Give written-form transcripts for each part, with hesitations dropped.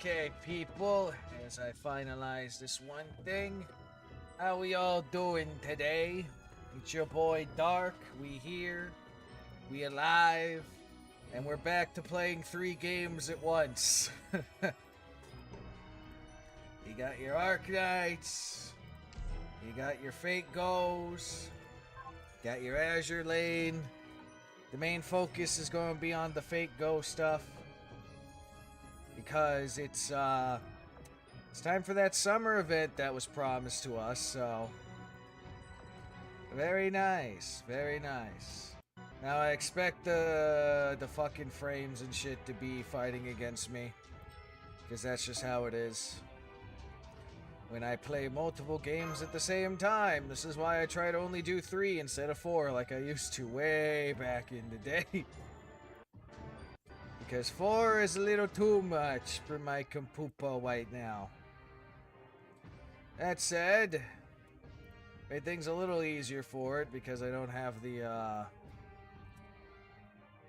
Okay, people, as I finalize this one thing, how we all doing today? It's your boy Dark, we here, we alive, and we're back to playing 3 games at once. You got your Arcanites, you got your Fate Goes, got your Azure Lane. The main focus is going to be on the Fate Go stuff, because it's time for that summer event that was promised to us, so very nice, very nice. Now I expect the fucking frames and shit to be fighting against me, because that's just how it is when I play multiple games at the same time. This is why I try to only do 3 instead of 4 like I used to way back in the day. Because 4 is a little too much for my compupo right now. That said, made things a little easier for it because I don't have the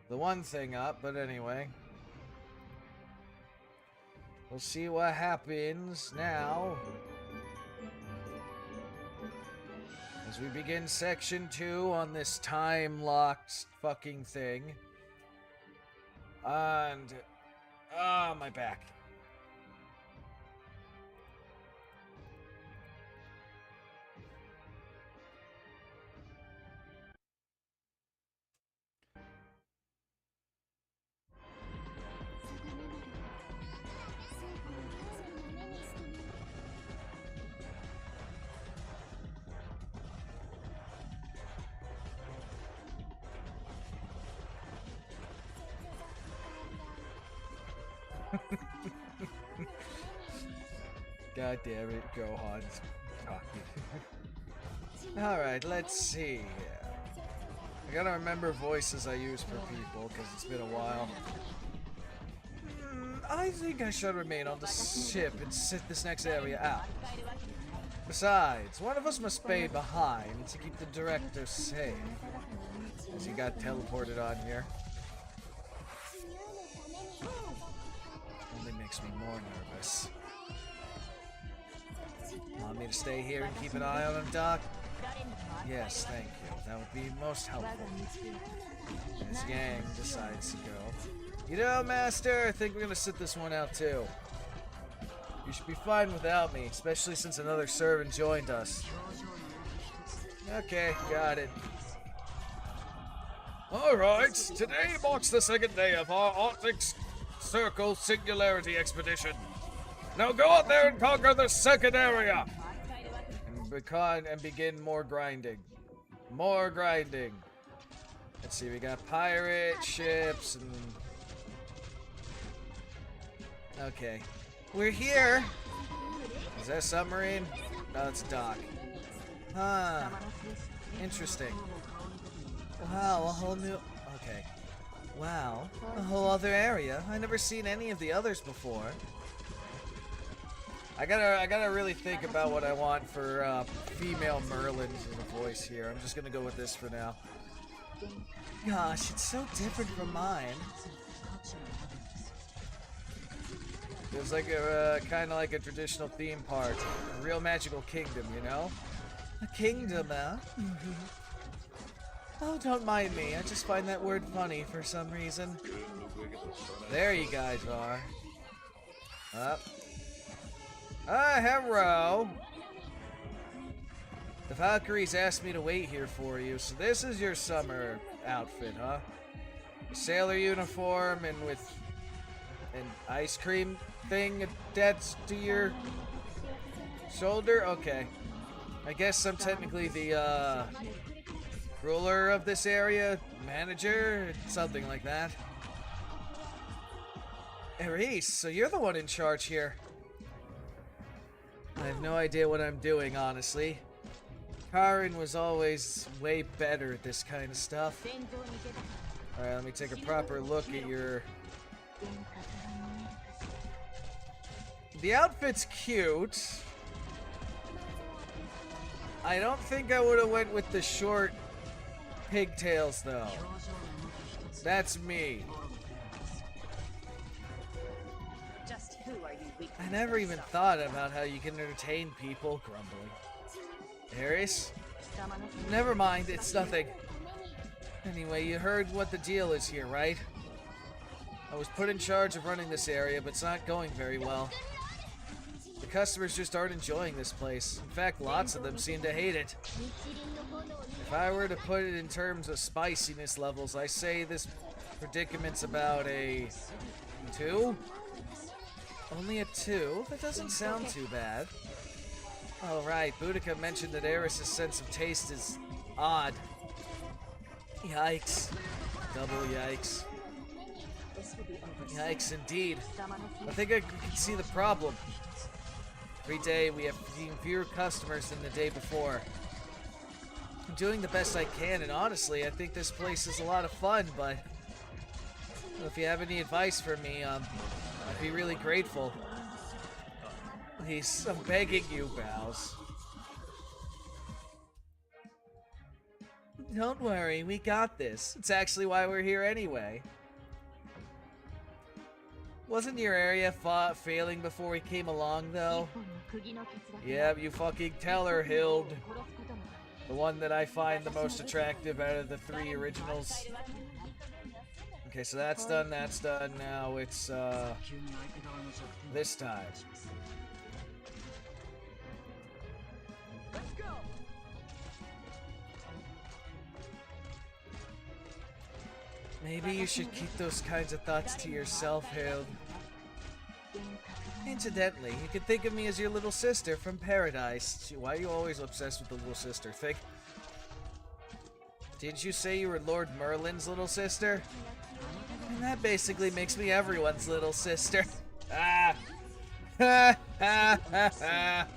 one thing up, but anyway. We'll see what happens now as we begin section 2 on this time-locked fucking thing. And, my back. God damn it, Gohan's talking. Alright, let's see. I gotta remember voices I use for people, because it's been a while. I think I should remain on the ship and sit this next area out. Besides, one of us must stay behind to keep the director safe, as he got teleported on here. Only makes me more nervous. Want me to stay here and keep an eye on him, Doc? Yes, thank you. That would be most helpful. As Yang decides to go. You know, Master, I think we're gonna sit this one out too. You should be fine without me, especially since another servant joined us. Okay, got it. Alright, today marks the 2nd day of our Arctic Circle Singularity Expedition. Now go out there and conquer the 2nd area! And begin more grinding. More grinding. Let's see, we got pirate ships and... Okay. We're here! Is that a submarine? No, it's a dock. Huh. Interesting. Wow, a whole new... Okay. Wow, a whole other area. I've never seen any of the others before. I gotta really think about what I want for female Merlins in the voice here. I'm just gonna go with this for now. Gosh, it's so different from mine. Feels like a kind of like a traditional theme park, a real magical kingdom, you know? A kingdom, huh? Oh, don't mind me. I just find that word funny for some reason. There you guys are. Up. Hello. The Valkyries asked me to wait here for you, so this is your summer outfit, huh? A sailor uniform and with an ice cream thing attached to your shoulder? Okay. I guess I'm technically the, ruler of this area, manager, something like that. Ares, so you're the one in charge here. I have no idea what I'm doing, honestly. Karin was always way better at this kind of stuff. Alright, let me take a proper look at your... The outfit's cute. I don't think I would have went with the short pigtails, though. That's me. Just I never even thought about how you can entertain people grumbling. Aries? Never mind, it's nothing. Anyway, you heard what the deal is here, right? I was put in charge of running this area, but it's not going very well. The customers just aren't enjoying this place. In fact, lots of them seem to hate it. If I were to put it in terms of spiciness levels, I say this predicament's about a 2? Only a 2? That doesn't sound too bad. Oh right, Boudica mentioned that Eris's sense of taste is odd. Yikes. Double yikes. Yikes indeed. I think I can see the problem. Every day we have fewer customers than the day before. I'm doing the best I can, and honestly, I think this place is a lot of fun, but if you have any advice for me, I'd be really grateful. Please, I'm begging you, Bows. Don't worry, we got this. It's actually why we're here anyway. Wasn't your area failing before we came along, though? Yeah, you fucking tell her, Hild. The one that I find the most attractive out of the 3 originals. Okay, so that's done, now it's, this time. Maybe you should keep those kinds of thoughts to yourself, Hild. Incidentally, you can think of me as your little sister from Paradise. Why are you always obsessed with the little sister thing? Didn't you say you were Lord Merlin's little sister? And that basically makes me everyone's little sister. Ah! Ha ha ha ha!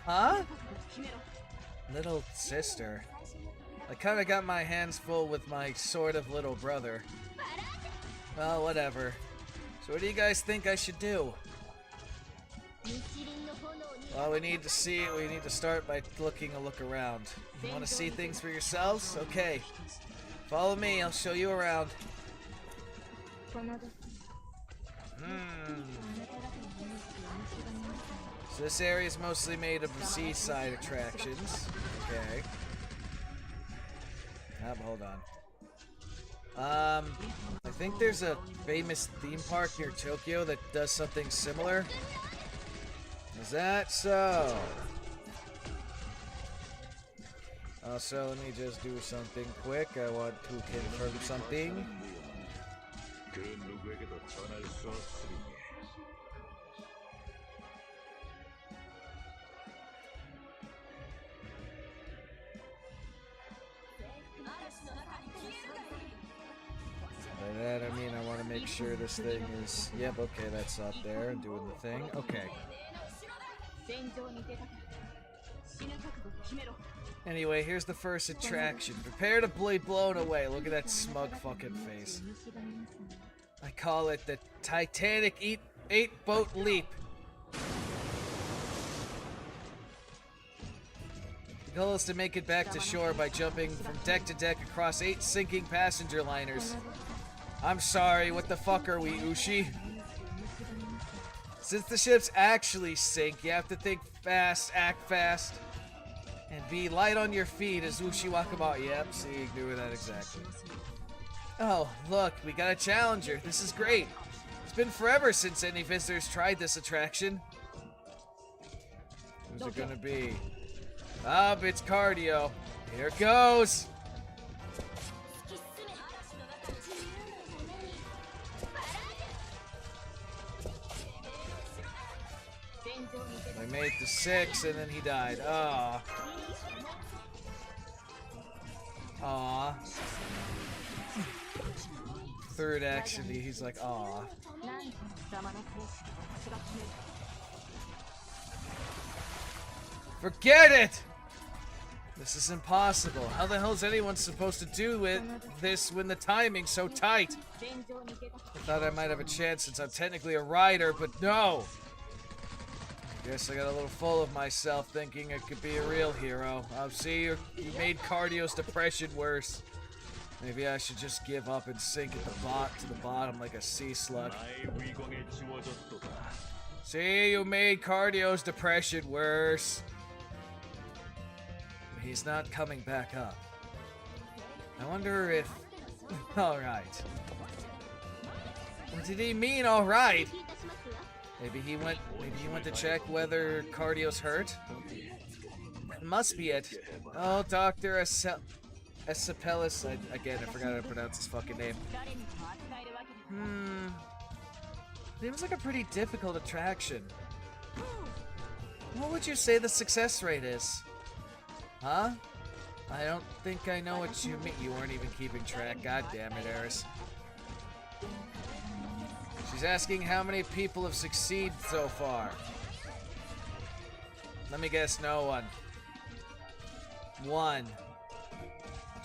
Huh? Little sister. I kinda got my hands full with my sort of little brother. Well, whatever. So what do you guys think I should do? Well, we need to start by taking a look around. You want to see things for yourselves? Okay. Follow me, I'll show you around. So this area is mostly made of seaside attractions. Okay. Hold on. I think there's a famous theme park near Tokyo that does something similar. Is that so? Also, let me just do something quick. I want to confirm something. By that, I mean I want to make sure this thing is... Yep, okay, that's up there, doing the thing. Okay. Anyway, here's the first attraction. Prepare to be blown away. Look at that smug fucking face. I call it the Titanic 8-boat leap. The goal is to make it back to shore by jumping from deck to deck across 8 sinking passenger liners. I'm sorry, what the fuck are we, Ushi? Since the ships actually sink, you have to think fast, act fast, and be light on your feet as Ushi Wakaba. Yep, see, doing that exactly. Oh, look, we got a challenger. This is great. It's been forever since any visitors tried this attraction. Who's it gonna be? It's cardio. Here it goes. I made the 6 and then he died. Aw. Aw. Third actually, he's like, aw. Forget it! This is impossible. How the hell is anyone supposed to do this when the timing's so tight? I thought I might have a chance since I'm technically a rider, but no! Guess I got a little full of myself thinking I could be a real hero. I'll see you made cardio's depression worse. Maybe I should just give up and sink at to the bottom like a sea slug. See, you made Cardio's depression worse. He's not coming back up. I wonder if... Alright. What did he mean, alright? Maybe he went to check whether Cardio's hurt? That must be it. Oh, Dr. Esapellis. Again, I forgot how to pronounce his fucking name. Seems like a pretty difficult attraction. What would you say the success rate is? Huh? I don't think I know what you mean. You weren't even keeping track. God damn it, Eris. She's asking how many people have succeeded so far. Let me guess, no one. One.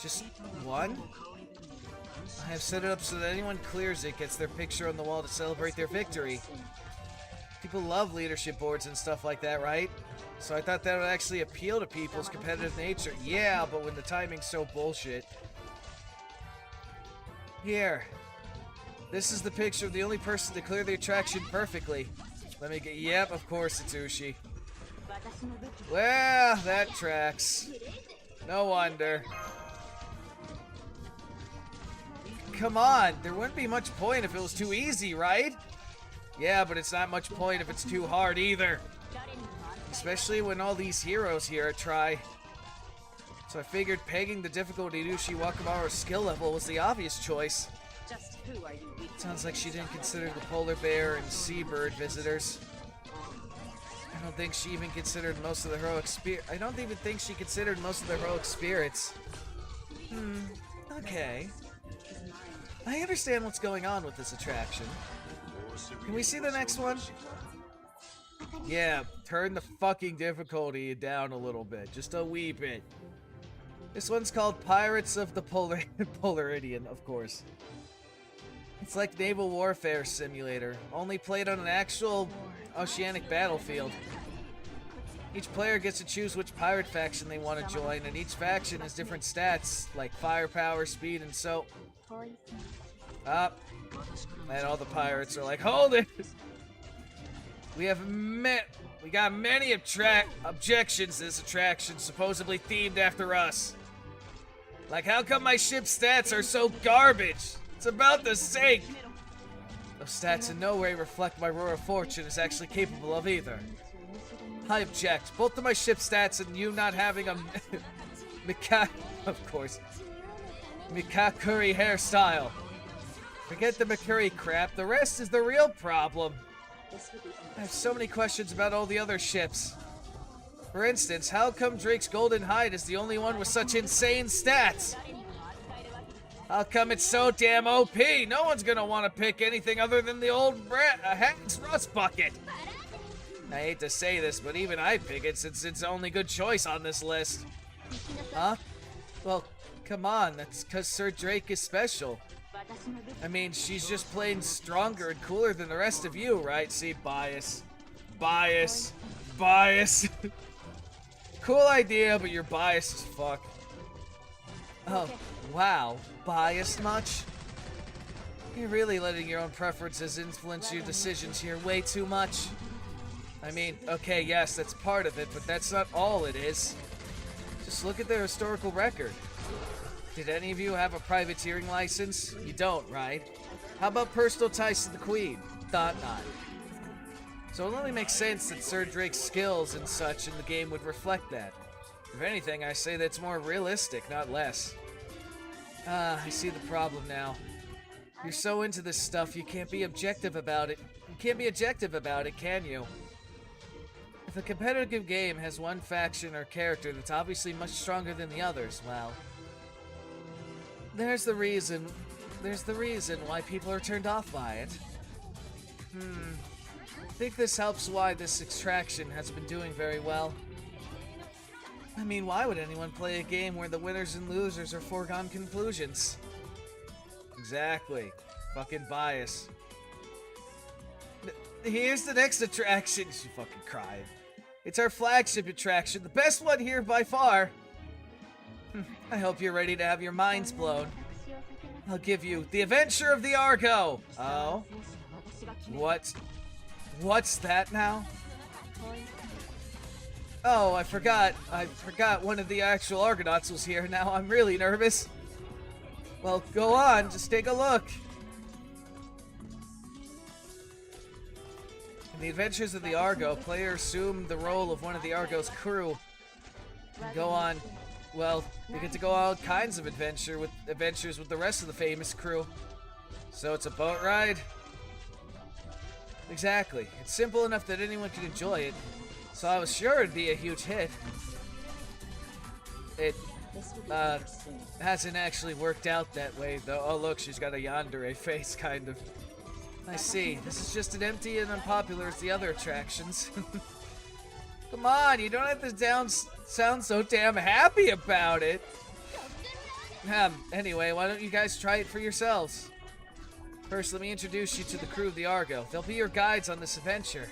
Just one? I have set it up so that anyone clears it gets their picture on the wall to celebrate their victory. People love leadership boards and stuff like that, right? So I thought that would actually appeal to people's competitive nature. Yeah, but when the timing's so bullshit. Here. This is the picture of the only person to clear the attraction perfectly. Let me get... Yep, of course it's Ushi. Well, that tracks. No wonder. Come on, there wouldn't be much point if it was too easy, right? Yeah, but it's not much point if it's too hard either. Especially when all these heroes here try. So I figured pegging the difficulty to Ushi Wakamaru's skill level was the obvious choice. Sounds like she didn't consider the polar bear and seabird visitors. I don't think she even considered most of the heroic I don't even think she considered most of the heroic spirits. Okay. I understand what's going on with this attraction. Can we see the next one? Yeah, turn the fucking difficulty down a little bit. Just a wee bit. This one's called Pirates of the Polaridian, of course. It's like Naval Warfare Simulator, only played on an actual oceanic battlefield. Each player gets to choose which pirate faction they want to join, and each faction has different stats, like firepower, speed, and so... And all the pirates are like, hold it! We got many objections to this attraction, supposedly themed after us. Like, how come my ship's stats are so garbage? It's about to sink! Those stats in no way reflect my royal fortune is actually capable of either. I object, both to my ship stats and you not having a Mikakuri hairstyle. Forget the Mikuri crap, the rest is the real problem. I have so many questions about all the other ships. For instance, how come Drake's Golden Hide is the only one with such insane stats? How come it's so damn OP? No one's gonna want to pick anything other than the old Hank's Rust Bucket. I hate to say this, but even I'd pick it since it's the only good choice on this list. Huh? Well, come on, that's because Sir Drake is special. I mean, she's just plain stronger and cooler than the rest of you, right? See, bias. Bias. Bias. Cool idea, but you're biased as fuck. Oh, wow. Biased much? You're really letting your own preferences influence your decisions here way too much. I mean, okay, yes, that's part of it, but that's not all it is. Just look at their historical record. Did any of you have a privateering license? You don't, right? How about personal ties to the Queen? Thought not. So it only makes sense that Sir Drake's skills and such in the game would reflect that. If anything, I say that's more realistic, not less. I see the problem now. You're so into this stuff, you can't be objective about it. You can't be objective about it, can you? If a competitive game has one faction or character that's obviously much stronger than the others, well... There's the reason why people are turned off by it. I think this helps why this attraction has been doing very well. I mean, why would anyone play a game where the winners and losers are foregone conclusions? Exactly. Fucking bias. Here's the next attraction. She fucking cried. It's our flagship attraction, the best one here by far. I hope you're ready to have your minds blown. I'll give you the Adventure of the Argo. Oh. What's that now? Oh, I forgot one of the actual Argonauts was here. Now I'm really nervous. Well, go on, just take a look. In the Adventures of the Argo, players assume the role of one of the Argo's crew. And go on, well, they get to go on all kinds of adventures with the rest of the famous crew. So it's a boat ride? Exactly. It's simple enough that anyone can enjoy it. So I was sure it'd be a huge hit. It, hasn't actually worked out that way, though. Oh, look, she's got a yandere face, kind of. I see. This is just as empty and unpopular as the other attractions. Come on, you don't have to sound so damn happy about it. Anyway, why don't you guys try it for yourselves? First, let me introduce you to the crew of the Argo. They'll be your guides on this adventure.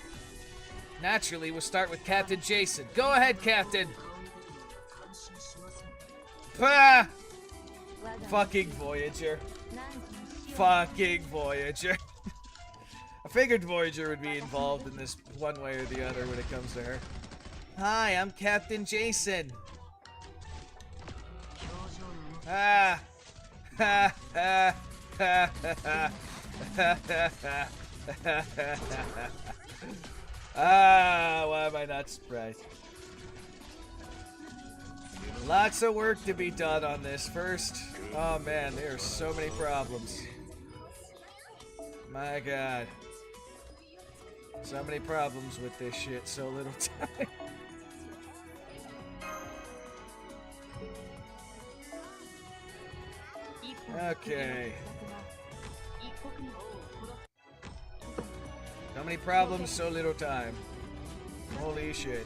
Naturally, we'll start with Captain Jason. Go ahead, Captain! Pah! Fucking Voyager. Fucking Voyager. I figured Voyager would be involved in this one way or the other when it comes to her. Hi, I'm Captain Jason. Ah. Ha ha ha ha ha ha. Ah, why am I not surprised? Lots of work to be done on this. First, oh man, there are so many problems. My god. So many problems with this shit, so little time. Okay. So many problems, so little time. Holy shit.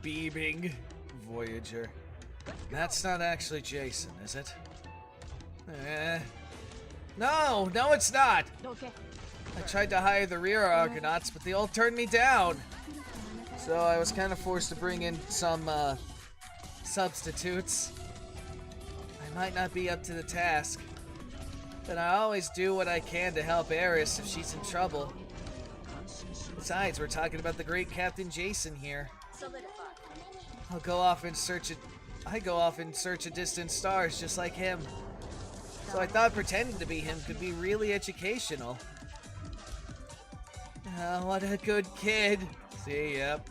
Beaming Voyager. That's not actually Jason, is it? No, it's not! I tried to hire the rear Argonauts, but they all turned me down. So I was kind of forced to bring in some, substitutes. I might not be up to the task, but I always do what I can to help Eris if she's in trouble. Besides, we're talking about the great Captain Jason here. I go off in search of distant stars just like him. So I thought pretending to be him could be really educational. Oh, what a good kid. See, yep.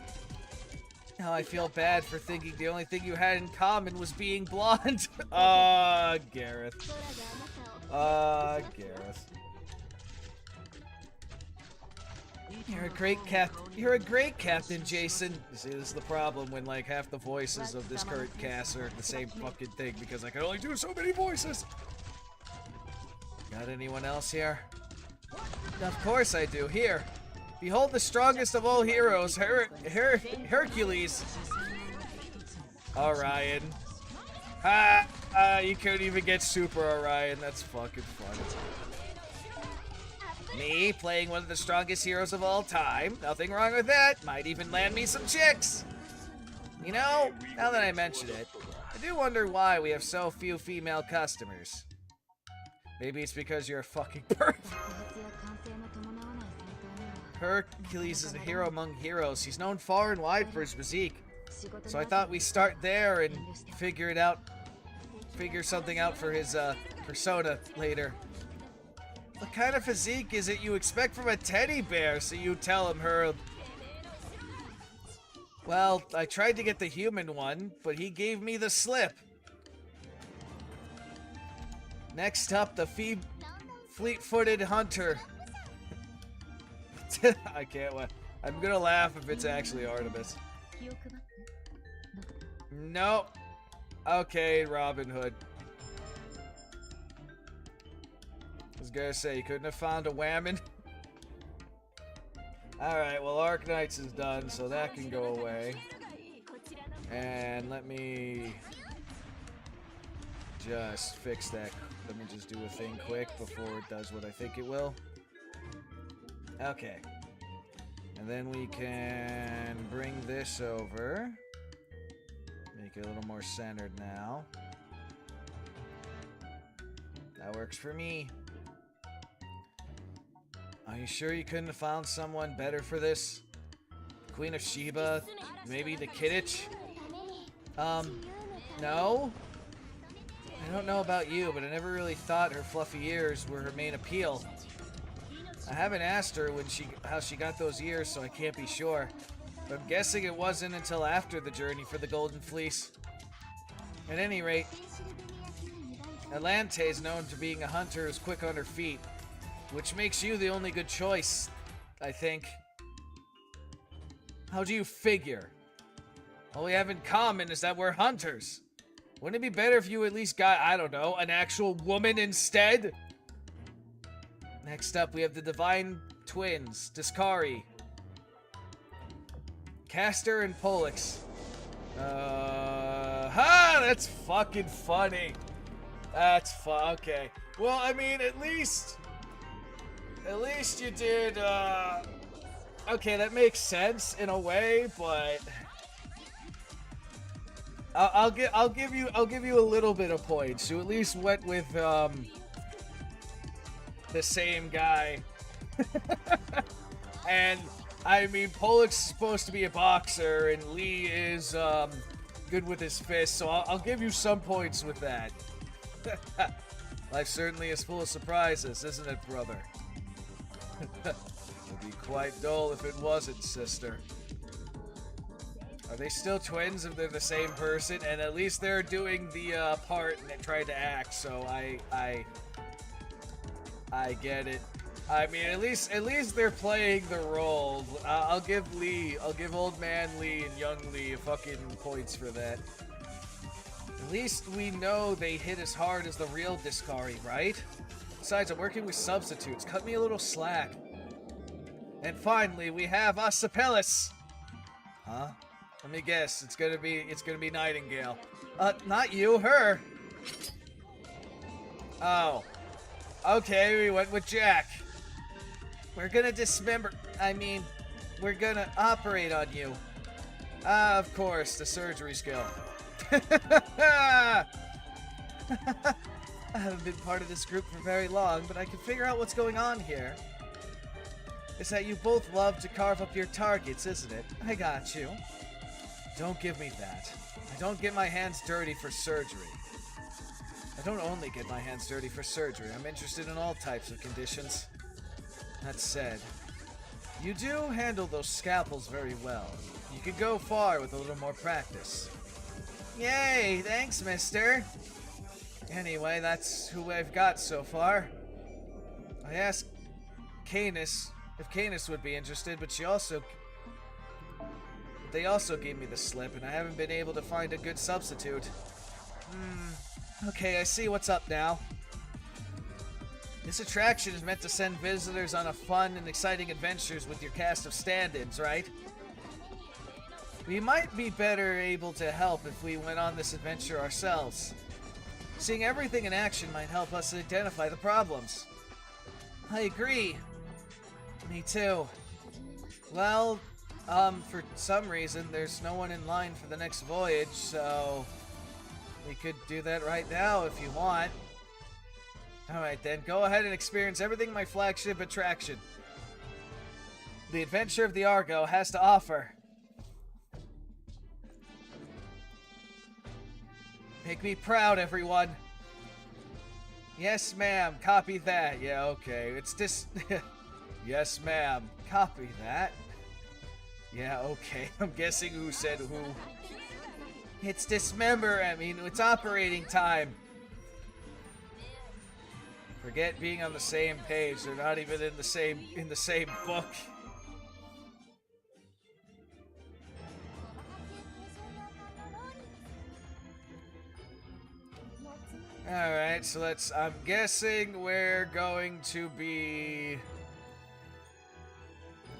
Now I feel bad for thinking the only thing you had in common was being blonde. Gareth. Gareth. You're a great Captain Jason. You see, this is the problem when like half the voices of this current cast are the same fucking thing because I can only do so many voices. Got anyone else here? Of course I do. Here. Behold the strongest of all heroes, Hercules. Orion. You couldn't even get Super Orion. That's fucking funny. Me, playing one of the strongest heroes of all time. Nothing wrong with that. Might even land me some chicks. You know, now that I mention it, I do wonder why we have so few female customers. Maybe it's because you're a fucking perv. Hercules is a hero among heroes. He's known far and wide for his physique. So I thought we start there and figure something out for his persona later. What kind of physique is it you expect from a teddy bear? So you tell him, Herb. Well, I tried to get the human one, but he gave me the slip. Next up, the fleet-footed hunter. I can't wait. I'm gonna laugh if it's actually Artemis. Nope. Okay, Robin Hood. I was gonna say, you couldn't have found a whammon. Alright, well, Arknights is done, so that can go away. And let me just fix that. Let me just do a thing quick before it does what I think it will. Okay. And then we can bring this over. Make it a little more centered now. That works for me. Are you sure you couldn't have found someone better for this? Queen of Sheba? Maybe the Kidditch? No? I don't know about you, but I never really thought her fluffy ears were her main appeal. I haven't asked her how she got those ears, so I can't be sure. But I'm guessing it wasn't until after the journey for the Golden Fleece. At any rate, Atlante is known to being a hunter who's quick on her feet, which makes you the only good choice, I think. How do you figure? All we have in common is that we're hunters. Wouldn't it be better if you at least got, I don't know, an actual woman instead? Next up, we have the Divine Twins, Discari, Castor, and Pollux. That's fucking funny. That's okay. Well, I mean, at least you did, okay, that makes sense in a way, but I'll give you a little bit of points. You at least went with the same guy. And I mean, Pollux is supposed to be a boxer and Lee is good with his fists, so I'll give you some points with that. Life certainly is full of surprises, isn't it, brother? It'd be quite dull if it wasn't, sister. Are they still twins if they're the same person? And at least they're doing the part and they tried to act, so I get it. I mean, at least they're playing the role. I'll give old man Lee and young Lee fucking points for that. At least we know they hit as hard as the real Discari, right? Besides, I'm working with substitutes. Cut me a little slack. And finally, we have Sapellis. Huh? Let me guess. It's gonna be Nightingale. Not you, her. Oh. Okay, we went with Jack. We're gonna dismember. I mean, we're gonna operate on you. Of course, the surgery skill. I haven't been part of this group for very long, but I can figure out what's going on here. It's that you both love to carve up your targets, isn't it? I got you. Don't give me that. I don't get my hands dirty for surgery. I don't only get my hands dirty for surgery. I'm interested in all types of conditions. That said, you do handle those scalpels very well. You could go far with a little more practice. Yay! Thanks, mister! Anyway, that's who I've got so far. I asked Canis if Canis would be interested, but they also gave me the slip, and I haven't been able to find a good substitute. Okay, I see what's up now. This attraction is meant to send visitors on a fun and exciting adventures with your cast of stand-ins, right? We might be better able to help if we went on this adventure ourselves. Seeing everything in action might help us identify the problems. I agree. Me too. Well, for some reason, there's no one in line for the next voyage, so we could do that right now if you want. Alright then, go ahead and experience everything my flagship attraction, the Adventure of the Argo, has to offer. Make me proud, everyone. Yes, ma'am. Copy that. Yeah, okay. It's just... Yes, ma'am. Copy that. Yeah, okay. I'm guessing who said who. It's dismember. I mean, it's operating time. Forget being on the same page. They're not even in the same book. Alright, so I'm guessing we're going to be...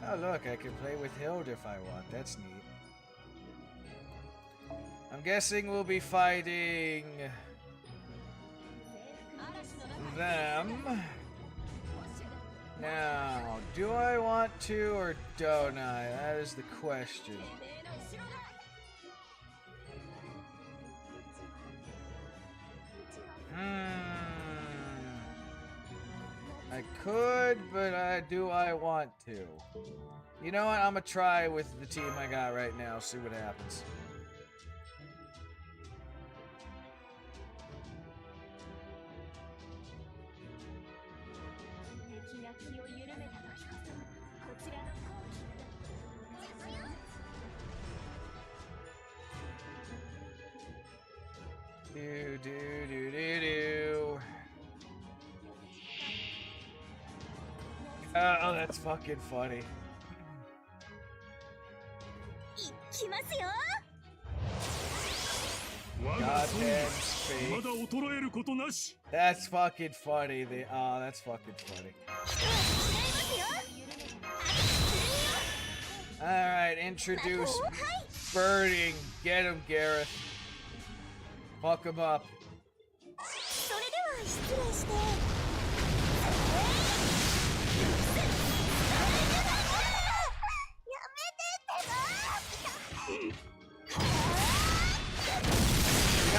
Oh look, I can play with Hilda if I want. That's neat. I'm guessing we'll be fighting... them. Now, do I want to or don't I? That is the question. I could, but do I want to? You know what? I'm gonna try with the team I got right now, see what happens. Do. Oh, that's fucking funny. Goddamn space. That's fucking funny. That's fucking funny. Alright, introduce Birding. Get him, Gareth. Fuck him up.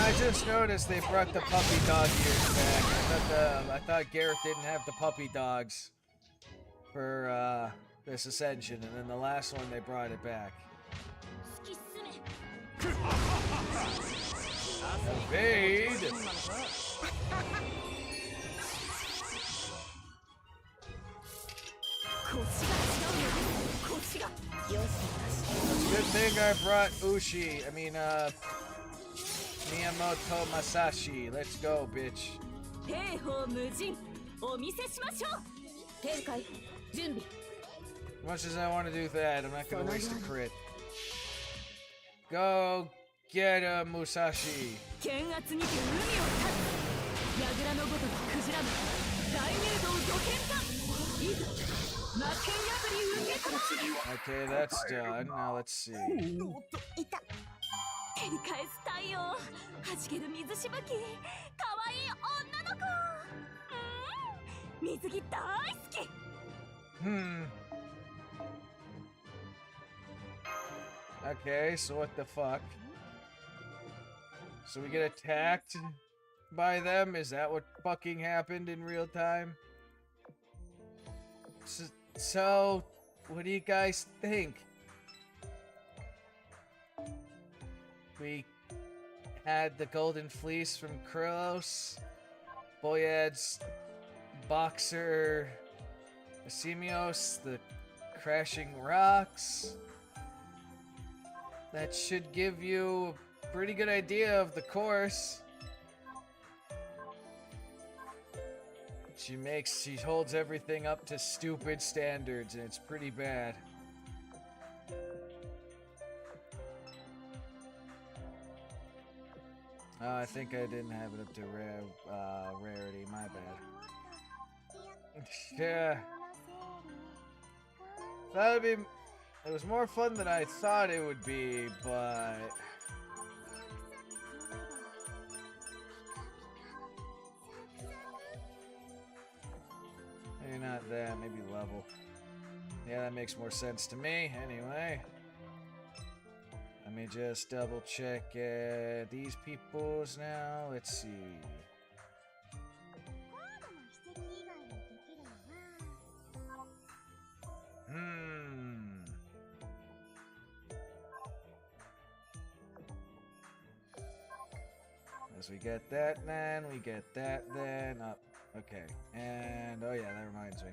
I just noticed they brought the puppy dog ears back. I thought Gareth didn't have the puppy dogs for this ascension, and then the last one they brought it back. Evade! Good thing I brought Miyamoto Masashi. Let's go, bitch. As much as I want to do that, I'm not gonna waste a crit. Go get a Musashi. Okay, that's done. Now let's see. Okay, so what the fuck? So we get attacked by them? Is that what fucking happened in real time? So what do you guys think? We had the Golden Fleece from Krylos, Boyad's Boxer, Asimios, the Crashing Rocks. That should give you a pretty good idea of the course. She holds everything up to stupid standards, and it's pretty bad. I think I didn't have it up to rarity, my bad. Yeah. It was more fun than I thought it would be, but... maybe not that, maybe level. Yeah, that makes more sense to me, anyway. Let me just double check these people's now. Let's see. As we get that then, we get that then. Oh, okay. And, oh yeah, that reminds me.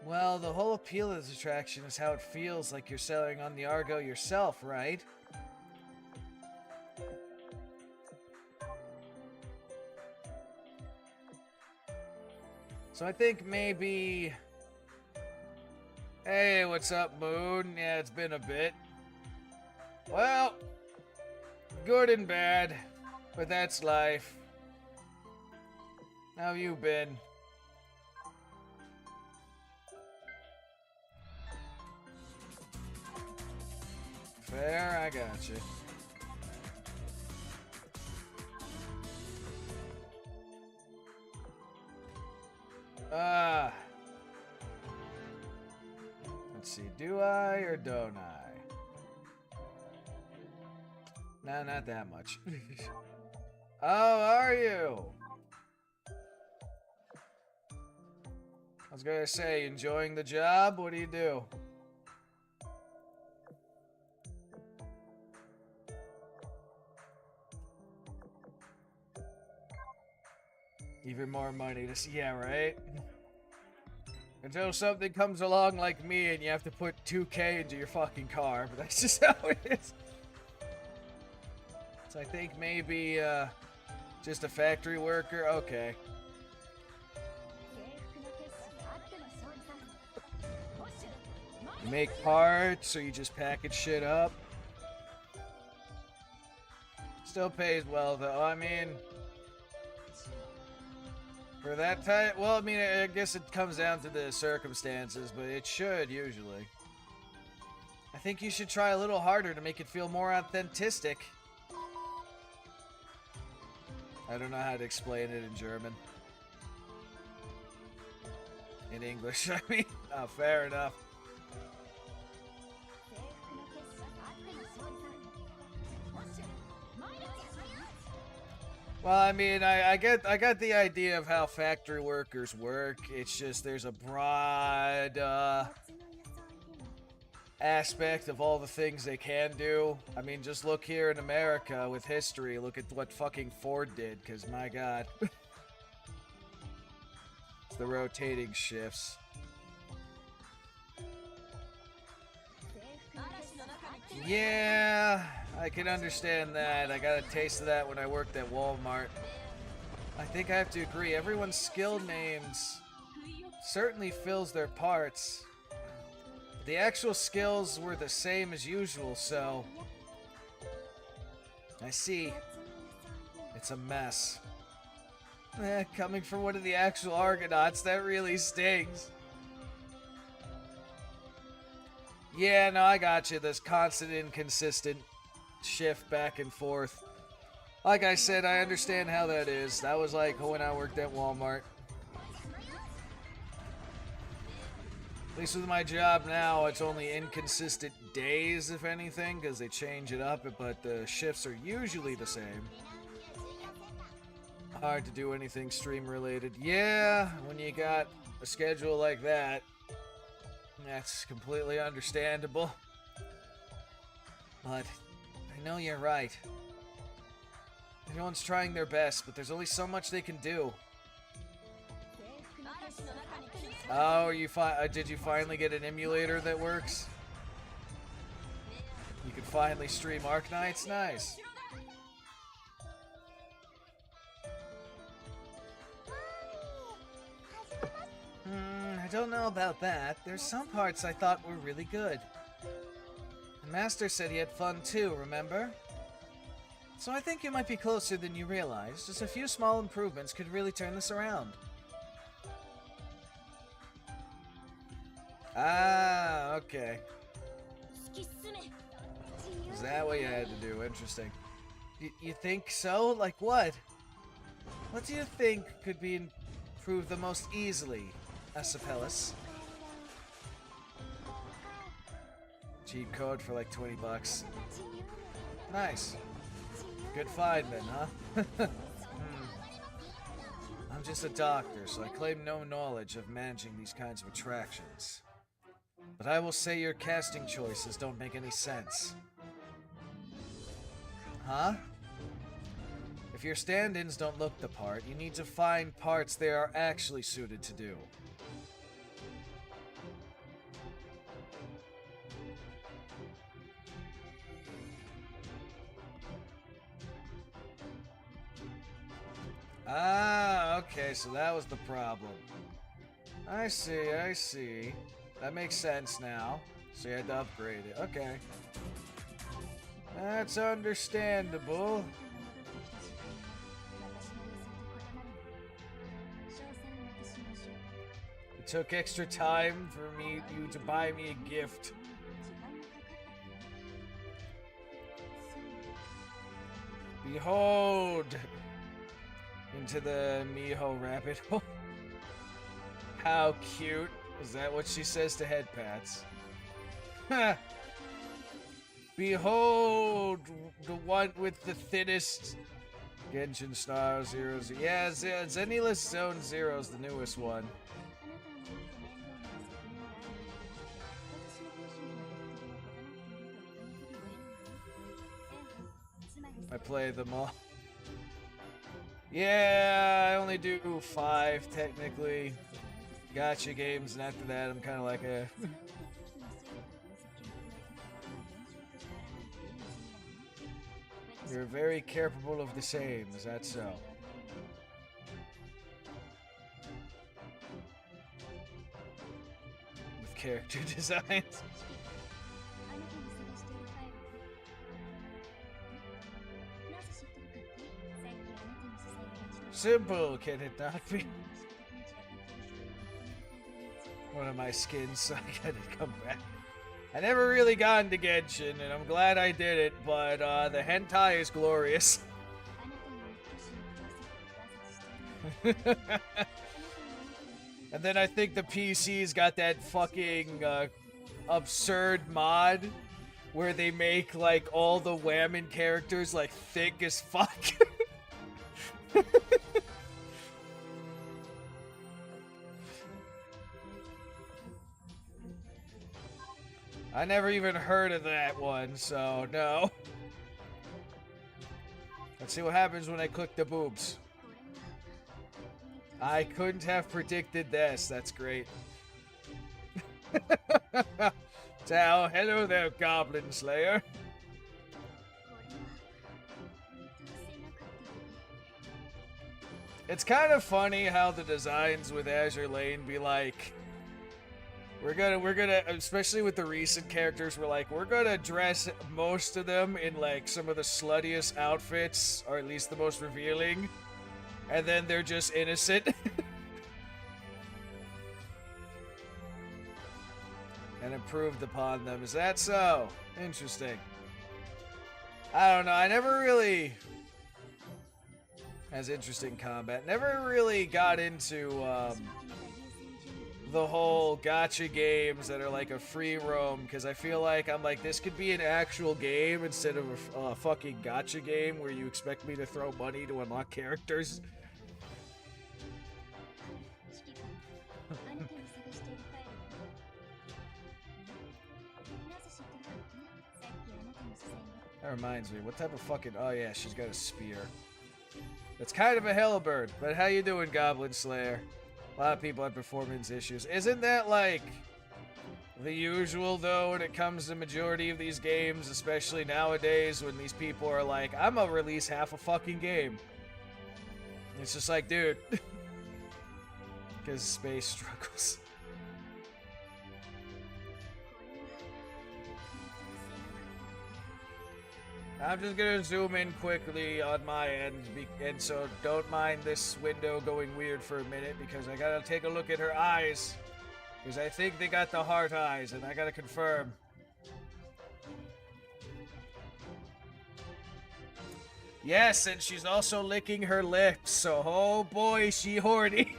Well, the whole appeal of this attraction is how it feels like you're sailing on the Argo yourself, right? So I think maybe... Hey, what's up, Moon? Yeah, it's been a bit. Well, good and bad, but that's life. How have you been? Fair, I gotcha. Let's see, do I or don't I? Nah, not that much. Oh, are you? I was gonna say, enjoying the job? What do you do? Even more money to see, yeah, right? Until something comes along like me and you have to put 2K into your fucking car, but that's just how it is. So I think maybe, just a factory worker? Okay. You make parts, or you just package shit up? Still pays well, though. I mean, for that type, well, I mean, I guess it comes down to the circumstances, but it should, usually. I think you should try a little harder to make it feel more authentic. I don't know how to explain it in German. In English, I mean. Oh, fair enough. Well, I mean, I got the idea of how factory workers work. It's just there's a broad aspect of all the things they can do. I mean, just look here in America with history. Look at what fucking Ford did, because my god. It's the rotating shifts. Yeah, I can understand that. I got a taste of that when I worked at Walmart. I think I have to agree. Everyone's skill names certainly fills their parts. The actual skills were the same as usual, so... I see. It's a mess. Coming from one of the actual Argonauts, that really stings. Yeah, no, I got you. This constant, inconsistent shift back and forth. Like I said, I understand how that is. That was like when I worked at Walmart. At least with my job now, it's only inconsistent days, if anything, because they change it up, but the shifts are usually the same. Hard to do anything stream-related. Yeah, when you got a schedule like that, that's completely understandable. But I know you're right. Everyone's trying their best, but there's only so much they can do. Oh, did you finally get an emulator that works? You can finally stream Arknights? Nice. I don't know about that. There's some parts I thought were really good. The Master said he had fun too, remember? So I think you might be closer than you realize. Just a few small improvements could really turn this around. Ah, okay. Is that what you had to do? Interesting. You think so? Like what? What do you think could be improved the most easily, Asapellis? Cheat code for like 20 bucks. Nice. Good find then, huh? I'm just a doctor, so I claim no knowledge of managing these kinds of attractions. But I will say your casting choices don't make any sense. Huh? If your stand-ins don't look the part, you need to find parts they are actually suited to do. Ah, okay, so that was the problem. I see, I see. That makes sense now. So you had to upgrade it. Okay. That's understandable. It took extra time for you to buy me a gift. Behold! Into the Miho rabbit hole. How cute. Is that what she says to headpats? Ha! Behold the one with the thinnest Genshin Star Zero. Yeah, Zeniless Zone Zero is the newest one. I play them all. Yeah, I only do 5 technically. Gacha games, and after that, I'm kind of like a. You're very capable of the same. Is that so? With character designs. Simple, can it not be? One of my skins, so I gotta come back. I never really got into Genshin, and I'm glad I did it, but the hentai is glorious. And then I think the PC's got that fucking absurd mod where they make like all the women characters like thick as fuck. I never even heard of that one, so no. Let's see what happens when I click the boobs. I couldn't have predicted this. That's great. So, hello there, Goblin Slayer. It's kind of funny how the designs with Azure Lane be like, we're gonna, especially with the recent characters, we're gonna dress most of them in like some of the sluttiest outfits, or at least the most revealing, and then they're just innocent. And improved upon them. Is that so? Interesting. I don't know, I never really... Has interesting combat. Never really got into, the whole gacha games that are like a free roam, because I feel like I'm like, this could be an actual game instead of a fucking gacha game where you expect me to throw money to unlock characters. That reminds me, what type of fucking... Oh yeah, she's got a spear. That's kind of a halberd, but how you doing, Goblin Slayer? A lot of people have performance issues. Isn't that, like, the usual, though, when it comes to majority of these games, especially nowadays when these people are like, I'm gonna release half a fucking game. It's just like, dude. Because space struggles. I'm just gonna zoom in quickly on my end, and so don't mind this window going weird for a minute, because I gotta take a look at her eyes. Because I think they got the heart eyes, and I gotta confirm. Yes, and she's also licking her lips, so oh boy, she horny.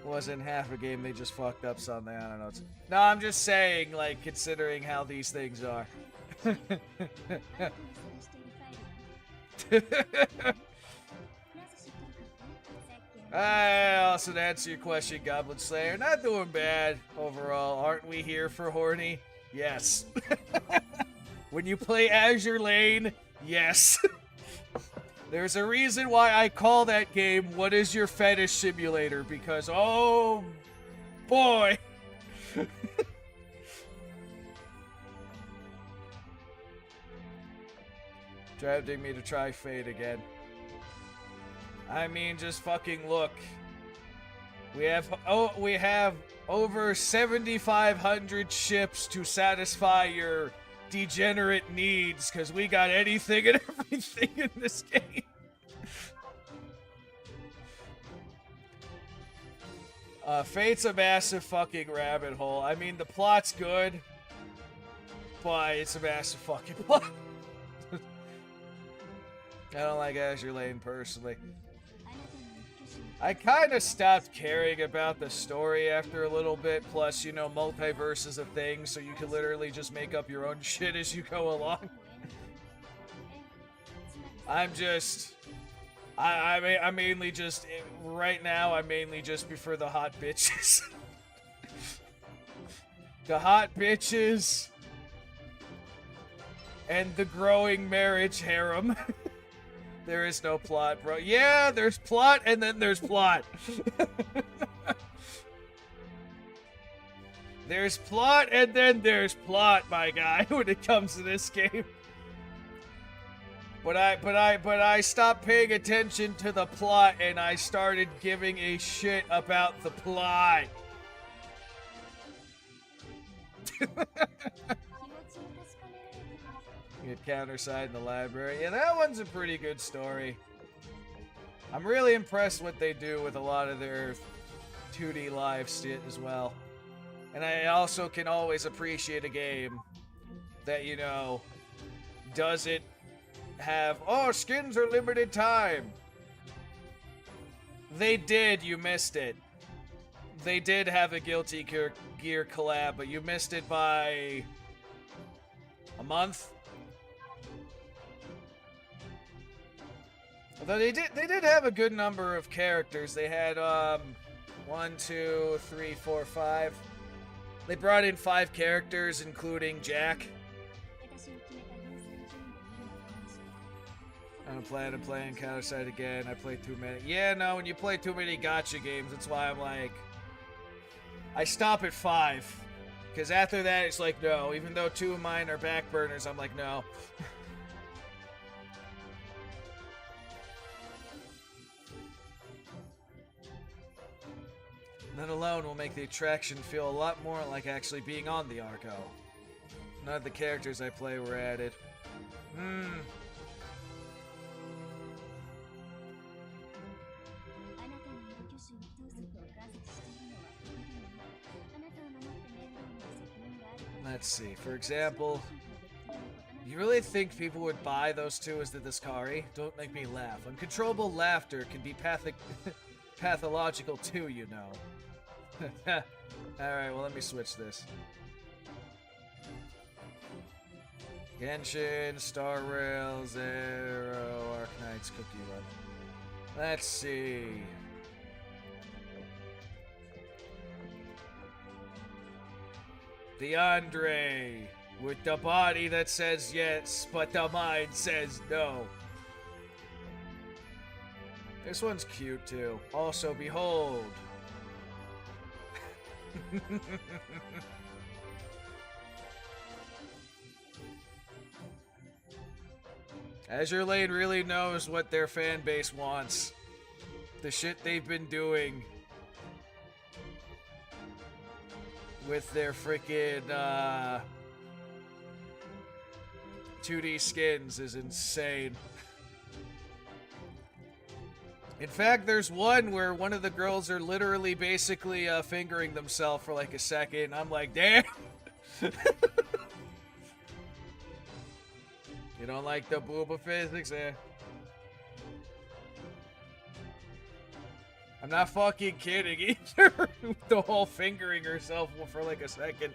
Wasn't half a game, they just fucked up something, I don't know. No, I'm just saying, like, considering how these things are. Also to answer your question, Goblin Slayer, not doing bad overall. Aren't we here for horny? Yes. When you play Azure Lane, yes. There's a reason why I call that game What Is Your Fetish Simulator, because, oh boy. Tempting me to try Fate again. I mean, just fucking look. We have over 7,500 ships to satisfy your degenerate needs, because we got anything and everything in this game. Fate's a massive fucking rabbit hole. I mean, the plot's good, but it's a massive fucking plot. I don't like Azure Lane personally. I kind of stopped caring about the story after a little bit, plus, you know, multiverse is a thing, so you can literally just make up your own shit as you go along. I'm just... I mainly just... Right now, I mainly just prefer the hot bitches. The hot bitches... And the growing marriage harem. There is no plot, bro. Yeah, there's plot, and then there's plot. There's plot, and then there's plot, my guy, when it comes to this game. But I stopped paying attention to the plot, and I started giving a shit about the plot. Get counterside in the library. Yeah, that one's a pretty good story. I'm really impressed what they do with a lot of their 2D live shit as well. And I also can always appreciate a game that, you know, doesn't have, oh, skins are limited time. They did, you missed it. They did have a Guilty Gear collab, but you missed it by a month. Although they did have a good number of characters. They had 1, 2, 3, 4, 5. They brought in 5 characters, including Jack. I don't plan on playing Counterside again. I played too many. Yeah, no, when you play too many gacha games, that's why I'm like, I stop at 5. Because after that, it's like, no. Even though 2 of mine are back burners, I'm like, no. That alone will make the attraction feel a lot more like actually being on the Arco. None of the characters I play were added. Let's see. For example, you really think people would buy those 2 as the Discari? Don't make me laugh. Uncontrollable laughter can be pathological too, you know. Alright, well, let me switch this. Genshin, Star Rail, Zero, Arknight's Cookie Run. Let's see. The Andre, with the body that says yes, but the mind says no. This one's cute, too. Also, behold. Azure Lane really knows what their fan base wants. The shit they've been doing with their freaking 2D skins is insane. In fact, there's one where one of the girls are literally basically fingering themselves for like a second. I'm like, damn! You don't like the booba physics, eh? I'm not fucking kidding either. The whole fingering herself for like a second.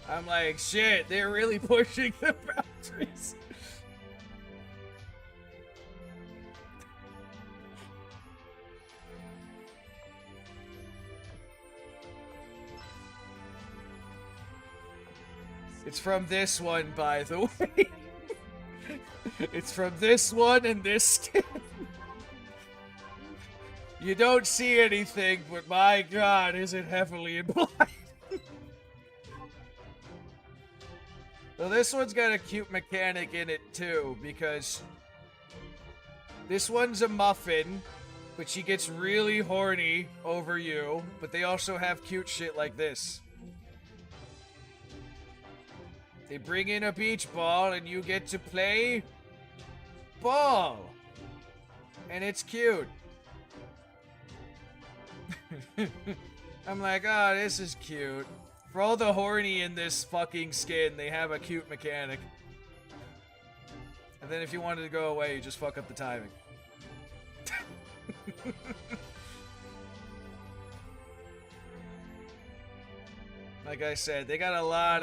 I'm like, shit, they're really pushing the boundaries. It's from this one, by the way. It's from this one and this skin. You don't see anything, but my god, is it heavily implied. Well, this one's got a cute mechanic in it, too, because this one's a muffin, but she gets really horny over you, but they also have cute shit like this. They bring in a beach ball and you get to play ball. And it's cute. I'm like, oh, this is cute. For all the horny in this fucking skin, they have a cute mechanic. And then if you wanted to go away, you just fuck up the timing. Like I said, they got a lot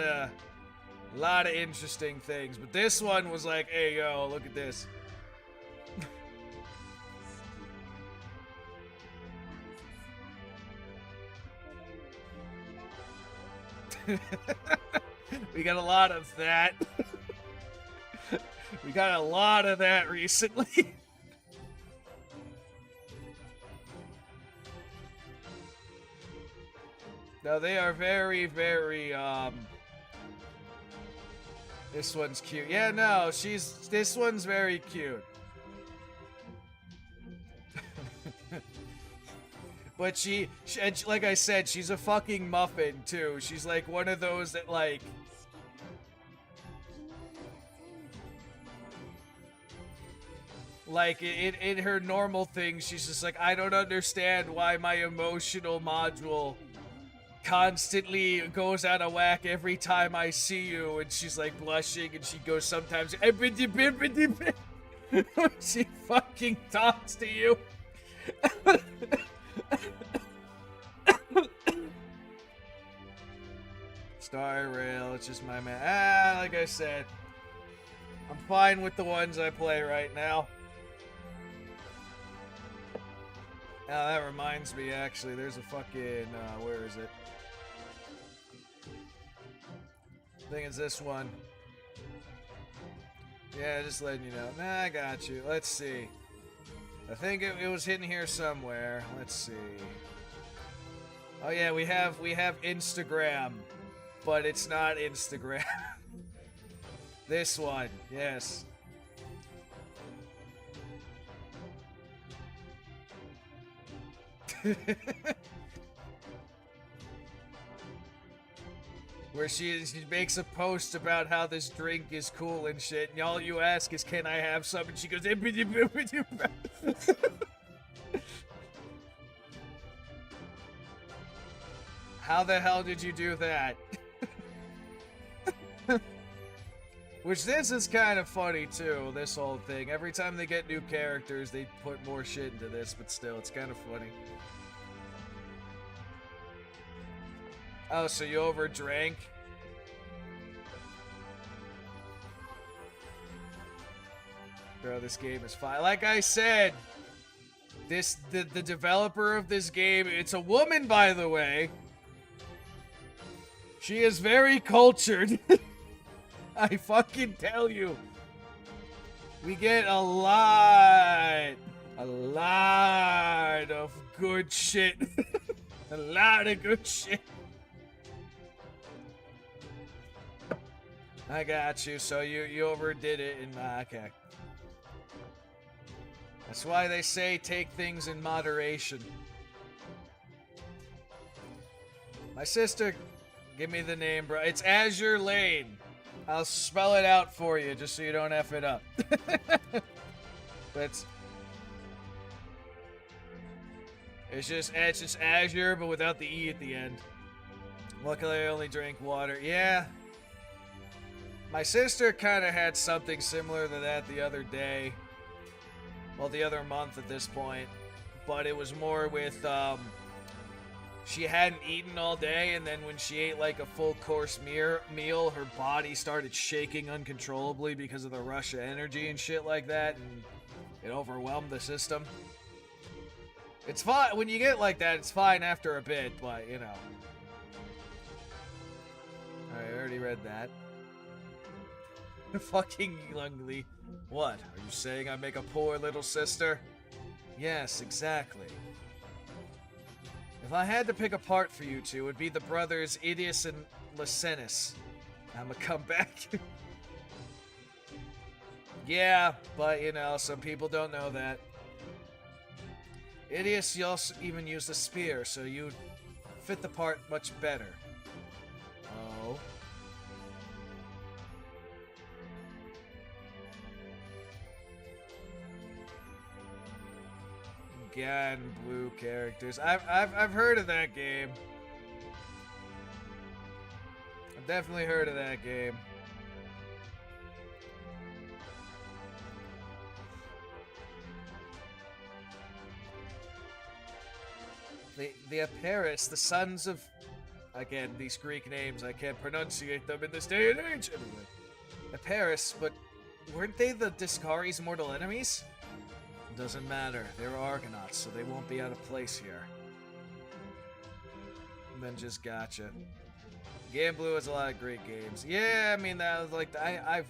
of interesting things, but this one was like, hey, yo, look at this. We got a lot of that. We got a lot of that recently. No, they are very, very, this one's cute. Yeah, no, this one's very cute. But she, like I said, she's a fucking muffin, too. She's like one of those that, like, in her normal thing, she's just like, I don't understand why my emotional module constantly goes out of whack every time I see you. And she's like blushing, and she goes sometimes, she fucking talks to you. Star Rail, it's just my man. Like I said, I'm fine with the ones I play right now. Oh, that reminds me, actually, there's a fucking, where is it? I think it's this one. Yeah, just letting you know. Nah, I got you. Let's see. I think it was hidden here somewhere. Let's see. Oh yeah, we have Instagram, but it's not Instagram. This one, yes. Where she makes a post about how this drink is cool and shit, and all you ask is, can I have some? And she goes, how the hell did you do that? Which this is kind of funny too, this whole thing. Every time they get new characters, they put more shit into this, but still, it's kind of funny. Oh, so you overdrank? Bro, this game is fine. Like I said, the developer of this game, it's a woman, by the way. She is very cultured. I fucking tell you. We get a lot of good shit. A lot of good shit. I got you. So you overdid it, and okay. That's why they say take things in moderation. My sister, give me the name, bro. It's Azure Lane. I'll spell it out for you, just so you don't F it up. But it's just Azure, but without the E at the end. Luckily, I only drank water. Yeah. My sister kind of had something similar to that the other day. Well, the other month at this point. But it was more with, she hadn't eaten all day, and then when she ate like a full course meal, her body started shaking uncontrollably because of the rush of energy and shit like that, and it overwhelmed the system. It's fine when you get like that, it's fine after a bit, but you know. Alright, I already read that. Fucking youngly. What? Are you saying I make a poor little sister? Yes, exactly. If I had to pick a part for you two, it would be the brothers Idius and Licenus. I'ma come back. Yeah, but you know, some people don't know that. Idius, you also even use the spear, so you fit the part much better. Oh. God, blue characters. I've heard of that game. I've definitely heard of that game. The Aparis, the sons of, again, these Greek names, I can't pronunciate them in this day and age anyway. Aparis, but weren't they the Discari's mortal enemies? Doesn't matter. They're Argonauts, so they won't be out of place here. And then just Gacha. Game Blue has a lot of great games. Yeah, I mean, that was like, I've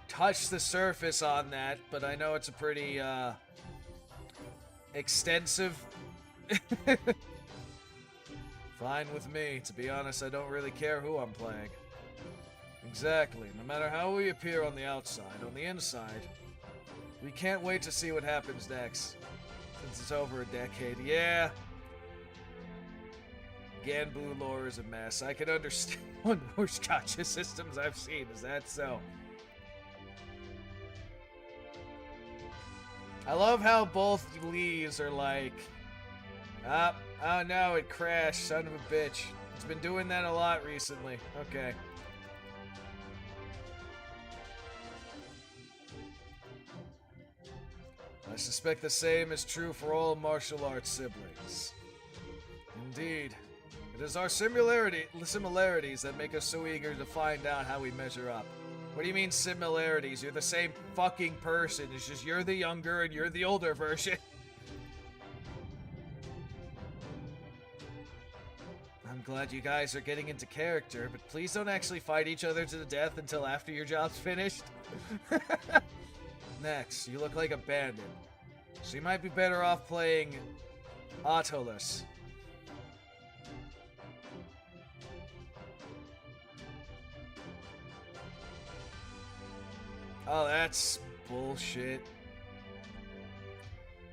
touched the surface on that, but I know it's a pretty, extensive. Fine with me. To be honest, I don't really care who I'm playing. Exactly. No matter how we appear on the outside, on the inside, we can't wait to see what happens next. Since it's over a decade. Yeah. Ganblue lore is a mess. I can understand one of the worst gacha systems I've seen. Is that so? I love how both leaves are like, oh no, it crashed, son of a bitch. It's been doing that a lot recently. Okay. I suspect the same is true for all martial arts siblings. Indeed. It is our similarities that make us so eager to find out how we measure up. What do you mean similarities? You're the same fucking person. It's just you're the younger and you're the older version. I'm glad you guys are getting into character, but please don't actually fight each other to the death until after your job's finished. Next, you look like a bandit. So you might be better off playing Autolus. Oh, that's bullshit.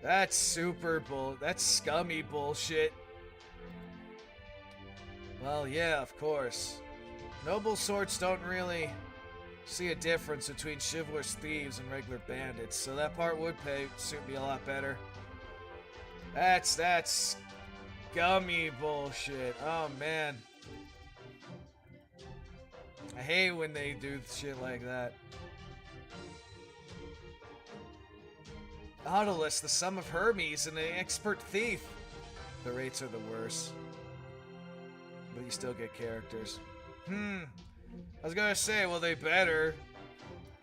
That's super that's scummy bullshit. Well, yeah, of course. Noble sorts don't really see a difference between chivalrous thieves and regular bandits, so that part would suit me a lot better. That's scummy bullshit. Oh, man. I hate when they do shit like that. Autolus, the son of Hermes, and an expert thief. The rates are the worst. But you still get characters. I was gonna say, well, they better.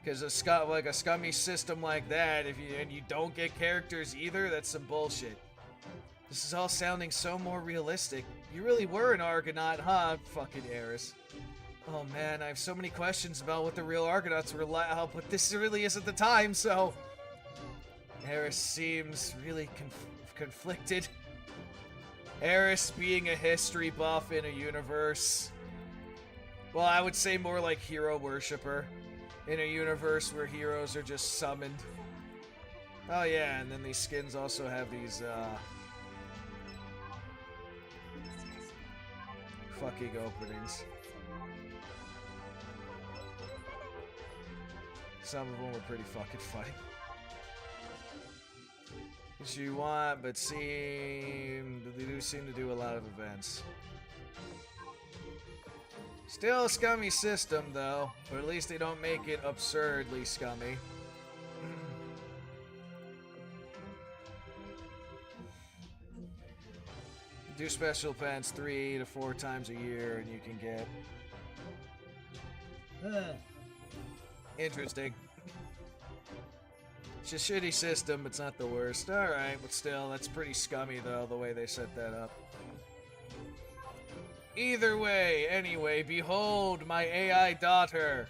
Because a scummy system like that, and you don't get characters either, that's some bullshit. This is all sounding so more realistic. You really were an Argonaut, huh? Fucking Eris. Oh man, I have so many questions about what the real Argonauts were like, but this really isn't the time, so... Eris seems really conflicted. Eris being a history buff in a universe... Well, I would say more like hero worshipper. In a universe where heroes are just summoned. Oh yeah, and then these skins also have these, fucking openings. Some of them were pretty fucking funny. What you want, but they do seem to do a lot of events. Still a scummy system, though, but at least they don't make it absurdly scummy. Do special events 3 to 4 times a year, and you can get... Interesting. It's a shitty system, but it's not the worst. Alright, but still, that's pretty scummy, though, the way they set that up. Either way, anyway, behold my AI daughter.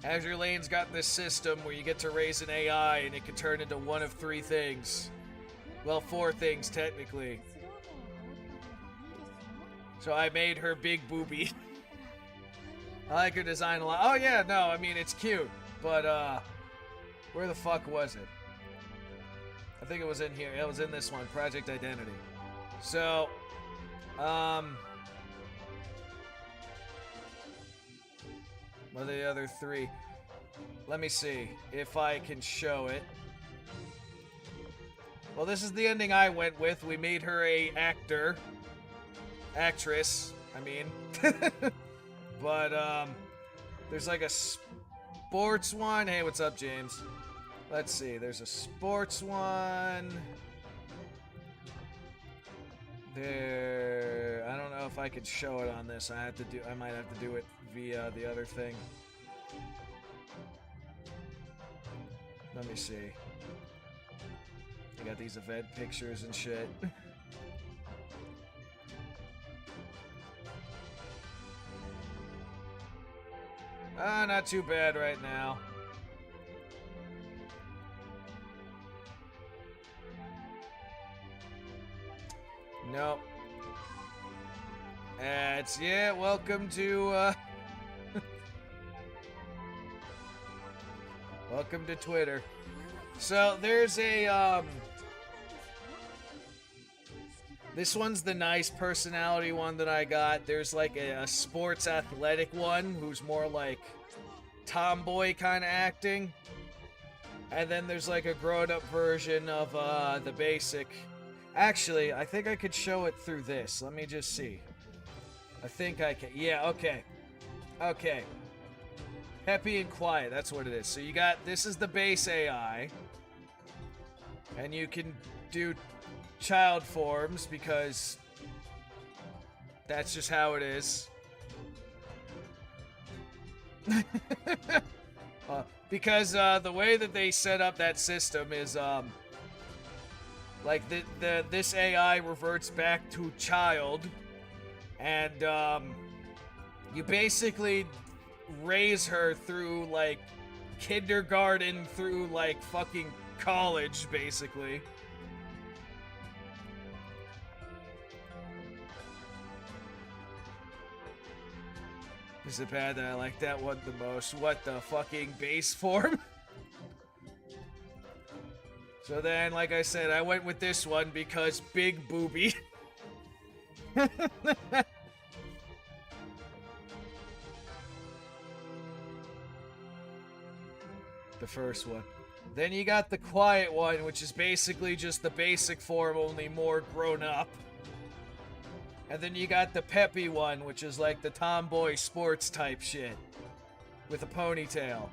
Azure Lane's got this system where you get to raise an AI and it can turn into one of 3 things. Well, 4 things, technically. So I made her big booby. I like her design a lot. Oh yeah, no, I mean, it's cute. But, where the fuck was it? I think it was in here. It was in this one, Project Identity. So, what are the other 3? Let me see if I can show it. Well, this is the ending I went with. We made her a actress, I mean. But, there's like a sports one. Hey, what's up, James? Let's see, there's a sports one. There, I don't know if I could show it on this. I might have to do it via the other thing. Let me see. I got these event pictures and shit. Not too bad right now. Nope. Yeah, welcome to, welcome to Twitter. So, there's a, this one's the nice personality one that I got. There's like a sports athletic one who's more like tomboy kind of acting. And then there's like a grown-up version of, the basic. Actually, I think I could show it through this. Let me just see. I think I can. Yeah, okay. Okay. Peppy and quiet, that's what it is. So you got, this is the base AI. And you can do child forms because that's just how it is. Because the way that they set up that system is like this AI reverts back to child, and you basically raise her through like kindergarten through like fucking college, basically. Is it bad that I like that one the most? What the fucking base form? So then, like I said, I went with this one because big booby. The first one. Then you got the quiet one, which is basically just the basic form, only more grown up. And then you got the peppy one, which is like the tomboy sports type shit. With a ponytail.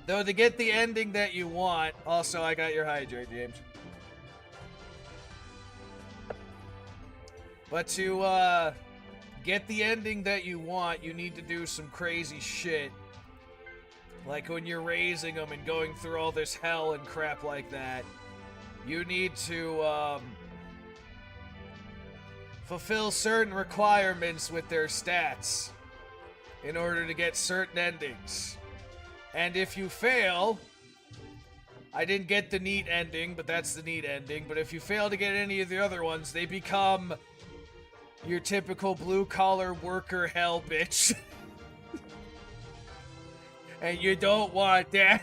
Though to get the ending that you want, also I got your hydrate, James. But to get the ending that you want, you need to do some crazy shit. Like when you're raising them and going through all this hell and crap like that, you need to fulfill certain requirements with their stats in order to get certain endings. And if you fail, I didn't get the neat ending, but that's the neat ending. But if you fail to get any of the other ones, they become your typical blue-collar worker hell bitch. And you don't want that.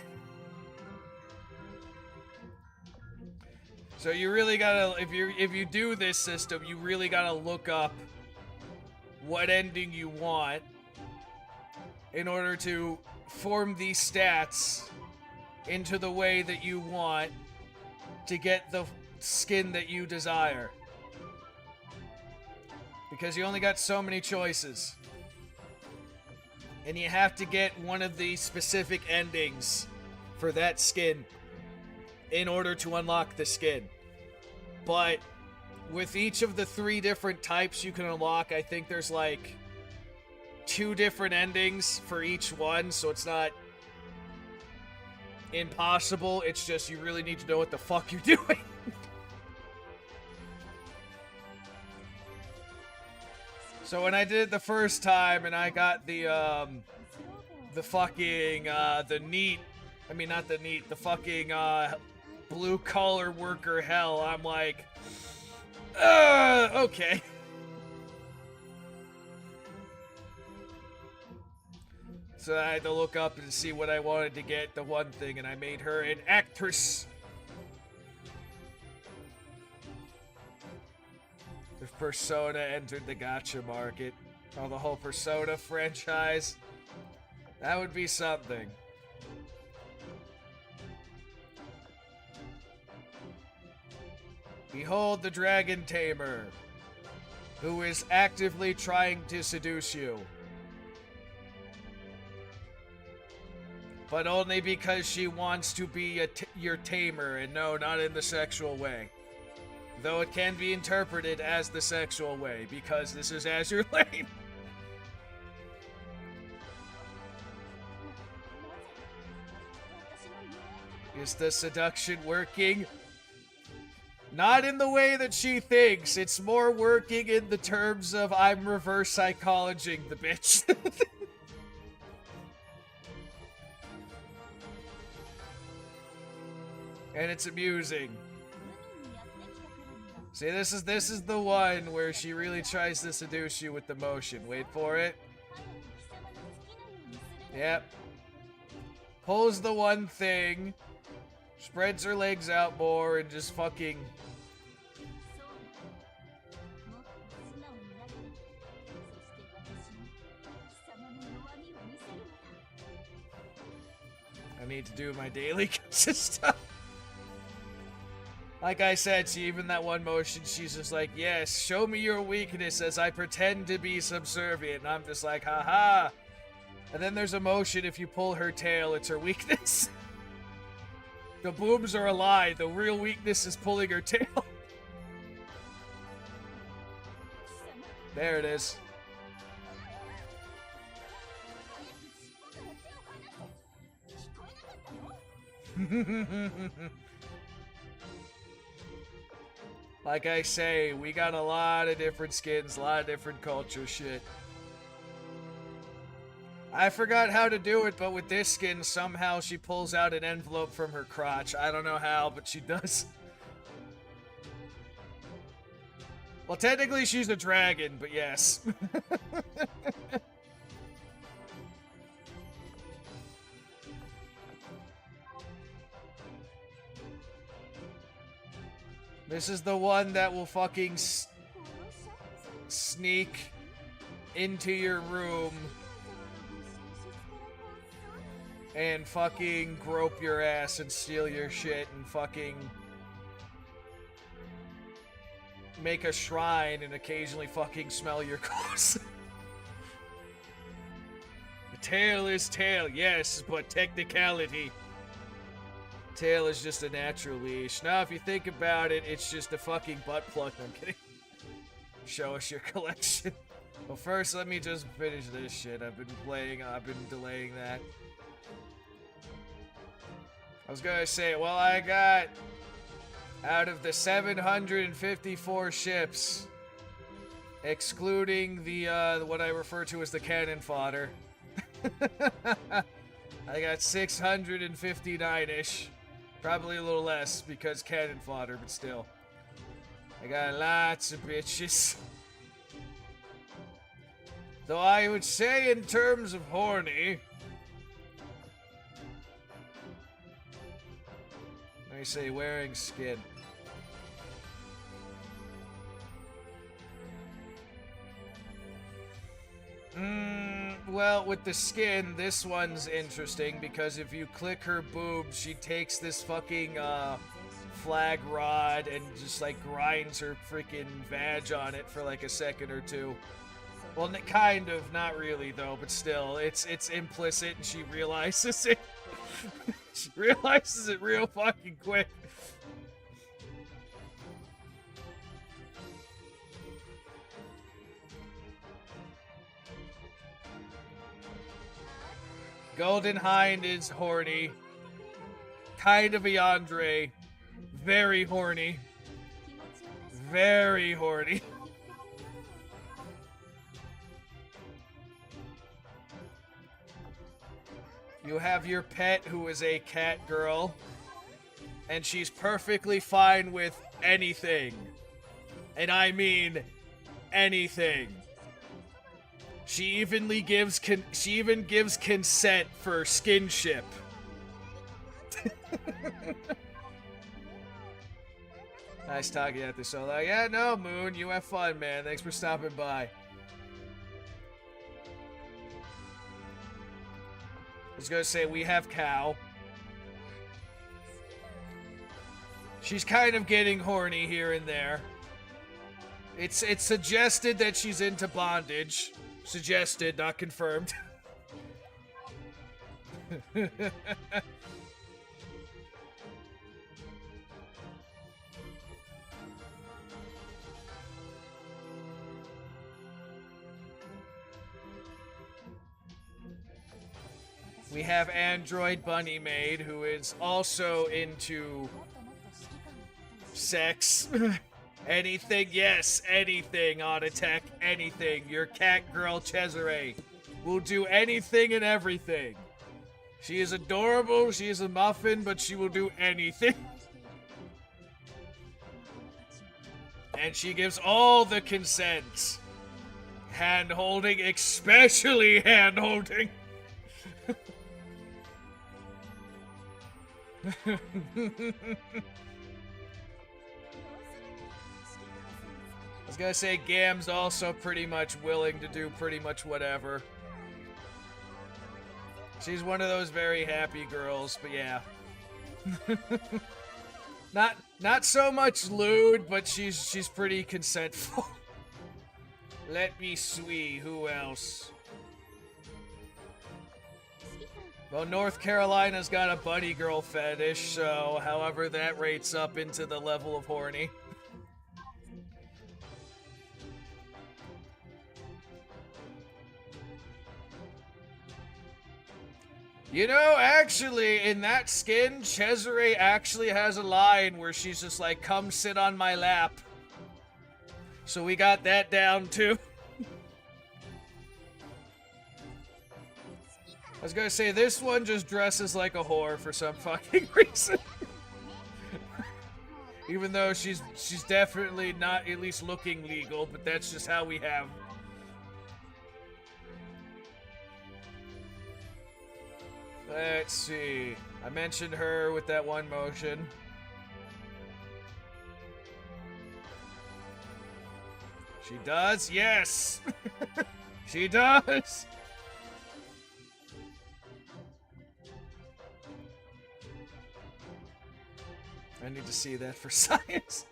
So you really gotta, if you do this system, you really gotta look up what ending you want in order to form these stats into the way that you want to get the skin that you desire. Because you only got so many choices. And you have to get one of the specific endings for that skin in order to unlock the skin. But with each of the 3 different types you can unlock, I think there's like 2 different endings for each one, so it's not impossible. It's just you really need to know what the fuck you're doing. So when I did it the first time and I got the fucking, the neat, I mean not the neat, the fucking, blue collar worker hell, I'm like, okay. So I had to look up and see what I wanted to get, the one thing, and I made her an actress. If Persona entered the gacha market, or the whole Persona franchise, that would be something. Behold the Dragon Tamer, who is actively trying to seduce you. But only because she wants to be your tamer, and no, not in the sexual way. Though it can be interpreted as the sexual way, because this is Azure Lane. Is the seduction working? Not in the way that she thinks. It's more working in the terms of I'm reverse psychologing the bitch. And it's amusing. See, this is the one where she really tries to seduce you with the motion. Wait for it. Yep. Pulls the one thing, spreads her legs out more, and just fucking... I need to do my daily stuff. Like I said, she even that one motion, she's just like, yes, show me your weakness as I pretend to be subservient. And I'm just like, haha. And then there's a motion, if you pull her tail, it's her weakness. The boobs are a lie. The real weakness is pulling her tail. There it is. Like I say, we got a lot of different skins, a lot of different culture shit. I forgot how to do it, but with this skin, somehow she pulls out an envelope from her crotch. I don't know how, but she does. Well, technically she's a dragon, but yes. This is the one that will fucking sneak into your room and fucking grope your ass and steal your shit and fucking make a shrine and occasionally fucking smell your clothes. The tail is tail, yes, but technicality. Tail is just a natural leash. Now, if you think about it, it's just a fucking butt plug. No, I'm kidding. Show us your collection. Well, first, let me just finish this shit. I've been delaying that. I was gonna say, well, I got out of the 754 ships, excluding the what I refer to as the cannon fodder, I got 659-ish. Probably a little less because cannon fodder, but still. I got lots of bitches. Though I would say in terms of horny, let me say wearing skin. Well, with the skin, this one's interesting because if you click her boobs, she takes this fucking flag rod and just like grinds her freaking vag on it for like a second or two. Well, kind of, not really though, but still, it's implicit and she realizes it. She realizes it real fucking quick. Golden Hind is horny. Kind of a yandere. Very horny. Very horny. You have your pet who is a cat girl. And she's perfectly fine with anything. And I mean anything. She even gives consent for skinship. Nice talking at this solo. Yeah, no, Moon, you have fun, man. Thanks for stopping by. I was gonna say we have Cow. She's kind of getting horny here and there. It's suggested that she's into bondage. Suggested, not confirmed. We have Android Bunny Maid, who is also into Sex. Anything, yes, anything on attack, anything. Your cat girl Cesare will do anything and everything. She is adorable, she is a muffin, but she will do anything. And she gives all the consent. Hand-holding, especially hand-holding. I was gonna say Gam's also pretty much willing to do pretty much whatever. She's one of those very happy girls, but yeah. Not so much lewd, but she's pretty consentful. Let me see, who else? Well, North Carolina's got a bunny girl fetish, so however that rates up into the level of horny. You know, actually, in that skin, Cesare actually has a line where she's just like, come sit on my lap. So we got that down, too. I was gonna say, this one just dresses like a whore for some fucking reason. Even though she's definitely not at least looking legal, but that's just how we have. Let's see. I mentioned her with that one motion. She does? Yes! She does! I need to see that for science.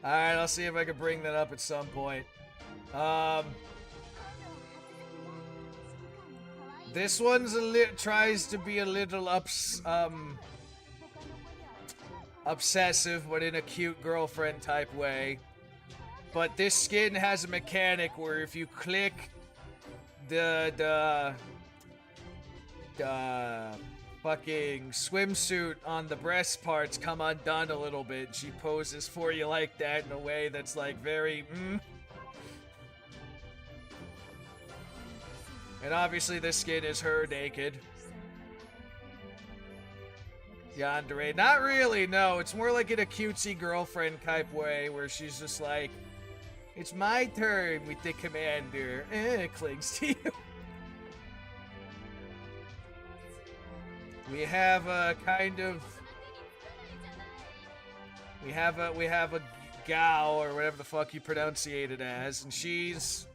Alright, I'll see if I can bring that up at some point. This one's tries to be a little obsessive, but in a cute girlfriend type way. But this skin has a mechanic where if you click the fucking swimsuit on the breast parts come undone a little bit, she poses for you like that in a way that's like very And obviously this skin is her naked. Yandere. Not really, no. It's more like in a cutesy girlfriend type way where she's just like, it's my turn with the commander. Clings to you. We have a kind of... We have a gal, or whatever the fuck you pronunciate it as, and she's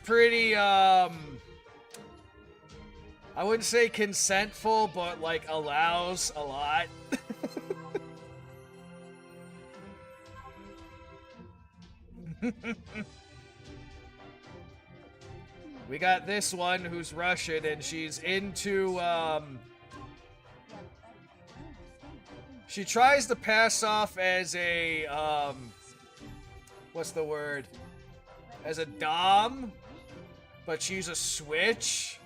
pretty, I wouldn't say consentful, but, like, allows a lot. We got this one who's Russian, and she's into, she tries to pass off as a, what's the word? As a dom, but she's a switch.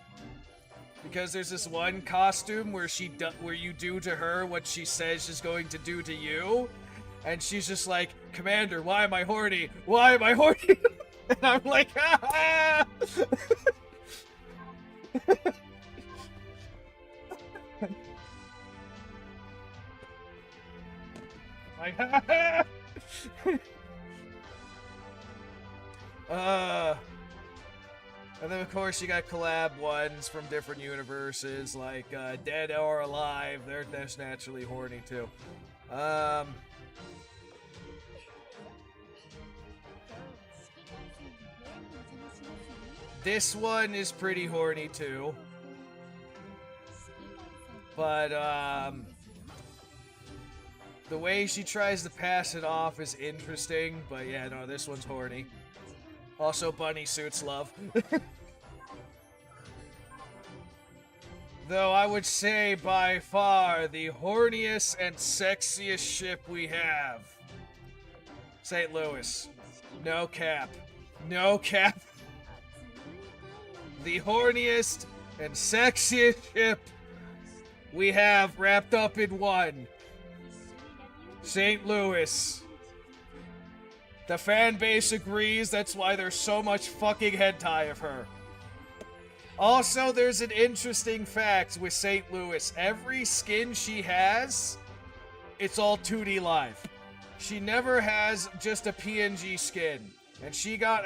Because there's this one costume where where you do to her what she says she's going to do to you. And she's just like, Commander, why am I horny? Why am I horny? And I'm like, ah! Like, and then of course you got collab ones from different universes, like Dead or Alive. They're just naturally horny too. This one is pretty horny too. But the way she tries to pass it off is interesting, but yeah, no, this one's horny. Also, bunny suits love. Though I would say by far the horniest and sexiest ship we have. St. Louis. No cap. No cap. The horniest and sexiest ship we have wrapped up in one. St. Louis. The fan base agrees, that's why there's so much fucking hentai of her. Also, there's an interesting fact with St. Louis. Every skin she has, it's all 2D live. She never has just a PNG skin. And she got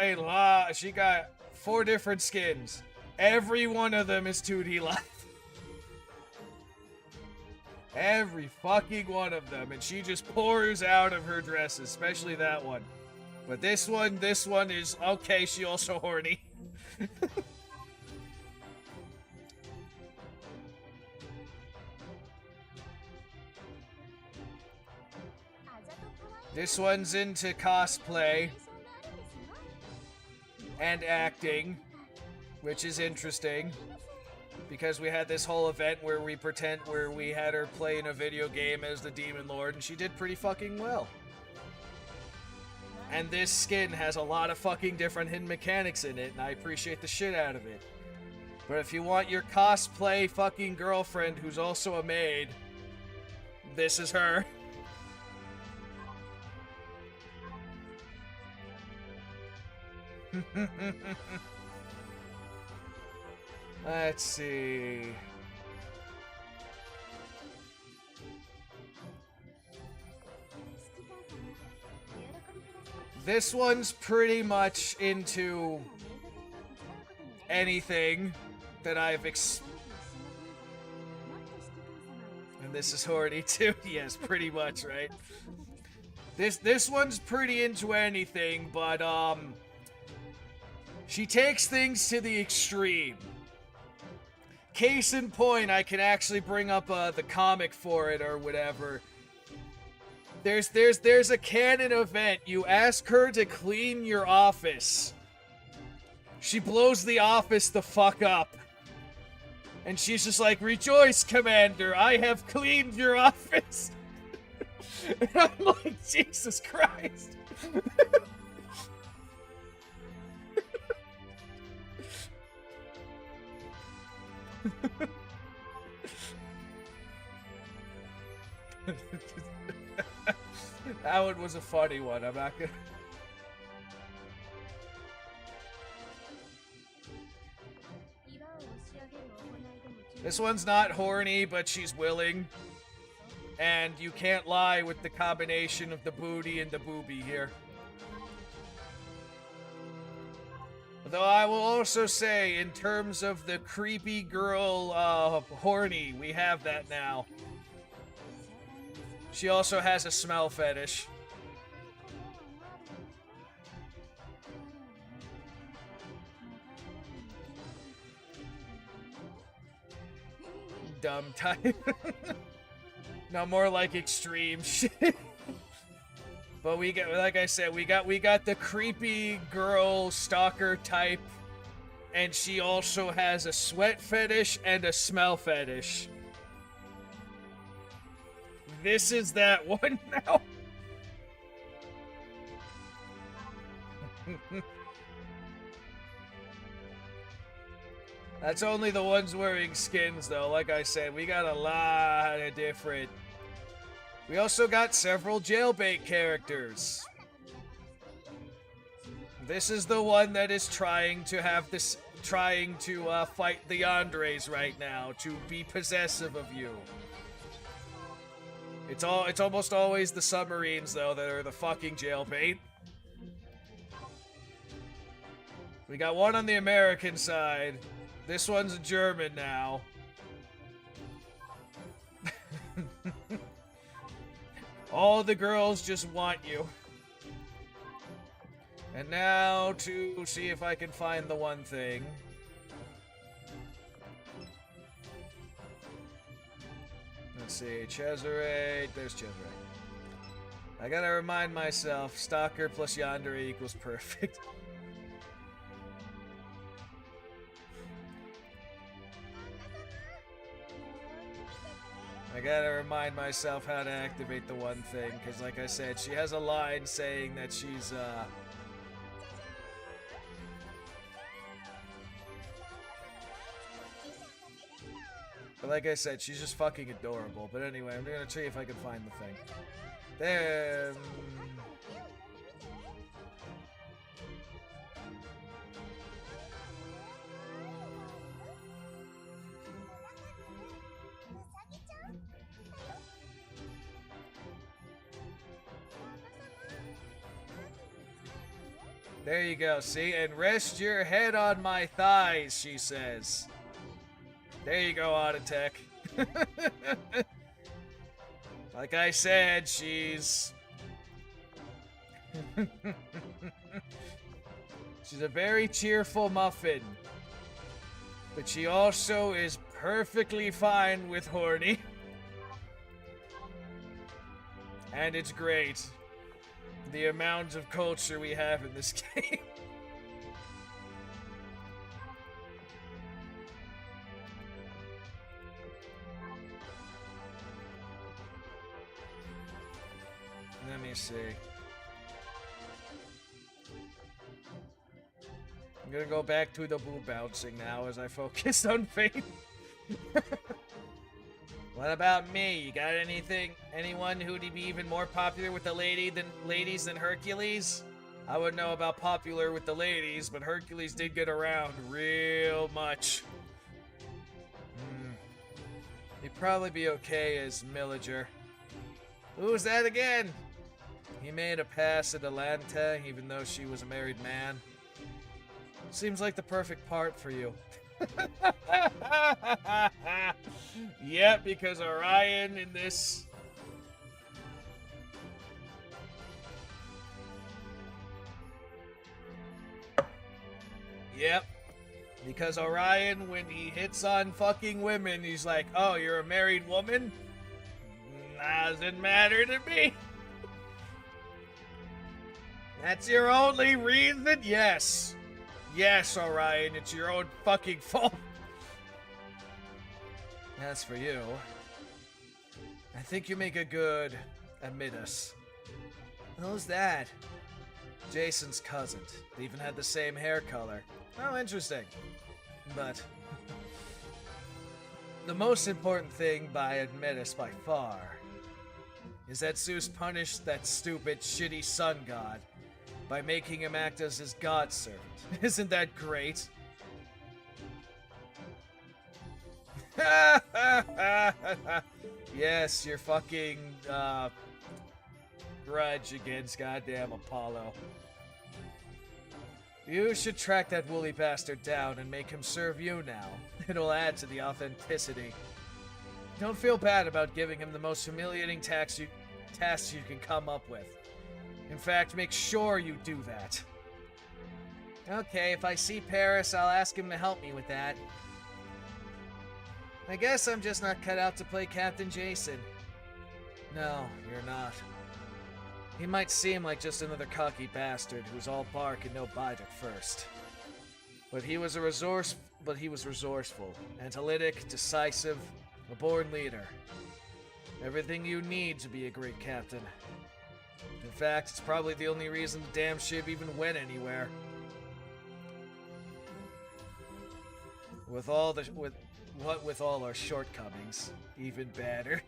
4 different skins. Every one of them is 2D live. Every fucking one of them. And she just pours out of her dresses, especially that one. But this one is, okay, she also horny. This one's into cosplay and acting, which is interesting. Because we had this whole event where we had her play in a video game as the Demon Lord, and she did pretty fucking well. And this skin has a lot of fucking different hidden mechanics in it, and I appreciate the shit out of it. But if you want your cosplay fucking girlfriend who's also a maid, this is her. Let's see. This one's pretty much into anything that I've and this is horny too. Yes, pretty much, right? This one's pretty into anything, but she takes things to the extreme. Case in point, I can actually bring up the comic for it or whatever. There's a canon event. You ask her to clean your office. She blows the office the fuck up. And she's just like, "Rejoice, Commander, I have cleaned your office." And I'm like, Jesus Christ. That one was a funny one. I'm not gonna. This one's not horny, but she's willing. And you can't lie with the combination of the booty and the boobie here. Though I will also say, in terms of the creepy girl horny, we have that now. She also has a smell fetish. Dumb type. No, more like extreme shit. But we got, like I said, we got the creepy girl stalker type, and she also has a sweat fetish and a smell fetish. This is that one now. That's only the ones wearing skins, though. Like I said, we got a lot of different. We also got several jailbait characters. This is the one that is trying to fight the Andres right now, to be possessive of you. It's almost always the submarines, though, that are the fucking jailbait. We got one on the American side. This one's a German now. All the girls just want you. And now to see if I can find the one thing. Let's see, Cesare. There's Cesare. I gotta remind myself, Stalker plus Yandere equals perfect. I gotta remind myself how to activate the one thing, because like I said, she has a line saying that she's, But like I said, she's just fucking adorable. But anyway, I'm gonna see if I can find the thing. Then... There you go, see? And rest your head on my thighs, she says. There you go, Autotech. Like I said, she's... she's a very cheerful muffin. But she also is perfectly fine with horny. And it's great. The amount of culture we have in this game. Let me see. I'm gonna go back to the boob bouncing now as I focus on Fate. What about me? You got anyone who'd be even more popular with the ladies than Hercules? I wouldn't know about popular with the ladies, but Hercules did get around real much. He'd probably be okay as Millager. Who's that again? He made a pass at Atlanta, even though she was a married man. Seems like the perfect part for you. Yep, because Orion in this... Yep. Because Orion, when he hits on fucking women, he's like, oh, you're a married woman? Doesn't matter to me. That's your only reason? Yes. Yes, Orion, it's your own fucking fault. As for you, I think you make a good Amidus. Who's that? Jason's cousin. They even had the same hair color. Oh, interesting. But the most important thing by Admetus by far is that Zeus punished that stupid, shitty sun god by making him act as his god servant. Isn't that great? Yes, your fucking grudge against goddamn Apollo. You should track that woolly bastard down and make him serve you now. It'll add to the authenticity. Don't feel bad about giving him the most humiliating tasks you can come up with. In fact, make sure you do that. Okay, if I see Paris, I'll ask him to help me with that. I guess I'm just not cut out to play Captain Jason. No, you're not. He might seem like just another cocky bastard who's all bark and no bite at first. But he was resourceful, analytic, decisive, a born leader. Everything you need to be a great captain. In fact, it's probably the only reason the damn ship even went anywhere. With all our shortcomings, even better.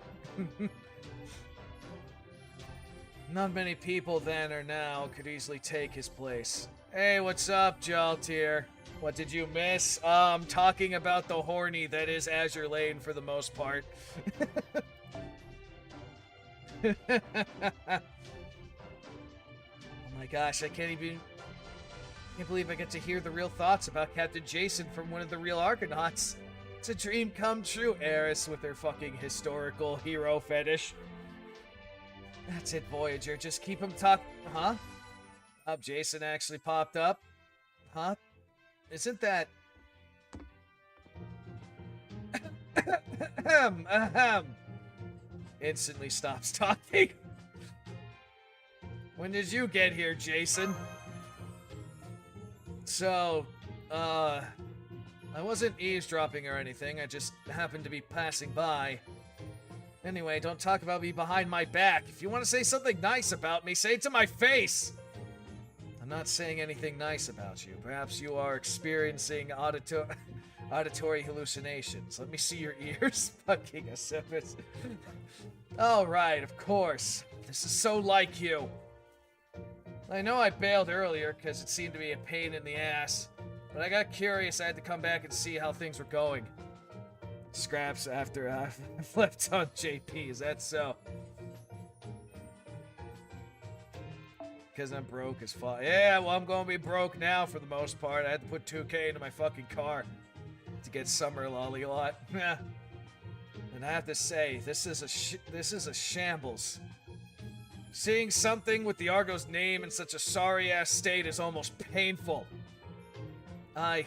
Not many people then or now could easily take his place. Hey, what's up, Jaltir? What did you miss? I'm talking about the horny that is Azure Lane for the most part. Oh my gosh, I can't believe I get to hear the real thoughts about Captain Jason from one of the real Argonauts. It's a dream come true, Eris with her fucking historical hero fetish. That's it, Voyager. Just keep him Huh? Oh, Jason actually popped up? Huh? Isn't that... Instantly stops talking. When did you get here, Jason? So, I wasn't eavesdropping or anything. I just happened to be passing by. Anyway, don't talk about me behind my back. If you want to say something nice about me, say it to my face! I'm not saying anything nice about you. Perhaps you are experiencing auditory hallucinations. Let me see your ears. Fucking Asipus. Oh, right, of course. This is so like you. I know I bailed earlier because it seemed to be a pain in the ass, but I got curious. I had to come back and see how things were going. Scraps after I left on JP. Is that so? Because I'm broke as fuck. Yeah, well, I'm going to be broke now for the most part. I had to put 2K into my fucking car to get Summer Lolly a lot. And I have to say, this is a shambles. Seeing something with the Argo's name in such a sorry-ass state is almost painful. I'm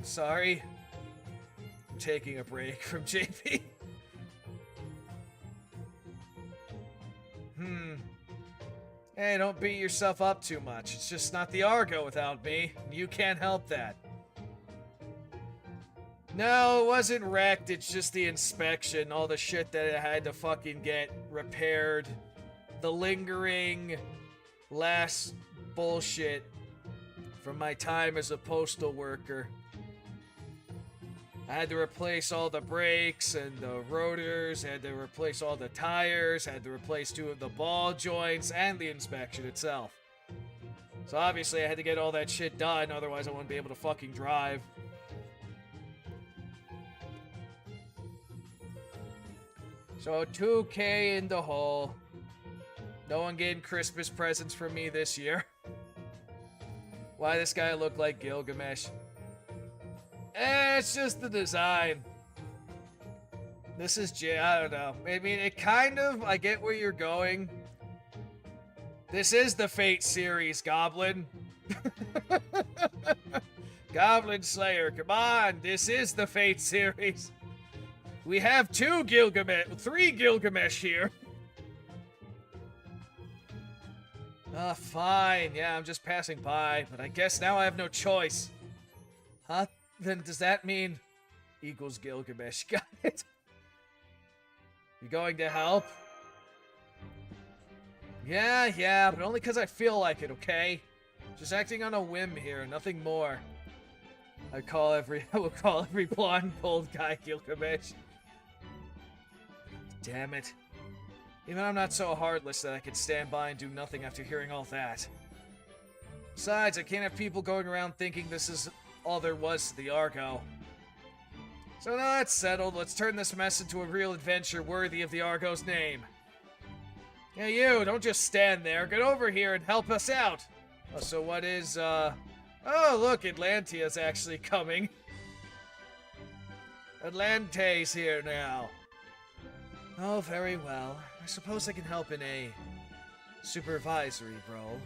sorry. I'm taking a break from JP. Hey, don't beat yourself up too much. It's just not the Argo without me. You can't help that. No, it wasn't wrecked. It's just the inspection. All the shit that I had to fucking get repaired. The lingering last bullshit from my time as a postal worker. I had to replace all the brakes and the rotors, had to replace all the tires, had to replace 2 of the ball joints, and the inspection itself. So obviously I had to get all that shit done, otherwise I wouldn't be able to fucking drive. So 2K in the hole. No one getting Christmas presents from me this year. Why this guy look like Gilgamesh? It's just the design. This is I don't know. I mean, it kind of, I get where you're going. This is the Fate series, Goblin. Goblin Slayer, come on. This is the Fate series. We have 3 Gilgamesh here. Fine. Yeah, I'm just passing by, but I guess now I have no choice. Huh? Then does that mean equals Gilgamesh? Got it? You going to help? Yeah, but only because I feel like it, okay? Just acting on a whim here, nothing more. I will call every blonde gold guy Gilgamesh. Damn it. Even I'm not so heartless that I could stand by and do nothing after hearing all that. Besides, I can't have people going around thinking this is all there was to the Argo. So now that's settled, let's turn this mess into a real adventure worthy of the Argo's name. Hey you, don't just stand there, get over here and help us out! Oh, so what is, Oh look, Atlantea's actually coming. Atlante's here now. Oh, very well. I suppose I can help in a supervisory role.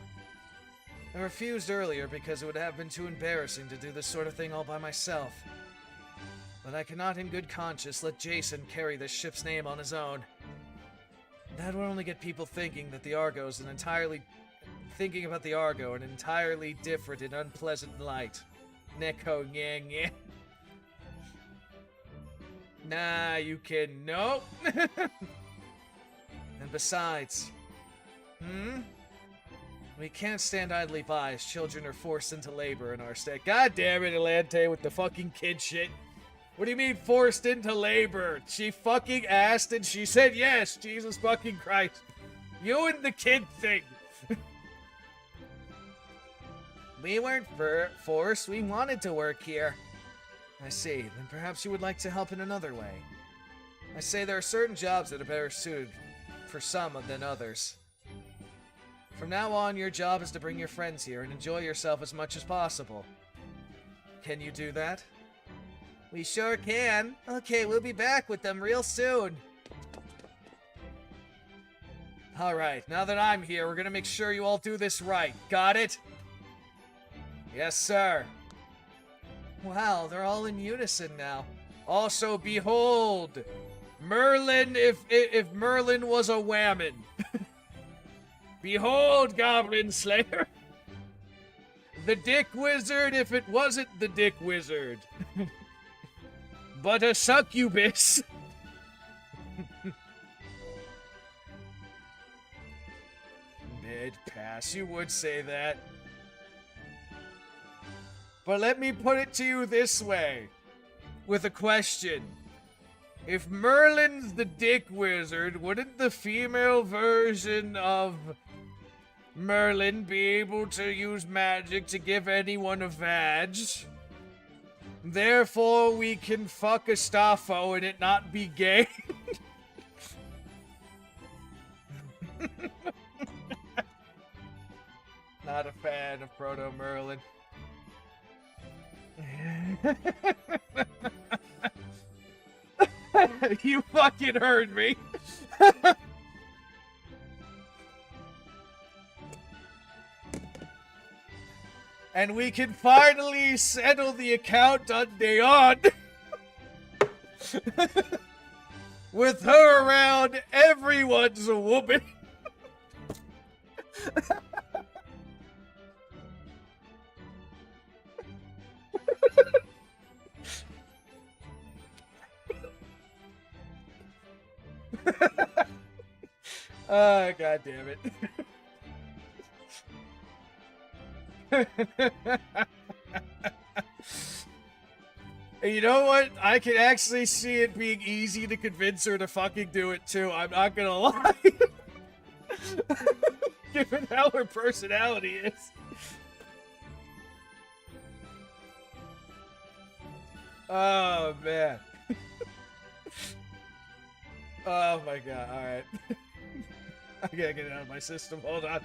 I refused earlier because it would have been too embarrassing to do this sort of thing all by myself. But I cannot in good conscience let Jason carry this ship's name on his own. That would only get people thinking that the Argo is thinking about the Argo in an entirely different and unpleasant light. Neko nyang nyang. Nah, you kidding? Nope. And besides, we can't stand idly by as children are forced into labor in our state. God damn it, Atlante, with the fucking kid shit. What do you mean forced into labor? She fucking asked and she said yes. Jesus fucking Christ. You and the kid thing. We weren't forced. We wanted to work here. I see. Then perhaps you would like to help in another way. I say there are certain jobs that are better suited for some than others. From now on, your job is to bring your friends here and enjoy yourself as much as possible. Can you do that? We sure can. Okay, we'll be back with them real soon. Alright, now that I'm here, we're gonna make sure you all do this right. Got it? Yes, sir. Wow, they're all in unison now. Also, behold, Merlin, if Merlin was a whammon. Behold, Goblin Slayer. The Dick Wizard if it wasn't the Dick Wizard. But a succubus. Mid-pass, you would say that. But let me put it to you this way, with a question. If Merlin's the dick wizard, wouldn't the female version of Merlin be able to use magic to give anyone a vag? Therefore, we can fuck Astafo and it not be gay. Not a fan of Proto Merlin. You fucking heard me. And we can finally settle the account on Neon. With her around, everyone's a woman. Oh, God damn it. You know what? I can actually see it being easy to convince her to fucking do it too. I'm not gonna lie. Given how her personality is. Oh, man. Oh my god, alright. I gotta get it out of my system, hold on.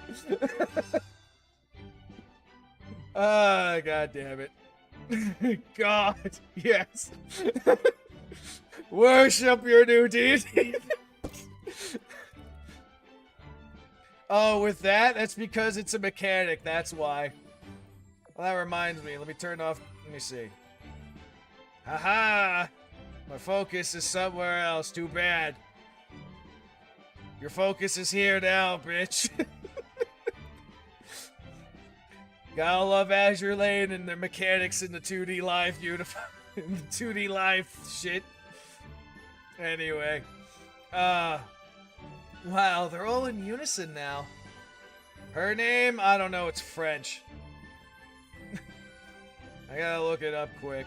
Ah, god damn it. God, yes. Worship your new deity. Oh, with that? That's because it's a mechanic, that's why. Well, that reminds me, let me turn off, let me see. Haha! My focus is somewhere else, too bad. Your focus is here now, bitch. Gotta love Azure Lane and their mechanics in the 2D live uniform. In the 2D live shit. Anyway. Wow, they're all in unison now. Her name? I don't know, it's French. I gotta look it up quick.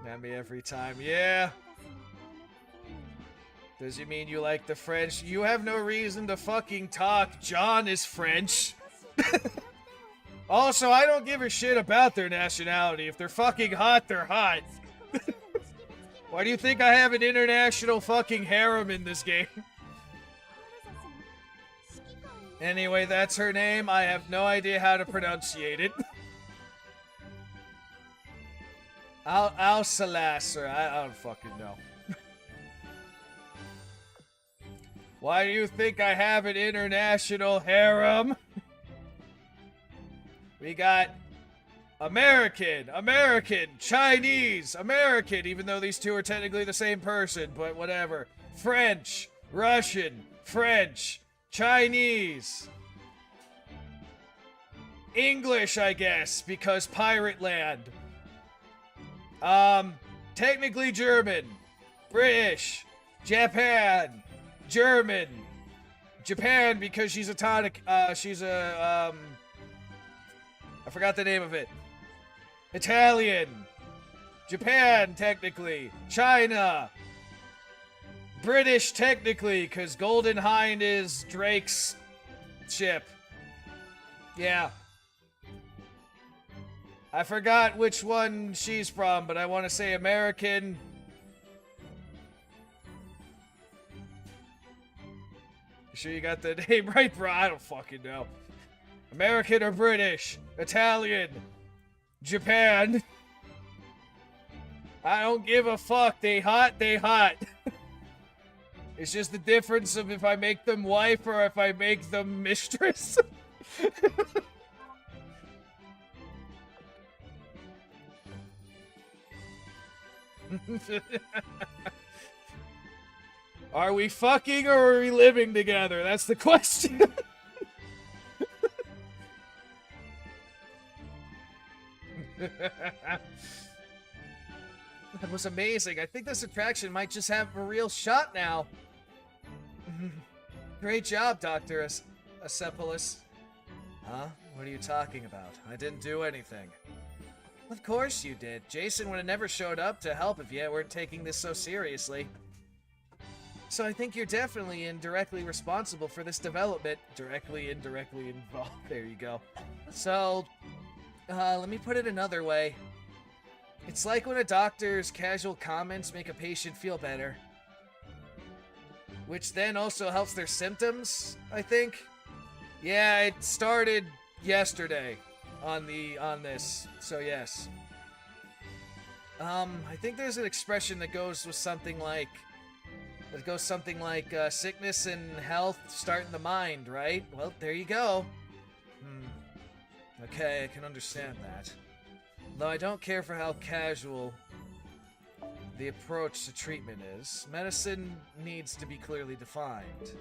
At me every time. Yeah. Does it mean you like the French? You have no reason to fucking talk. John is French. Also, I don't give a shit about their nationality. If they're fucking hot, they're hot. Why do you think I have an international fucking harem in this game? Anyway, that's her name. I have no idea how to pronunciate it. Al-Salasser. I don't fucking know. Why do you think I have an international harem? We got American, Chinese, American, even though these two are technically the same person, but whatever. French, Russian, French, Chinese. English, I guess, because Pirate Land. Technically German, British, Japan, German, Japan because she's a tonic, she's a, I forgot the name of it. Italian, Japan, technically, China, British, technically, because Golden Hind is Drake's ship. Yeah. I forgot which one she's from, but I want to say American. You sure you got the name right, bro? I don't fucking know. American or British? Italian? Japan? I don't give a fuck. They hot, they hot. It's just the difference of if I make them wife or if I make them mistress. Are we fucking or are we living together? That's the question. That was amazing. I think this attraction might just have a real shot now. Great job, Dr. Acephalus. Huh? What are you talking about? I didn't do anything. Of course you did. Jason would have never showed up to help if you weren't taking this so seriously. So I think you're definitely indirectly responsible for this development. Directly, indirectly involved. There you go. So, let me put it another way. It's like when a doctor's casual comments make a patient feel better. Which then also helps their symptoms, I think. Yeah, it started yesterday on this. So yes. I think there's an expression that goes something like sickness and health start in the mind, right? Well, there you go. Okay, I can understand that. Though I don't care for how casual the approach to treatment is. Medicine needs to be clearly defined,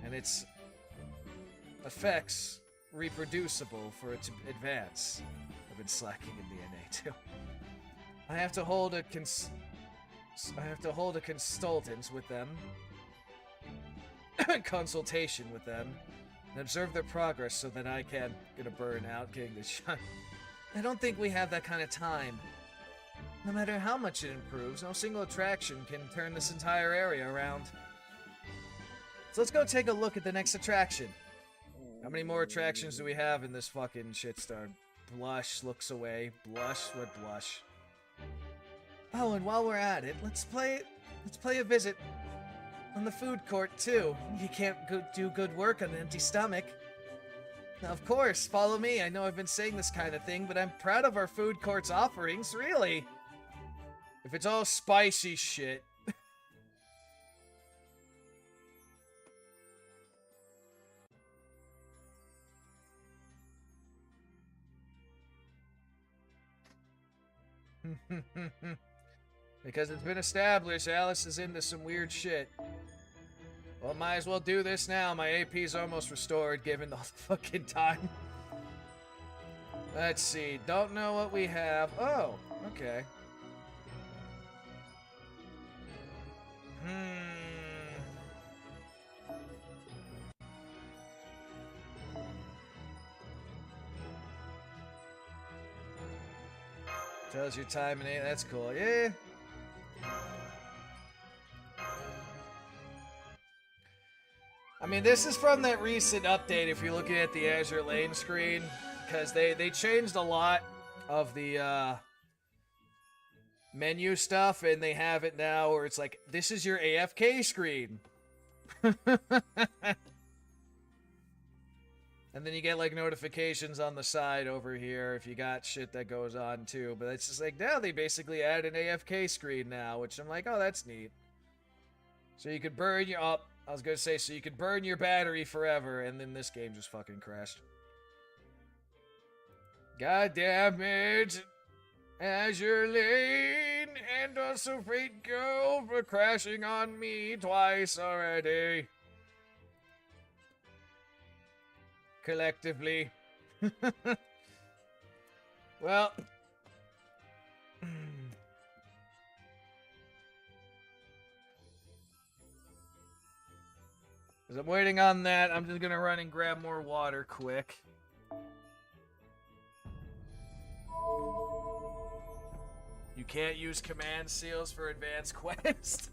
and its effects reproducible for it to advance. I've been slacking in DNA too. I have to hold a consultants with them, consultation with them, and observe their progress so that I can get a burn out getting this shot. I don't think we have that kind of time. No matter how much it improves, no single attraction can turn this entire area around. So let's go take a look at the next attraction. How many more attractions do we have in this fucking shitstorm? Blush looks away. Blush? What blush? Oh, and while we're at it, let's play a visit on the food court too. You can't do good work on an empty stomach. Now, of course, follow me. I know I've been saying this kind of thing, but I'm proud of our food court's offerings, really. If it's all spicy shit. Because it's been established Alice is into some weird shit. Well, might as well do this now. My AP's almost restored, given the fucking time. Let's see. Don't know what we have. Oh, okay. Tells your time and age. That's cool. Yeah. I mean, this is from that recent update if you're looking at the Azure Lane screen, because they changed a lot of the menu stuff, and they have it now where it's like, this is your AFK screen. And then you get like notifications on the side over here if you got shit that goes on too. But it's just like, now they basically add an AFK screen now, which I'm like, oh, that's neat. So you could burn your... Oh, I was gonna say, so you could burn your battery forever, and then this game just fucking crashed. God damn it! Azure Lane and also Fate Go for crashing on me twice already. Collectively. Well. As I'm waiting on that, I'm just gonna run and grab more water quick. You can't use command seals for advanced quest.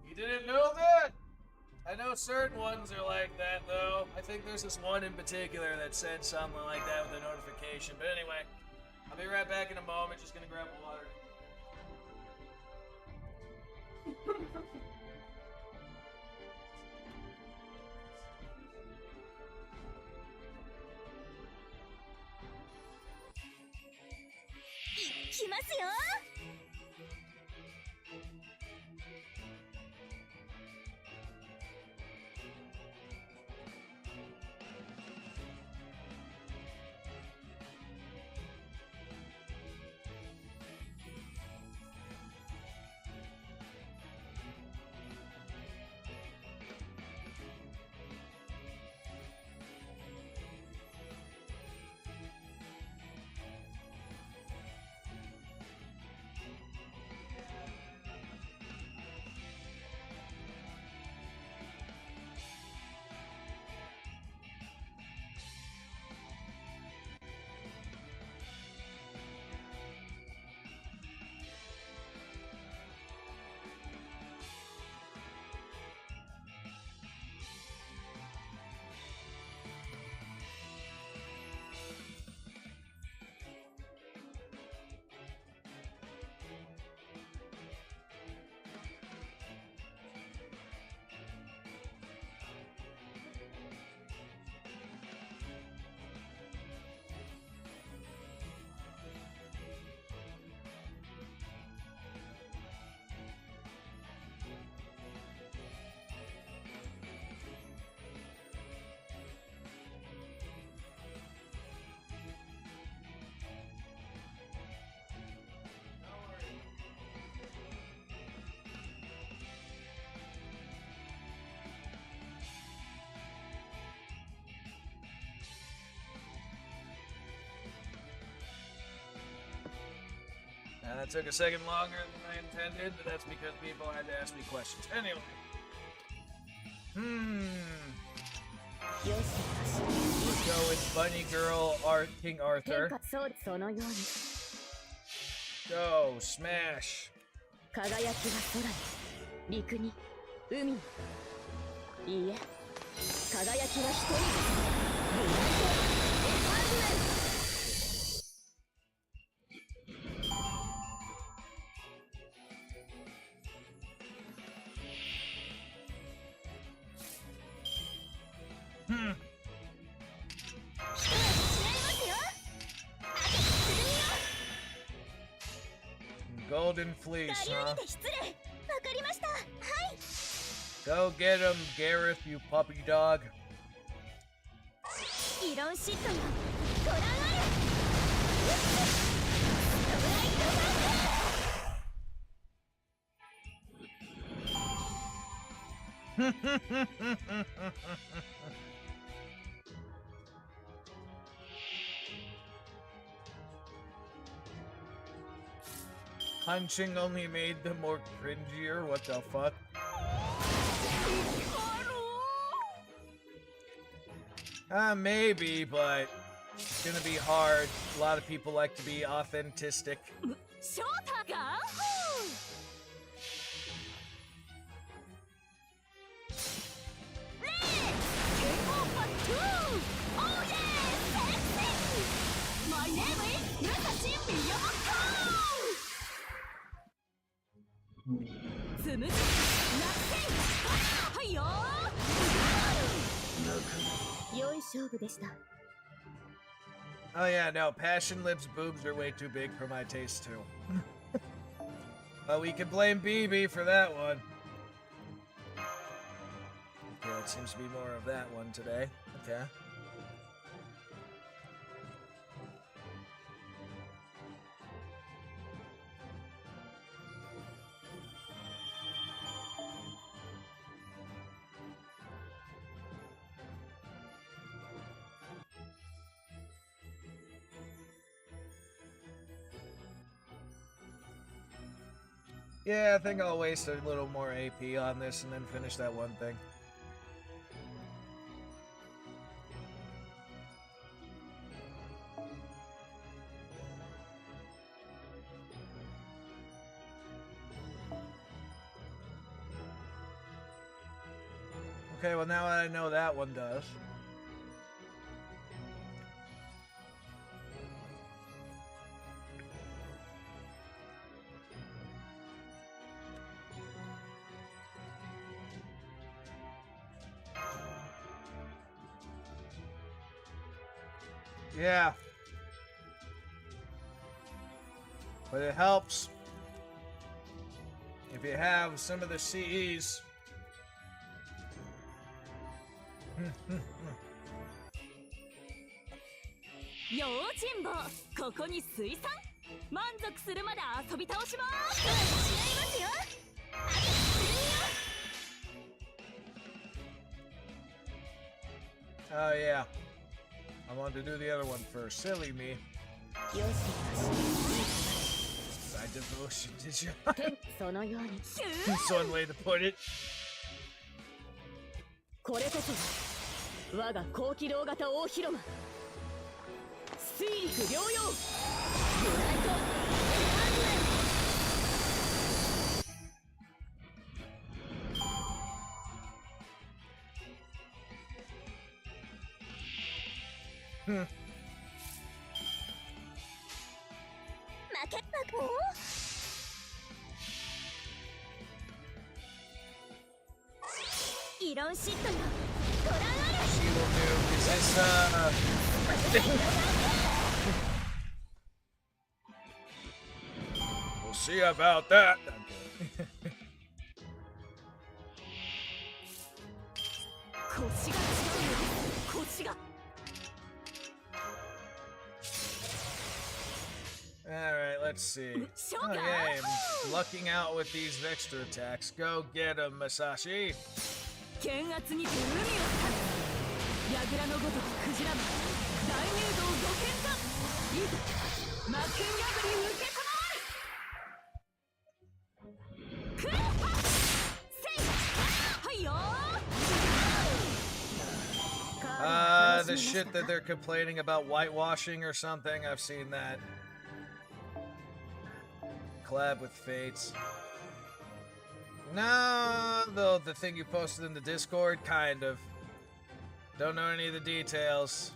You didn't know that? I know certain ones are like that, though. I think there's this one in particular that sends something like that with a notification. But anyway, I'll be right back in a moment. Just gonna grab water. That took a second longer than I intended, but that's because people had to ask me questions. Anyway. Let's go with Bunny Girl, King Arthur. Go, smash. 輝きは空に、陸に、海に。いいえ、輝きは一人です。ブライト・エターナル。Golden Fleece, huh? 失礼。わかりました。はい。Go get him, Gareth, you puppy dog. イロンシットよ。ご覧あれ。ストライトバック。Punching only made them more cringier? What the fuck? Maybe, but it's gonna be hard. A lot of people like to be authentic. My name is Musashi Miyamoto! つむじ、はいよー。良い勝負でした。Oh yeah, no, Passion Lips boobs are way too big for my taste too. But we can blame BB for that one. Okay, it seems to be more of that one today. Okay. Yeah, I think I'll waste a little more AP on this and then finish that one thing. Okay, well now I know that one does. Yeah. But it helps if you have some of the CEs. 用心棒、ここに水産。満足するまで遊び倒します。違いますよ。Oh yeah. I wanted to do the other one first. Silly me. My devotion to John. That's one way to put it. これこそ我が高機動型大広間。水陸両用。ブライト・エターナル。負けたか。イロンシットよ。ご覧あれ。 She will do. Is this We'll see about that. Alright, let's see. Oh, yeah, I'm lucking out with these extra attacks. Go get him, Masashi. 剣圧にて海を立つ。櫓のごとくクジラマン。大入道御剣だ。いざ魔剣破り受けたまわる。the shit that they're complaining about whitewashing or something. I've seen that. Collab with Fates. No, though the thing you posted in the Discord, kind of. Don't know any of the details.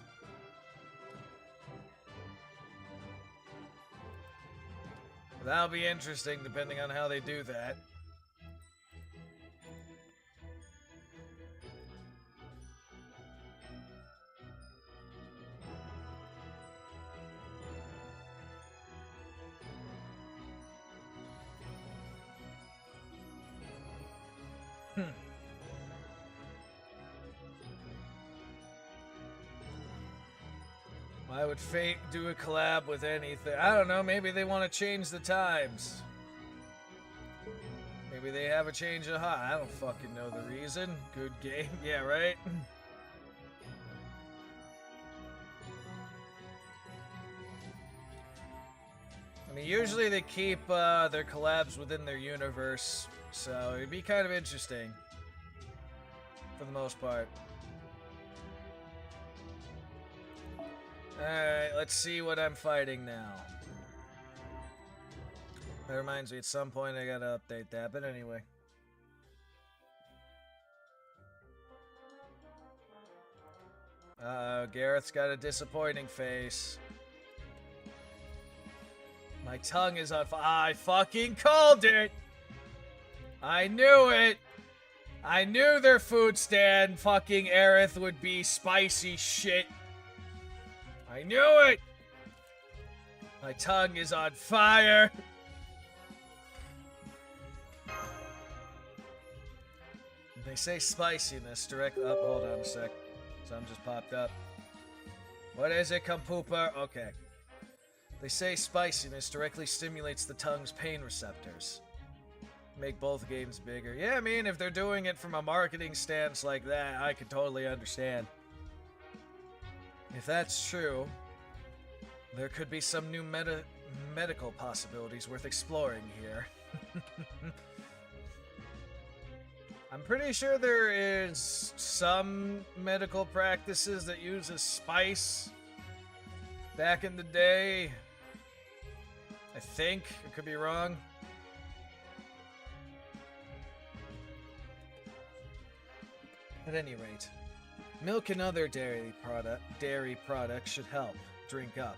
That'll be interesting depending on how they do that. Why would Fate do a collab with anything? I don't know, maybe they want to change the times. Maybe they have a change of heart. I don't fucking know the reason. Good game. Yeah, right? I mean, usually they keep their collabs within their universe, so it'd be kind of interesting. For the most part. Alright, let's see what I'm fighting now. That reminds me, at some point I gotta update that, but anyway. Gareth's got a disappointing face. My tongue is on fire. I fucking called it! I knew it! I knew their food stand, fucking Aerith, would be spicy shit. I knew it! My tongue is on fire! They say spiciness directly up. Hold on a sec. Something just popped up. What is it, Kampooper? Okay. They say spiciness directly stimulates the tongue's pain receptors. Make both games bigger. Yeah, I mean, if they're doing it from a marketing stance like that, I could totally understand. If that's true, there could be some new medical possibilities worth exploring here. I'm pretty sure there is some medical practices that uses spice back in the day. I think. I could be wrong. At any rate, milk and other dairy products should help. Drink up.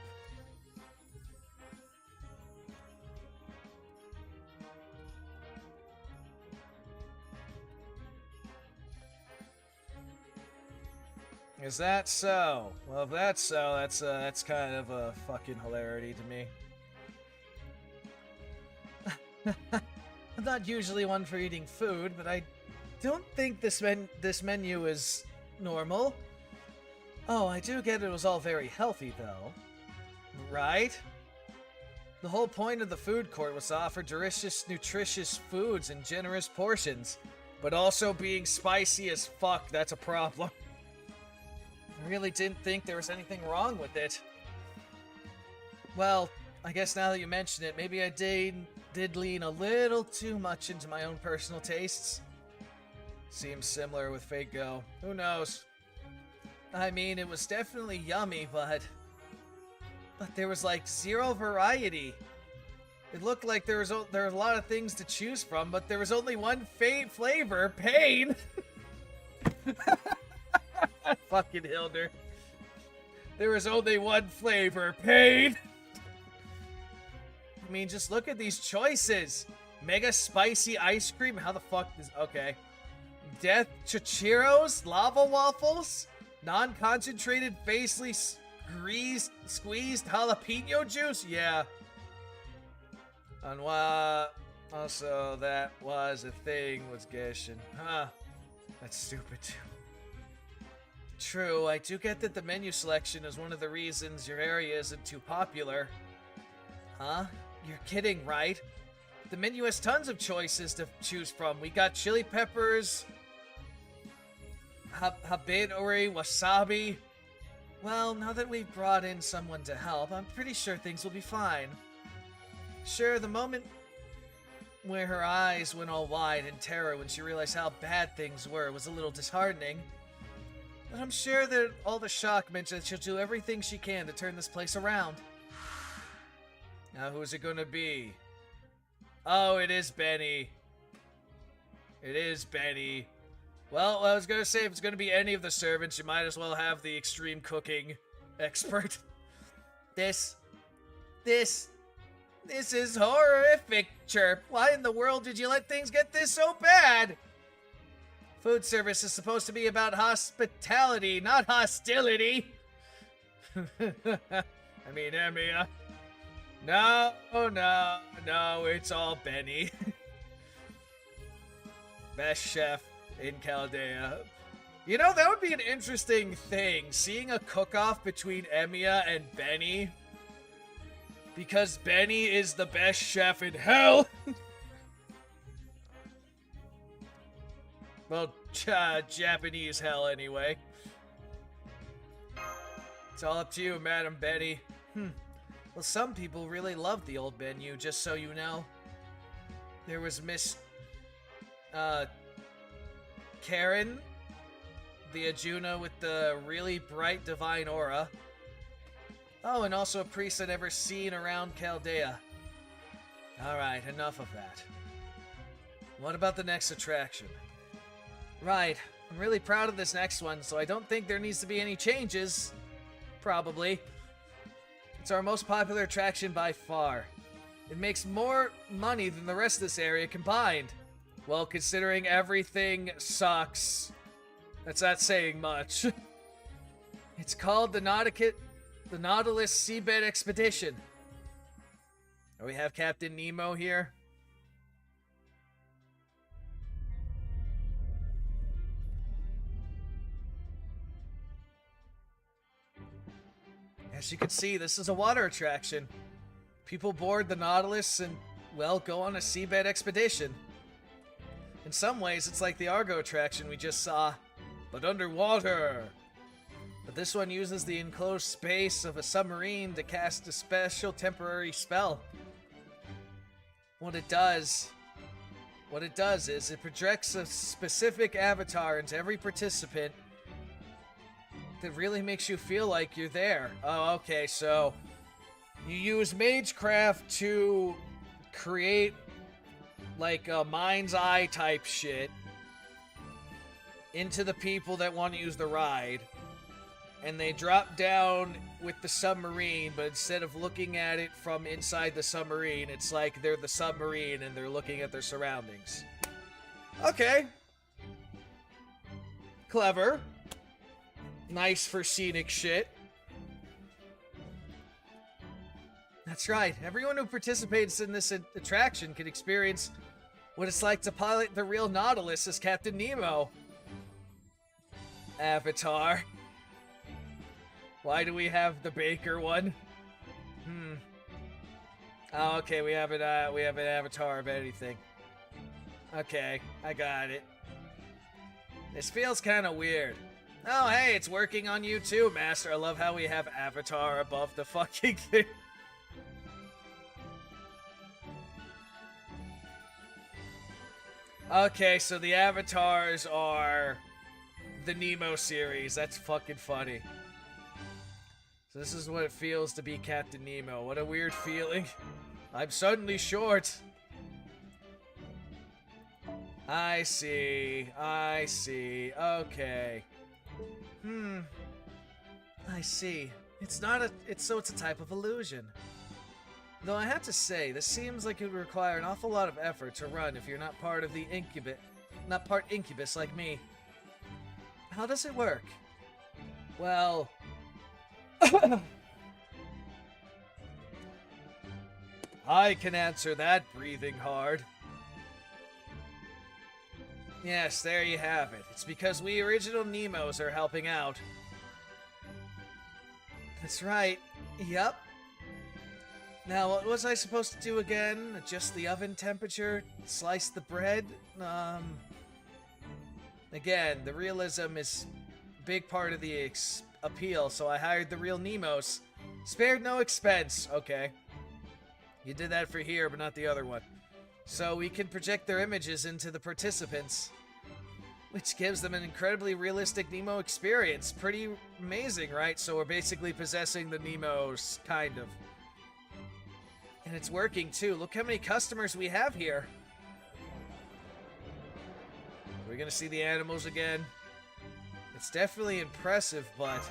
Is that so? Well, if that's so, that's kind of a fucking hilarity to me. I'm not usually one for eating food, but I don't think this menu is normal. Oh, I do get it was all very healthy, though. Right? The whole point of the food court was to offer delicious, nutritious foods in generous portions. But also being spicy as fuck, that's a problem. I really didn't think there was anything wrong with it. Well, I guess now that you mention it, maybe I did lean a little too much into my own personal tastes. Seems similar with Fate Go. Who knows? I mean, it was definitely yummy, but there was like zero variety. It looked like there were a lot of things to choose from, but there was only one flavor, pain. Fucking Hilder. There was only one flavor, pain. I mean, just look at these choices. Mega spicy ice cream. How the fuck is... Okay. Death Chichiros? Lava waffles? Non-concentrated, basely squeezed jalapeno juice? Yeah. And also, that was a thing, was Geshin. Huh. That's stupid, too. True, I do get that the menu selection is one of the reasons your area isn't too popular. Huh? You're kidding, right? The menu has tons of choices to choose from. We got chili peppers, habedori, wasabi. Well, now that we've brought in someone to help, I'm pretty sure things will be fine. Sure, the moment where her eyes went all wide in terror when she realized how bad things were was a little disheartening. But I'm sure that all the shock mentions she'll do everything she can to turn this place around. Now, who's it gonna be? Oh, it is Benny. It is Benny. Well, I was gonna say if it's gonna be any of the servants, you might as well have the extreme cooking expert. This is horrific, Chirp. Why in the world did you let things get this so bad? Food service is supposed to be about hospitality, not hostility. I mean, Emiya. No, it's all Benny. Best chef in Chaldea. You know, that would be an interesting thing, seeing a cook-off between Emiya and Benny. Because Benny is the best chef in hell. Well, Japanese hell anyway. It's all up to you, Madam Benny. Well, some people really loved the old menu, just so you know. There was Miss... Karen, the Ajuna with the really bright divine aura. Oh, and also a priest I'd never seen around Chaldea. Alright, enough of that. What about the next attraction? Right, I'm really proud of this next one, so I don't think there needs to be any changes. Probably. It's our most popular attraction by far. It makes more money than the rest of this area combined. Well, considering everything sucks, that's not saying much. It's called the Nautilus Seabed Expedition. Oh, we have Captain Nemo here. As you can see, this is a water attraction. People board the Nautilus and, well, go on a seabed expedition. In some ways, it's like the Argo attraction we just saw, but underwater. But this one uses the enclosed space of a submarine to cast a special temporary spell. What it does is it projects a specific avatar into every participant that really makes you feel like you're there. Oh, okay, so you use Magecraft to create like a mind's eye type shit into the people that want to use the ride, and they drop down with the submarine, but instead of looking at it from inside the submarine, it's like they're the submarine and they're looking at their surroundings. Okay. Clever. Nice for scenic shit. That's right. Everyone who participates in this attraction can experience what it's like to pilot the real Nautilus as Captain Nemo. Avatar. Why do we have the Baker one? Oh, okay, we have an avatar of anything. Okay, I got it. This feels kind of weird. Oh, hey, it's working on you too, Master. I love how we have Avatar above the fucking thing. Okay, so the avatars are the Nemo series. That's fucking funny. So this is what it feels to be Captain Nemo. What a weird feeling. I'm suddenly short. I see. Okay. I see. It's a type of illusion. Though I have to say, this seems like it would require an awful lot of effort to run if you're not part of the incubus like me. How does it work? Well... I can answer that, breathing hard. Yes, there you have it. It's because we original Nemos are helping out. That's right. Yup. Now, what was I supposed to do again? Adjust the oven temperature? Slice the bread? Again, the realism is a big part of the appeal, so I hired the real Nemos. Spared no expense. Okay. You did that for here, but not the other one. So we can project their images into the participants. which gives them an incredibly realistic Nemo experience. Pretty amazing, right? So we're basically possessing the Nemos, kind of. And it's working, too. Look how many customers we have here. We're gonna see the animals again. It's definitely impressive, but...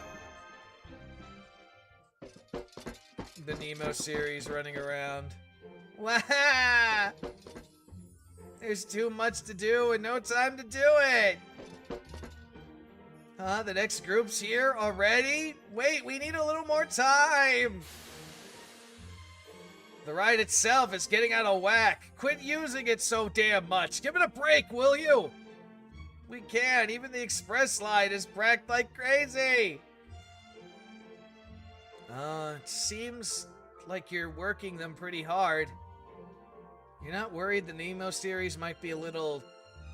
the Nemo series running around. Wah! There's too much to do and no time to do it! The next group's here already? Wait, we need a little more time! The ride itself is getting out of whack. Quit using it so damn much. Give it a break, will you? We can't. Even the express slide is bracked like crazy. It seems like you're working them pretty hard. You're not worried the Nemo series might be a little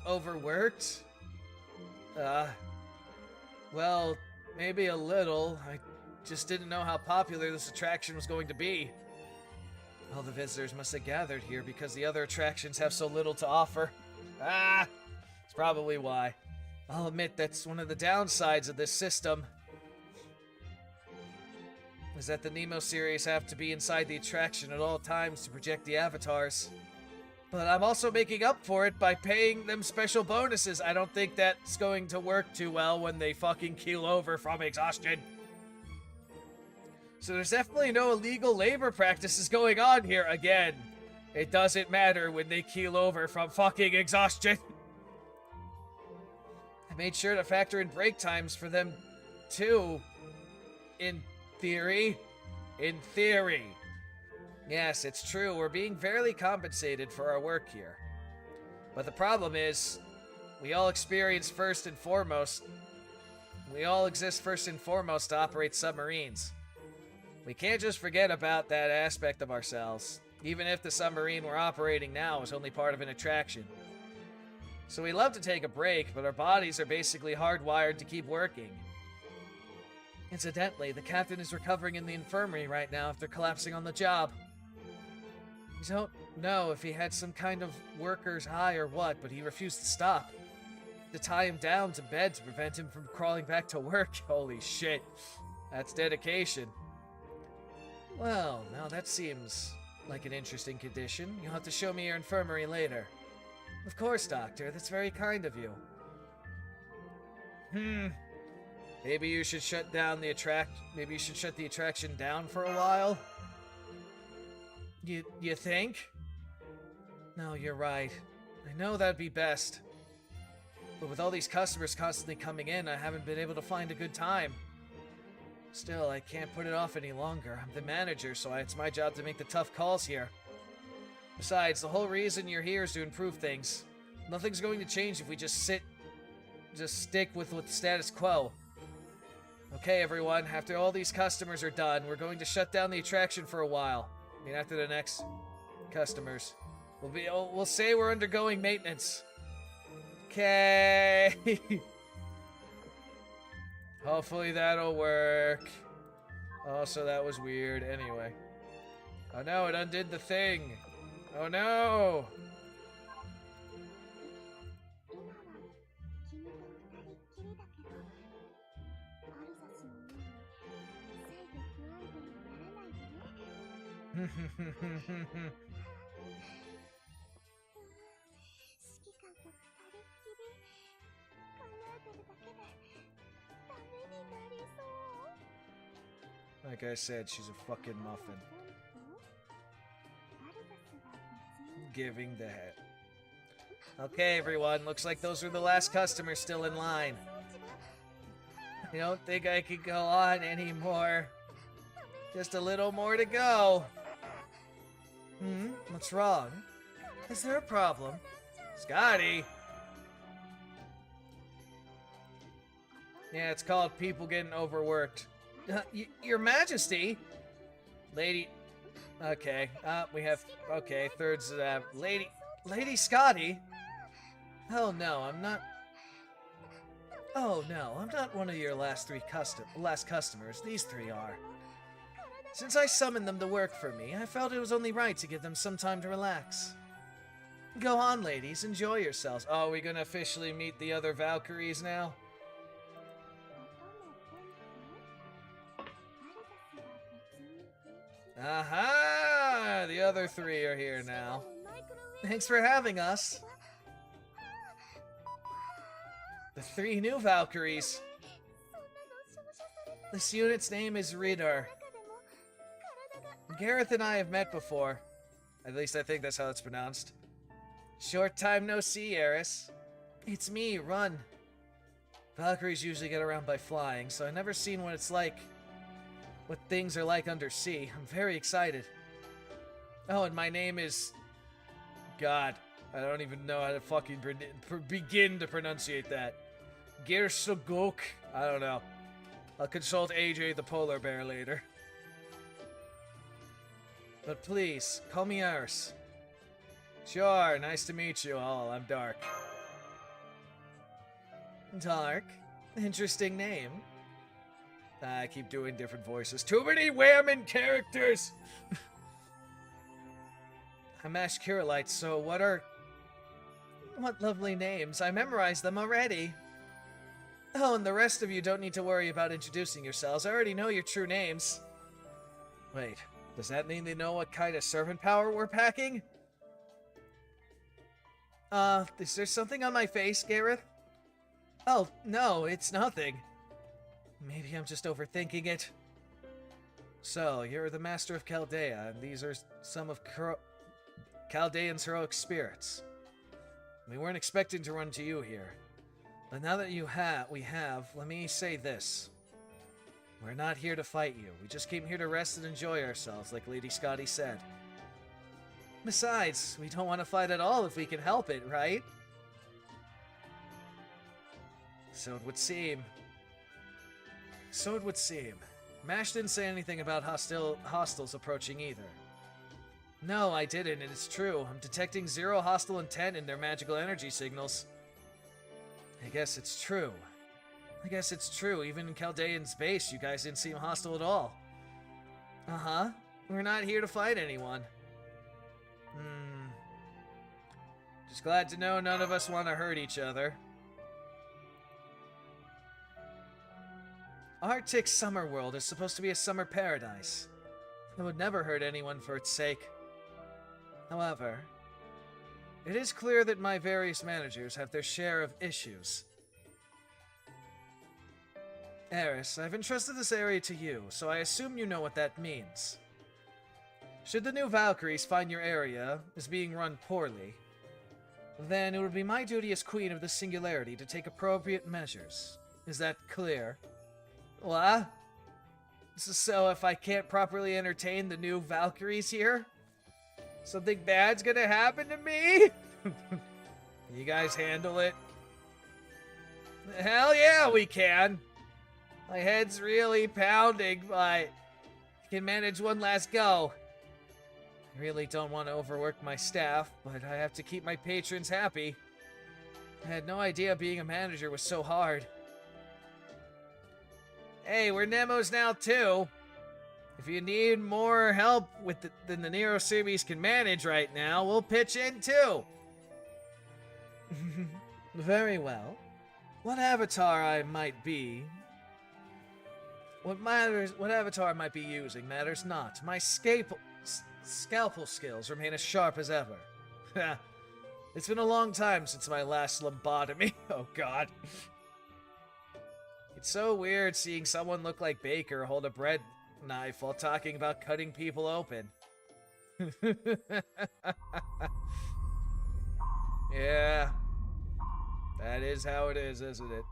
overworked? Well, maybe a little. I just didn't know how popular this attraction was going to be. All the visitors must have gathered here because the other attractions have so little to offer. It's probably why. I'll admit that's one of the downsides of this system. Is that the Nemo series have to be inside the attraction at all times to project the avatars. But I'm also making up for it by paying them special bonuses. I don't think that's going to work too well when they fucking keel over from exhaustion. So there's definitely no illegal labor practices going on here again. It doesn't matter when they keel over from fucking exhaustion. I made sure to factor in break times for them too. In theory. In theory. Yes, it's true. We're being fairly compensated for our work here. But the problem is, we all exist first and foremost to operate submarines. We can't just forget about that aspect of ourselves, even if the submarine we're operating now is only part of an attraction. So we love to take a break, but our bodies are basically hardwired to keep working. Incidentally, the captain is recovering in the infirmary right now after collapsing on the job. We don't know if he had some kind of worker's high or what, but he refused to stop. To tie him down to bed to prevent him from crawling back to work. Holy shit. That's dedication. Well, now that seems like an interesting condition. You'll have to show me your infirmary later. Of course, Doctor. That's very kind of you. Maybe you should shut down the attraction down for a while? You think? No, you're right. I know that'd be best. But with all these customers constantly coming in, I haven't been able to find a good time. Still, I can't put it off any longer. I'm the manager, so it's my job to make the tough calls here. Besides, the whole reason you're here is to improve things. Nothing's going to change if we just stick with the status quo. Okay, everyone, after all these customers are done, we're going to shut down the attraction for a while. I mean, after the next customers. We'll say we're undergoing maintenance. Okay. Hopefully that'll work. Also, that was weird. Anyway. Oh no, it undid the thing. Oh no! Like I said, she's a fucking muffin. Giving the head. Okay, everyone. Looks like those are the last customers still in line. I don't think I can go on anymore. Just a little more to go. What's wrong? Is there a problem? Scotty! Yeah, it's called people getting overworked. Your Majesty? Lady... Okay, we have... Okay, thirds of that. Lady Scotty? Oh no, I'm not... Oh no, I'm not one of your last customers. These three are. Since I summoned them to work for me, I felt it was only right to give them some time to relax. Go on, ladies, enjoy yourselves. Oh, are we gonna officially meet the other Valkyries now? Aha! The other three are here now. Thanks for having us. The three new Valkyries. This unit's name is Ridar. Gareth and I have met before. At least I think that's how it's pronounced. Short time no see, Eris. It's me, Run. Valkyries usually get around by flying, so I've never seen what it's like. What things are like under sea. I'm very excited. Oh, and my name is... God, I don't even know how to fucking begin to pronunciate that. Gersogok? I don't know. I'll consult AJ the polar bear later. But please, call me Eris. Sure, nice to meet you all. I'm Dark. Dark? Interesting name. I keep doing different voices. Too many women characters! I'm Ash Curelite, so what lovely names. I memorized them already. Oh, and the rest of you don't need to worry about introducing yourselves. I already know your true names. Wait, does that mean they know what kind of servant power we're packing? Is there something on my face, Gareth? Oh, no, it's nothing. Maybe I'm just overthinking it. So, you're the Master of Chaldea, and these are some of Chaldean's heroic spirits. We weren't expecting to run to you here. But now that we have, let me say this. We're not here to fight you. We just came here to rest and enjoy ourselves, like Lady Scotty said. Besides, we don't want to fight at all if we can help it, right? So it would seem. Mash didn't say anything about hostiles approaching either. No, I didn't, and it's true. I'm detecting zero hostile intent in their magical energy signals. I guess it's true. Even in Chaldean's base, you guys didn't seem hostile at all. Uh-huh. We're not here to fight anyone. Just glad to know none of us want to hurt each other. Arctic Summer World is supposed to be a summer paradise. It would never hurt anyone for its sake. However, it is clear that my various managers have their share of issues. Eris, I've entrusted this area to you, so I assume you know what that means. Should the new Valkyries find your area is being run poorly, then it would be my duty as Queen of the Singularity to take appropriate measures. Is that clear? What? So if I can't properly entertain the new Valkyries here, something bad's gonna happen to me? You guys handle it? Hell yeah, we can! My head's really pounding, but I can manage one last go. I really don't want to overwork my staff, but I have to keep my patrons happy. I had no idea being a manager was so hard. Hey, we're Nemos now too. If you need more help than the Nero series can manage right now, we'll pitch in too. Very well. What avatar I might be... What avatar I might be using matters not. My scalpel skills remain as sharp as ever. It's been a long time since my last lobotomy. Oh god. It's so weird seeing someone look like Baker hold a bread knife while talking about cutting people open. Yeah. That is how it is, isn't it?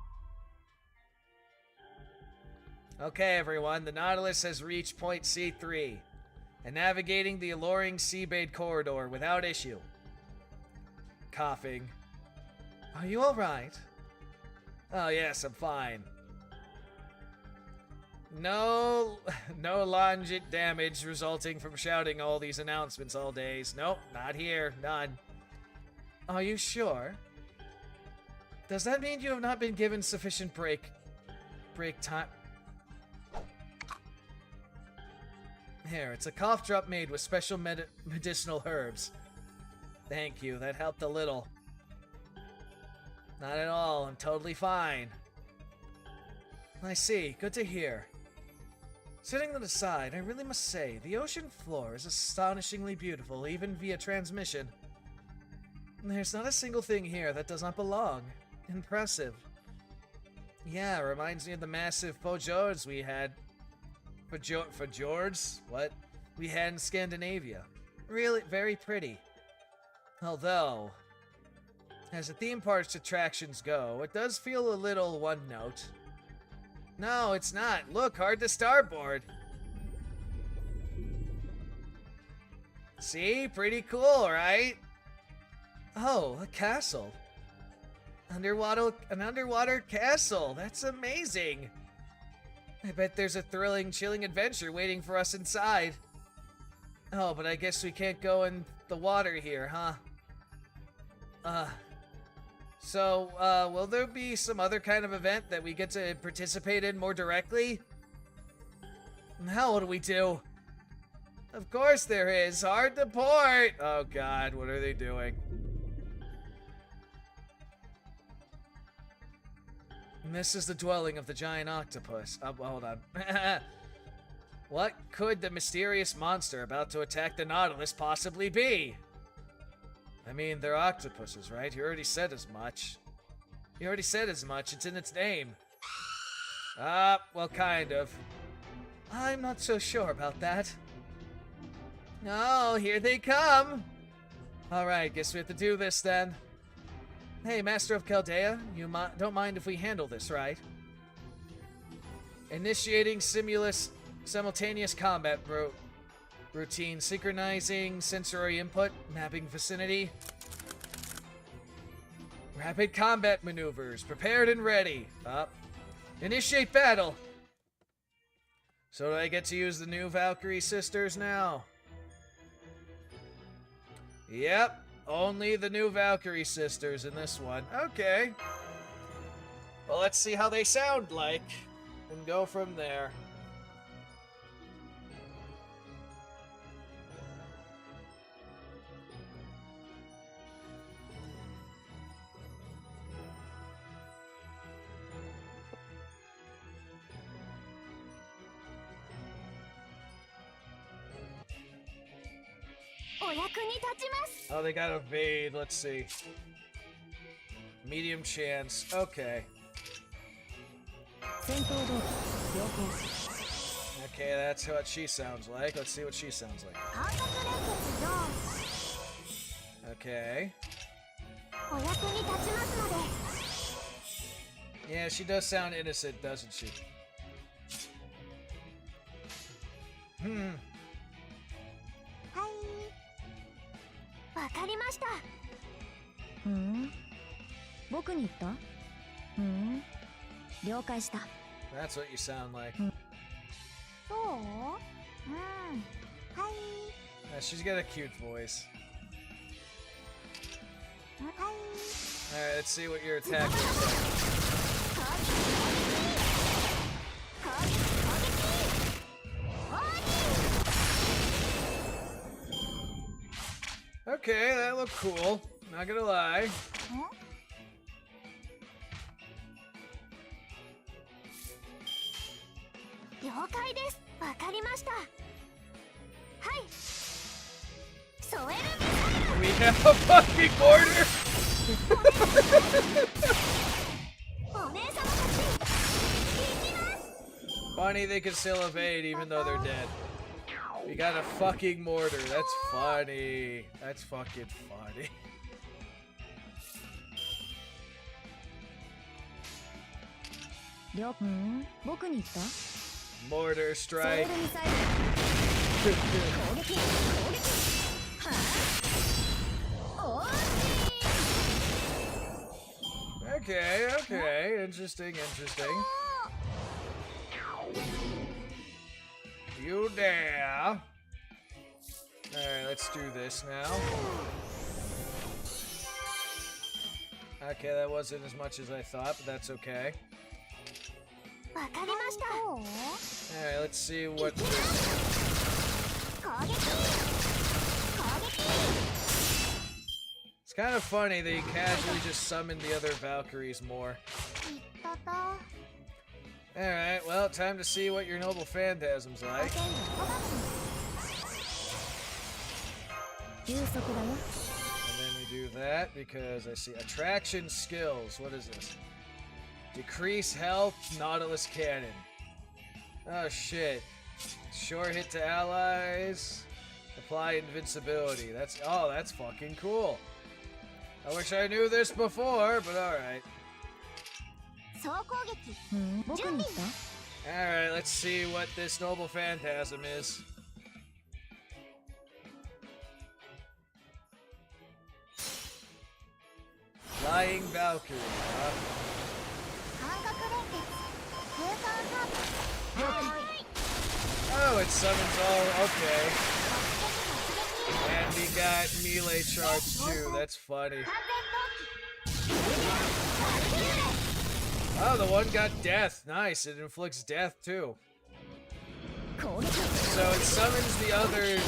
Okay, everyone, the Nautilus has reached point C3 and navigating the alluring Seabade corridor without issue. Coughing. Are you alright? Oh, yes, I'm fine. No longit damage resulting from shouting all these announcements all days. Nope, not here, none. Are you sure? Does that mean you have not been given sufficient break time? Here, it's a cough drop made with special medicinal herbs. Thank you, that helped a little. Not at all, I'm totally fine. I see, good to hear. Setting that aside, I really must say, the ocean floor is astonishingly beautiful, even via transmission. There's not a single thing here that does not belong. Impressive. Yeah, reminds me of the massive fjords we had. Fjords? What? We had in Scandinavia. Really, very pretty. Although, as the theme park's attractions go, it does feel a little one note. No, it's not. Look, hard to starboard. See? Pretty cool, right? Oh, a castle. An underwater castle. That's amazing. I bet there's a thrilling, chilling adventure waiting for us inside. Oh, but I guess we can't go in the water here, huh? So, will there be some other kind of event that we get to participate in more directly? Now what do we do? Of course there is. Hard to port. Oh god, what are they doing? And this is the dwelling of the giant octopus. Oh, hold on. What could the mysterious monster about to attack the Nautilus possibly be? I mean, they're octopuses, right? You already said as much. It's in its name. Well, kind of. I'm not so sure about that. Oh, here they come! Alright, guess we have to do this then. Hey, Master of Chaldea, you don't mind if we handle this, right? Initiating simultaneous combat routine, synchronizing sensory input, mapping vicinity. Rapid combat maneuvers, prepared and ready. Initiate battle. So do I get to use the new Valkyrie sisters now? Yep, only the new Valkyrie sisters in this one. Okay. Well, let's see how they sound like and go from there. Oh, they got evade. Let's see. Medium chance. Okay. Okay, that's what she sounds like. Let's see what she sounds like. Okay. Yeah, she does sound innocent, doesn't she? Hmm. わかりました。僕に言った？了解した。That's what you sound like. そう？はい。Yeah, she's got a cute voice. はい。Alright, let's see what your attack looks like. Okay, that looked cool. Not gonna lie. We have a fucking border! Funny they can still evade even though they're dead. We got a fucking mortar. That's funny. That's fucking funny. Mortar strike. Okay, okay. Interesting, interesting. You dare. Alright, let's do this now. Okay, that wasn't as much as I thought, but that's okay. Alright, let's see what this... kind of funny that he casually just summoned the other Valkyries more. Alright, well, time to see what your noble phantasm's like. And then we do that because I see attraction skills. What is this? Decrease health, Nautilus cannon. Oh shit. Short hit to allies. Apply invincibility. That's fucking cool. I wish I knew this before, but alright. Alright, let's see what this noble phantasm is. Flying Valkyrie, huh? Oh, it summons all, okay. And we got melee charge too, that's funny. Oh, the one got death. Nice, it inflicts death too. So it summons the other...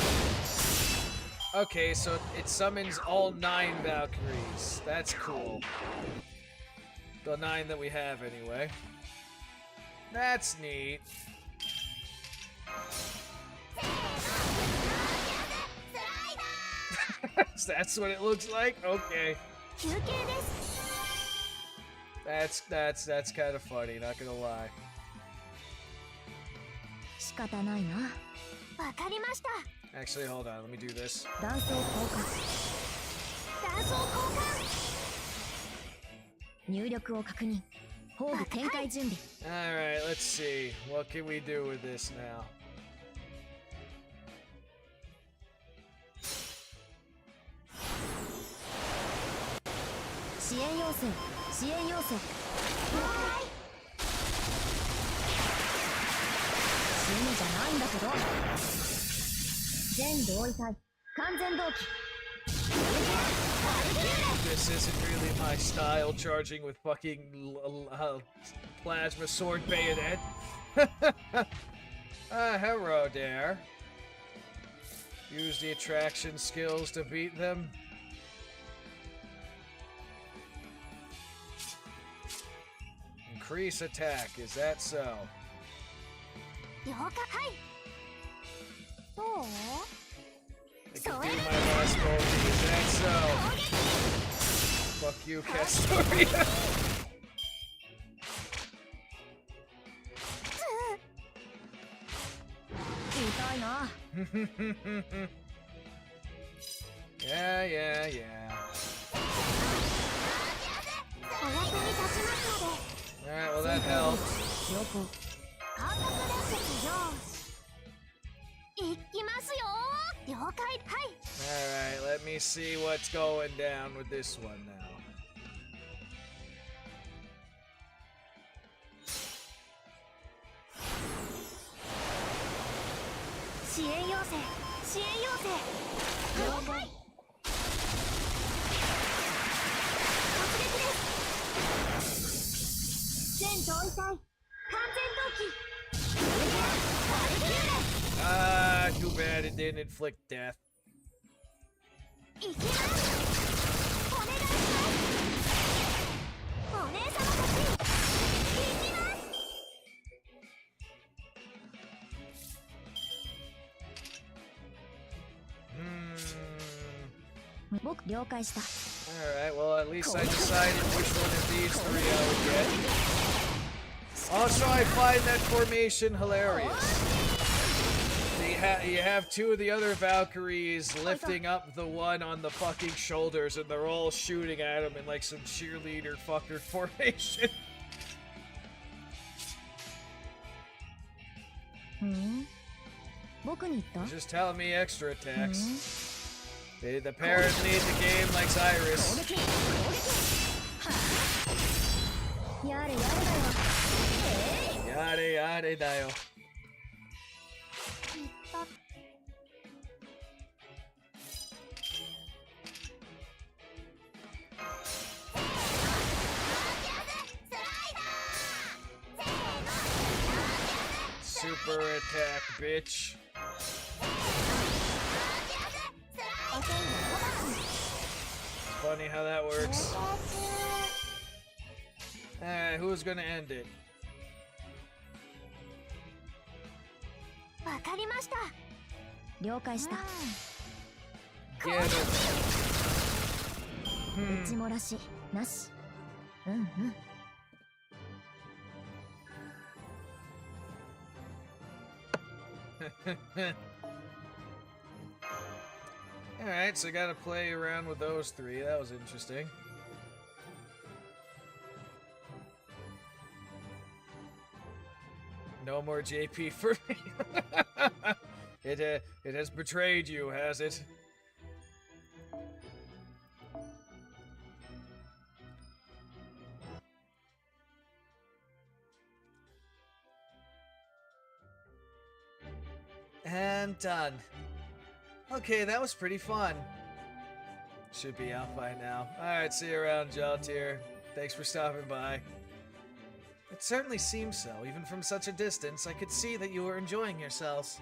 Okay, so it summons all 9 Valkyries. That's cool. The 9 that we have anyway. That's neat. That's what it looks like? Okay. That's kind of funny, not gonna lie. Actually, hold on, let me do this. Alright, let's see. What can we do with this now? This isn't really my style, charging with fucking plasma sword bayonet. Hello there. Use the attraction skills to beat them. Increase attack, is that so? It could be my last goal, is that so? Fuck you, Castoria. Yeah. Alright, well that helped. Alright, let me see what's going down with this one now. Too bad it didn't inflict death. Alright, well at least I decided which one of these 3 I would get. Also, I find that formation hilarious. You have 2 of the other Valkyries lifting up the one on the fucking shoulders, and they're all shooting at him in like some cheerleader fucker formation. Just telling me extra attacks. Apparently the game likes Iris. Yare dayo. Super attack, bitch. funny how that works. Alright, who's gonna end it? わかりました。了解した。Get it. うちもらしなし。うんうん。Alright, so I gotta play around with those three. That was interesting. No more JP for me. It has betrayed you, has it? And done. Okay, that was pretty fun. Should be out by now. Alright, see you around, Jaltir. Thanks for stopping by. It certainly seems so. Even from such a distance, I could see that you were enjoying yourselves.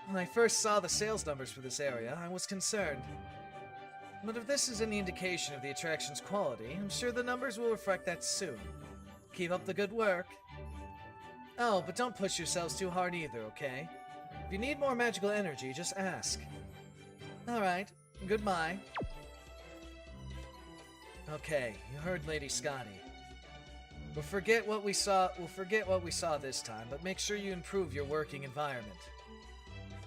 When I first saw the sales numbers for this area, I was concerned. But if this is any indication of the attraction's quality, I'm sure the numbers will reflect that soon. Keep up the good work. Oh, but don't push yourselves too hard either, okay? If you need more magical energy, just ask. Alright, goodbye. Okay, you heard Lady Scotty. We'll forget what we saw this time, but make sure you improve your working environment.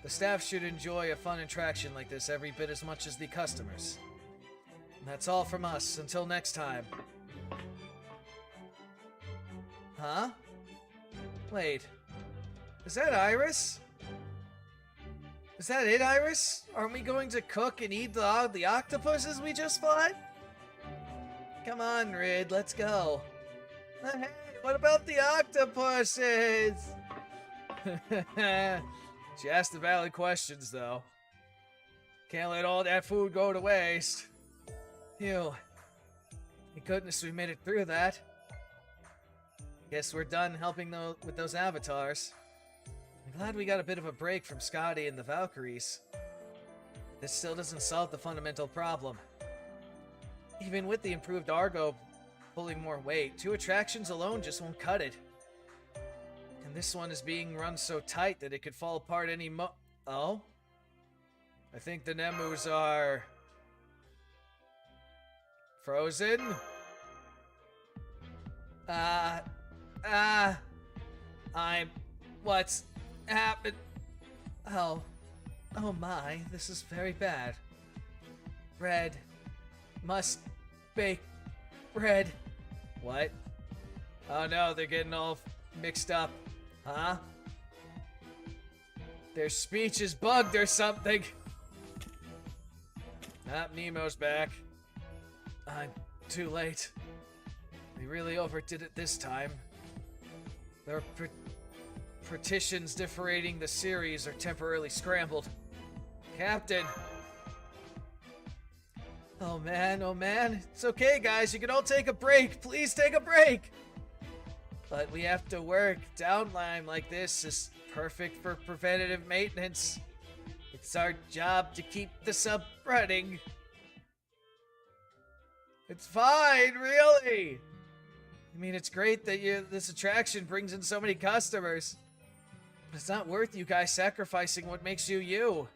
The staff should enjoy a fun attraction like this every bit as much as the customers. And that's all from us. Until next time. Huh? Wait. Is that Iris? Is that it, Iris? Aren't we going to cook and eat the octopuses we just fought? Come on, Rid, let's go. Hey, what about the octopuses? She asked the valid questions, though. Can't let all that food go to waste. Phew. Thank goodness we made it through that. Guess we're done helping with those avatars. I'm glad we got a bit of a break from Scotty and the Valkyries. This still doesn't solve the fundamental problem. Even with the improved Argo pulling more weight, 2 attractions alone just won't cut it. And this one is being run so tight that it could fall apart any Oh? I think the Nemus are... frozen? What's happened? Oh my, this is very bad. Bread. Must bake bread. What? Oh no, they're getting all mixed up. Huh? Their speech is bugged or something. Nemo's back. I'm too late. They really overdid it this time. Their partitions differentiating the series are temporarily scrambled. Captain! Oh man. It's okay, guys. You can all take a break. Please take a break! But we have to work. Downtime like this is perfect for preventative maintenance. It's our job to keep the sub running. It's fine, really! I mean, it's great that this attraction brings in so many customers. But it's not worth you guys sacrificing what makes you you.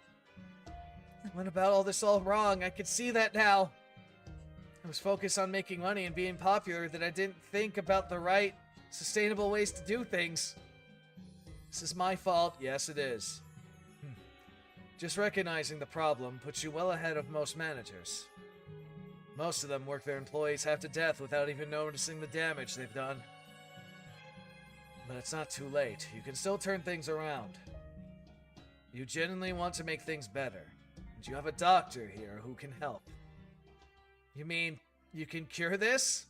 I went about all this all wrong. I could see that now. I was focused on making money and being popular that I didn't think about the right, sustainable ways to do things. This is my fault. Yes, it is. Just recognizing the problem puts you well ahead of most managers. Most of them work their employees half to death without even noticing the damage they've done. But it's not too late. You can still turn things around. You genuinely want to make things better. And you have a doctor here who can help. You mean you can cure this?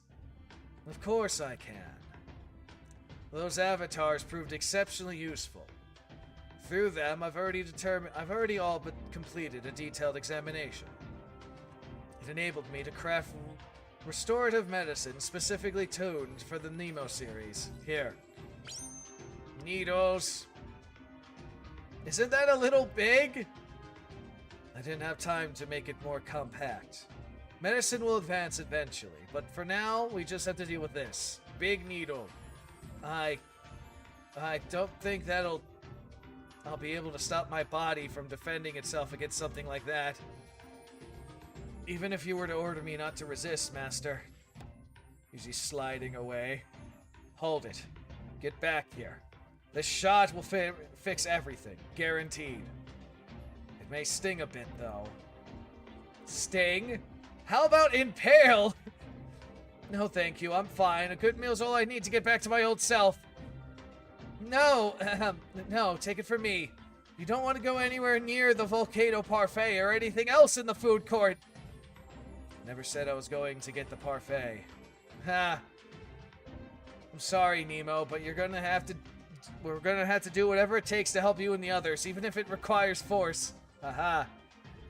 Of course I can. Those avatars proved exceptionally useful. Through them, I've already all but completed a detailed examination. It enabled me to craft restorative medicine specifically tuned for the Nemo series. Here. Needles. Isn't that a little big? I didn't have time to make it more compact. Medicine will advance eventually, but for now, we just have to deal with this. Big needle. I don't think I'll be able to stop my body from defending itself against something like that. Even if you were to order me not to resist, Master. He's sliding away. Hold it. Get back here. This shot will fix everything. Guaranteed. It may sting a bit, though. Sting? How about impale? No, thank you. I'm fine. A good meal's all I need to get back to my old self. No, no, take it from me. You don't want to go anywhere near the volcano parfait or anything else in the food court. Never said I was going to get the parfait. Ha. I'm sorry, Nemo, but we're gonna have to do whatever it takes to help you and the others, even if it requires force. Aha.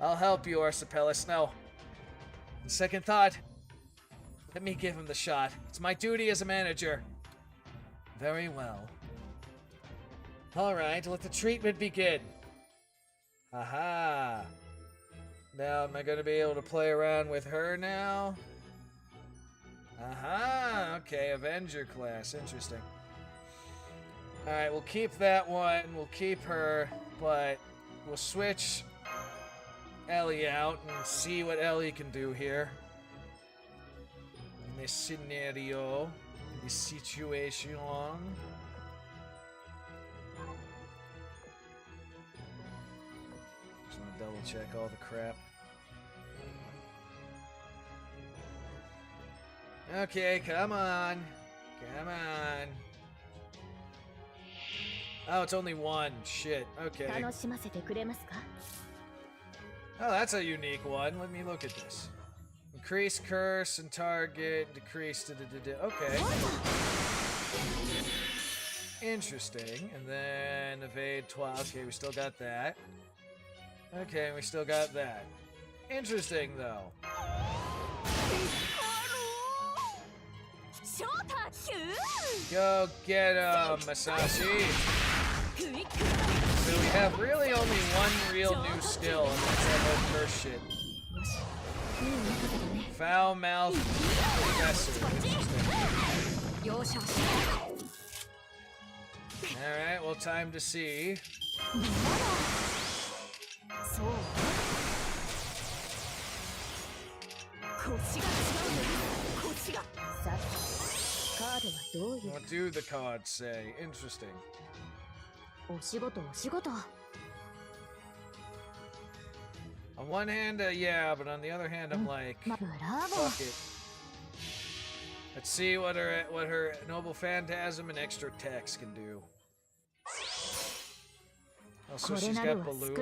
I'll help you, Arcipelus. No. On second thought, let me give him the shot. It's my duty as a manager. Very well. Alright, let the treatment begin. Aha. Now, am I going to be able to play around with her now? Aha, okay, Avenger class, interesting. Alright, we'll keep that one, we'll keep her, but we'll switch Ellie out and see what Ellie can do here. In this scenario, this situation. Just want to double check all the crap. Okay, come on. Come on. Oh, it's only one. Shit. Okay. Oh, that's a unique one. Let me look at this. Increase curse and target. Decrease. Okay. Interesting. And then evade 12. Okay, we still got that. Okay, we still got that. Interesting, though. Go get him, Masashi. So we have really only one real new skill, and that's that whole curse shit. Foul mouth professor. Interesting. Alright, well, time to see. What do the cards say? Interesting. On one hand, yeah, but on the other hand, I'm like, fuck it. Let's see what her noble phantasm and extra text can do. Also, she's got balloons.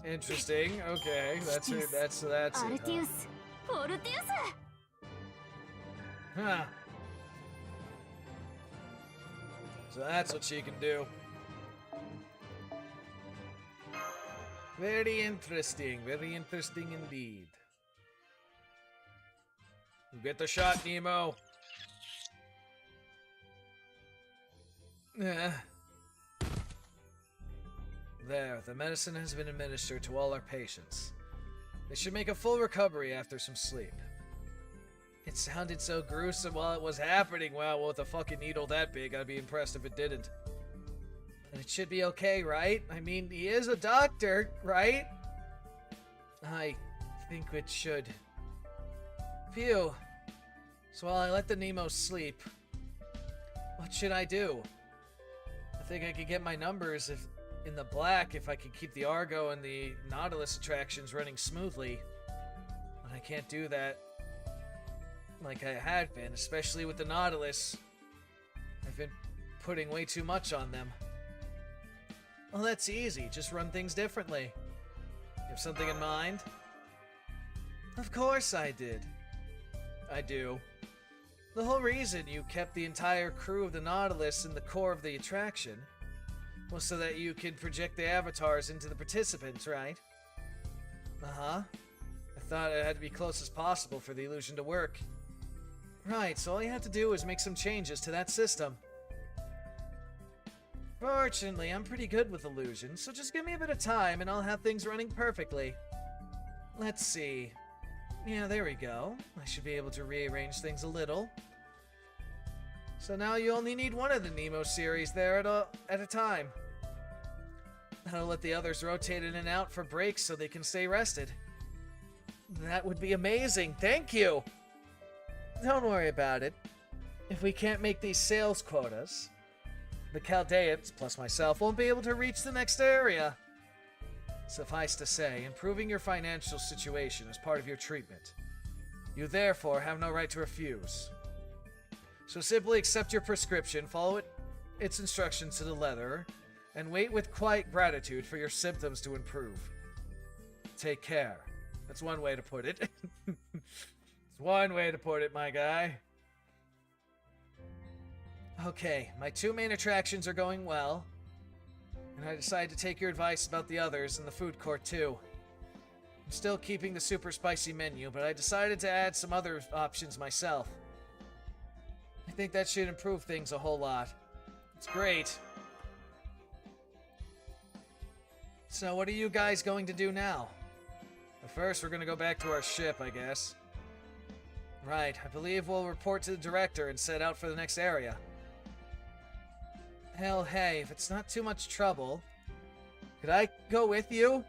Interesting. Okay, that's it. That's it. Huh. So that's what she can do. Very interesting. Very interesting indeed. You get the shot, Nemo. There, the medicine has been administered to all our patients. They should make a full recovery after some sleep. It sounded so gruesome while it was happening. Wow, with a fucking needle that big, I'd be impressed if it didn't. And it should be okay, right? I mean, he is a doctor, right? I think it should. Phew. So while I let the Nemo sleep, what should I do? I think I could get my numbers in the black if I could keep the Argo and the Nautilus attractions running smoothly. But I can't do that like I had been, especially with the Nautilus. I've been putting way too much on them. Well, that's easy. Just run things differently. You have something in mind? Of course I did. I do. The whole reason you kept the entire crew of the Nautilus in the core of the attraction was so that you could project the avatars into the participants, right? Uh-huh. I thought it had to be close as possible for the illusion to work. Right, so all you have to do is make some changes to that system. Fortunately, I'm pretty good with illusions, so just give me a bit of time and I'll have things running perfectly. Let's see. Yeah, there we go. I should be able to rearrange things a little. So now you only need one of the Nemo series there at a time. That'll let the others rotate in and out for breaks so they can stay rested. That would be amazing, thank you! Don't worry about it. If we can't make these sales quotas, the Chaldeans, plus myself, won't be able to reach the next area. Suffice to say, improving your financial situation is part of your treatment. You therefore have no right to refuse. So simply accept your prescription, follow its instructions to the letter, and wait with quiet gratitude for your symptoms to improve. Take care. That's one way to put it. It's one way to put it, my guy. Okay, my 2 main attractions are going well, and I decided to take your advice about the others in the food court too. I'm still keeping the super spicy menu, but I decided to add some other options myself. I think that should improve things a whole lot. It's great. So what are you guys going to do now? But first, we're going to go back to our ship, I guess. Right, I believe we'll report to the director and set out for the next area. Hell, hey, if it's not too much trouble, could I go with you?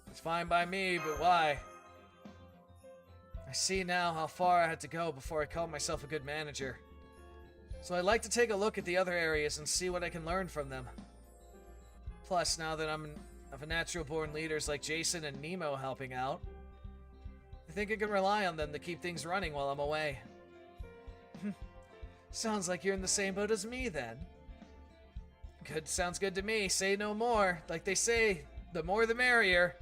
It's fine by me, but why? I see now how far I had to go before I called myself a good manager. So I'd like to take a look at the other areas and see what I can learn from them. Plus, now that I'm of a natural-born leaders like Jason and Nemo helping out, I think I can rely on them to keep things running while I'm away. Sounds like you're in the same boat as me, then. Good, sounds good to me. Say no more. Like they say, the more the merrier.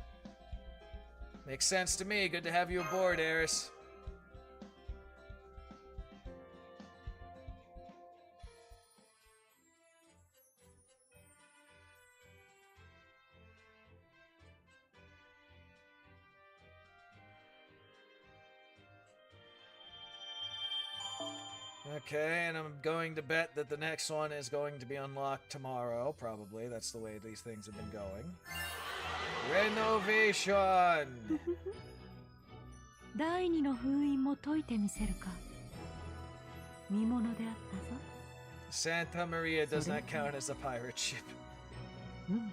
Makes sense to me. Good to have you aboard, Eris. Okay, and I'm going to bet that the next one is going to be unlocked tomorrow, probably. That's the way these things have been going. Renovation! 第二の封印も解いてみせるか。見物であったぞ。 Santa Maria does not count as a pirate ship. うん。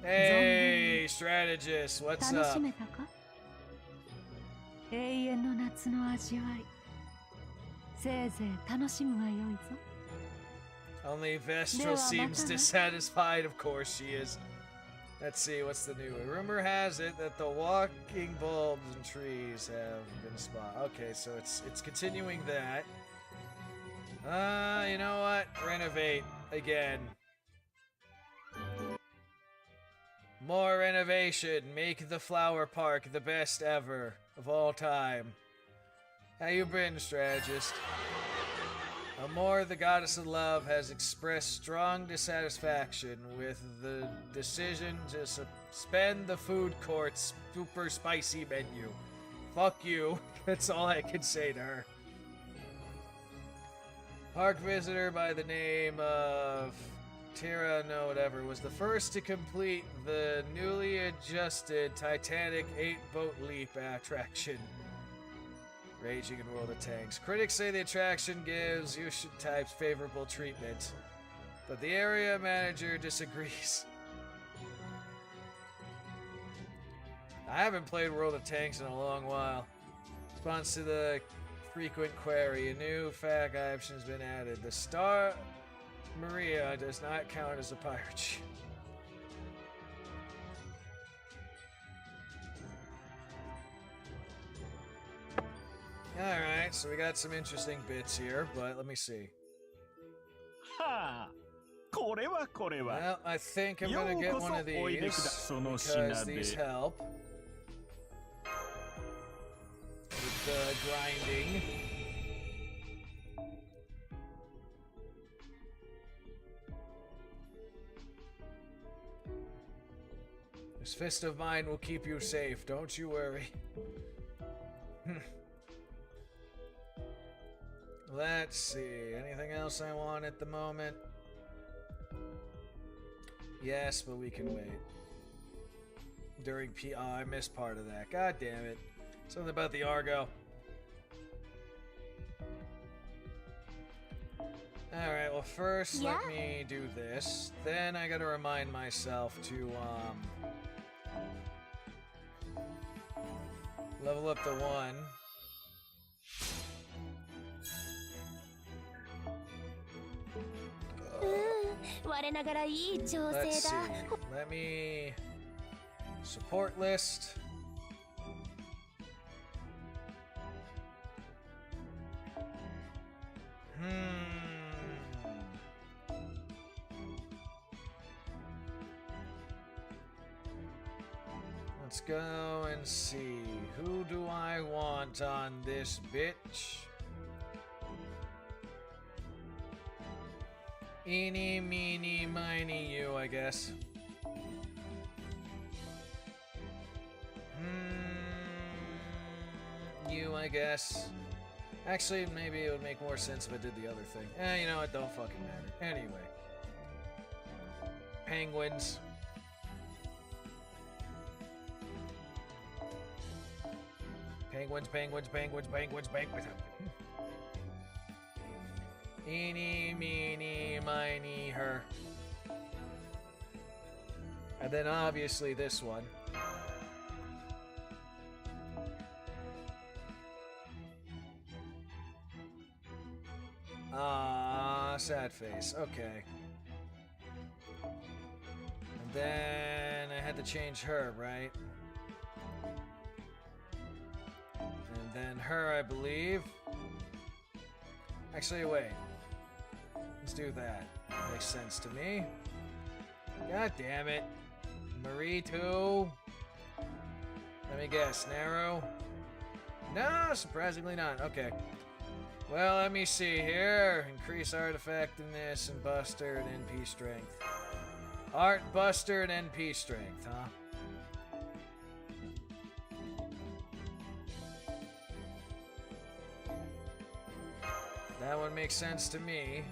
Hey, strategist, what's 楽 up? しめたか。永遠の夏の味わい。せいぜい楽しむがよいぞ。 Only Vestral seems dissatisfied, of course she is. Let's see, what's the new one? Rumor has it that the walking bulbs and trees have been spotted. Okay, so it's continuing that. You know what? Renovate again. More renovation. Make the flower park the best ever of all time. How you been, strategist? Amor, the goddess of love, has expressed strong dissatisfaction with the decision to suspend the food court's super spicy menu. Fuck you. That's all I can say to her. Park visitor by the name of Tira, no whatever, was the first to complete the newly adjusted Titanic 8-boat leap attraction. Raging in World of Tanks. Critics say the attraction gives Yushin types favorable treatment, but the area manager disagrees. I haven't played World of Tanks in a long while. Response to the frequent query, a new fact option has been added. The Star Maria does not count as a pirate ship. Alright, so we got some interesting bits here, but let me see. Well, I think I'm gonna get one of these because these help with the grinding. This fist of mine will keep you safe, don't you worry. Let's see, anything else I want at the moment? Yes, but we can wait. During oh, I missed part of that. God damn it. Something about the Argo. Alright, well first let me do this. Then I gotta remind myself to, level up the 1. Let's see. Let me... Support list. Let's go and see. Who do I want on this bitch? Eeny, meeny, miny, you, I guess. You, I guess. Actually, maybe it would make more sense if I did the other thing. You know what? Don't fucking matter. Anyway. Penguins. Penguins, penguins, penguins, penguins, penguins. Eeny, meeny, miny, her. And then obviously this one. Sad face. Okay. And then I had to change her, right? And then her, I believe. Actually, wait. Let's do that. Makes sense to me. God damn it. Marie, too. Let me guess. Narrow? No, surprisingly not. Okay. Well, let me see here. Increase artifact in this and Buster and NP strength. Art, Buster, and NP strength, huh? That one makes sense to me.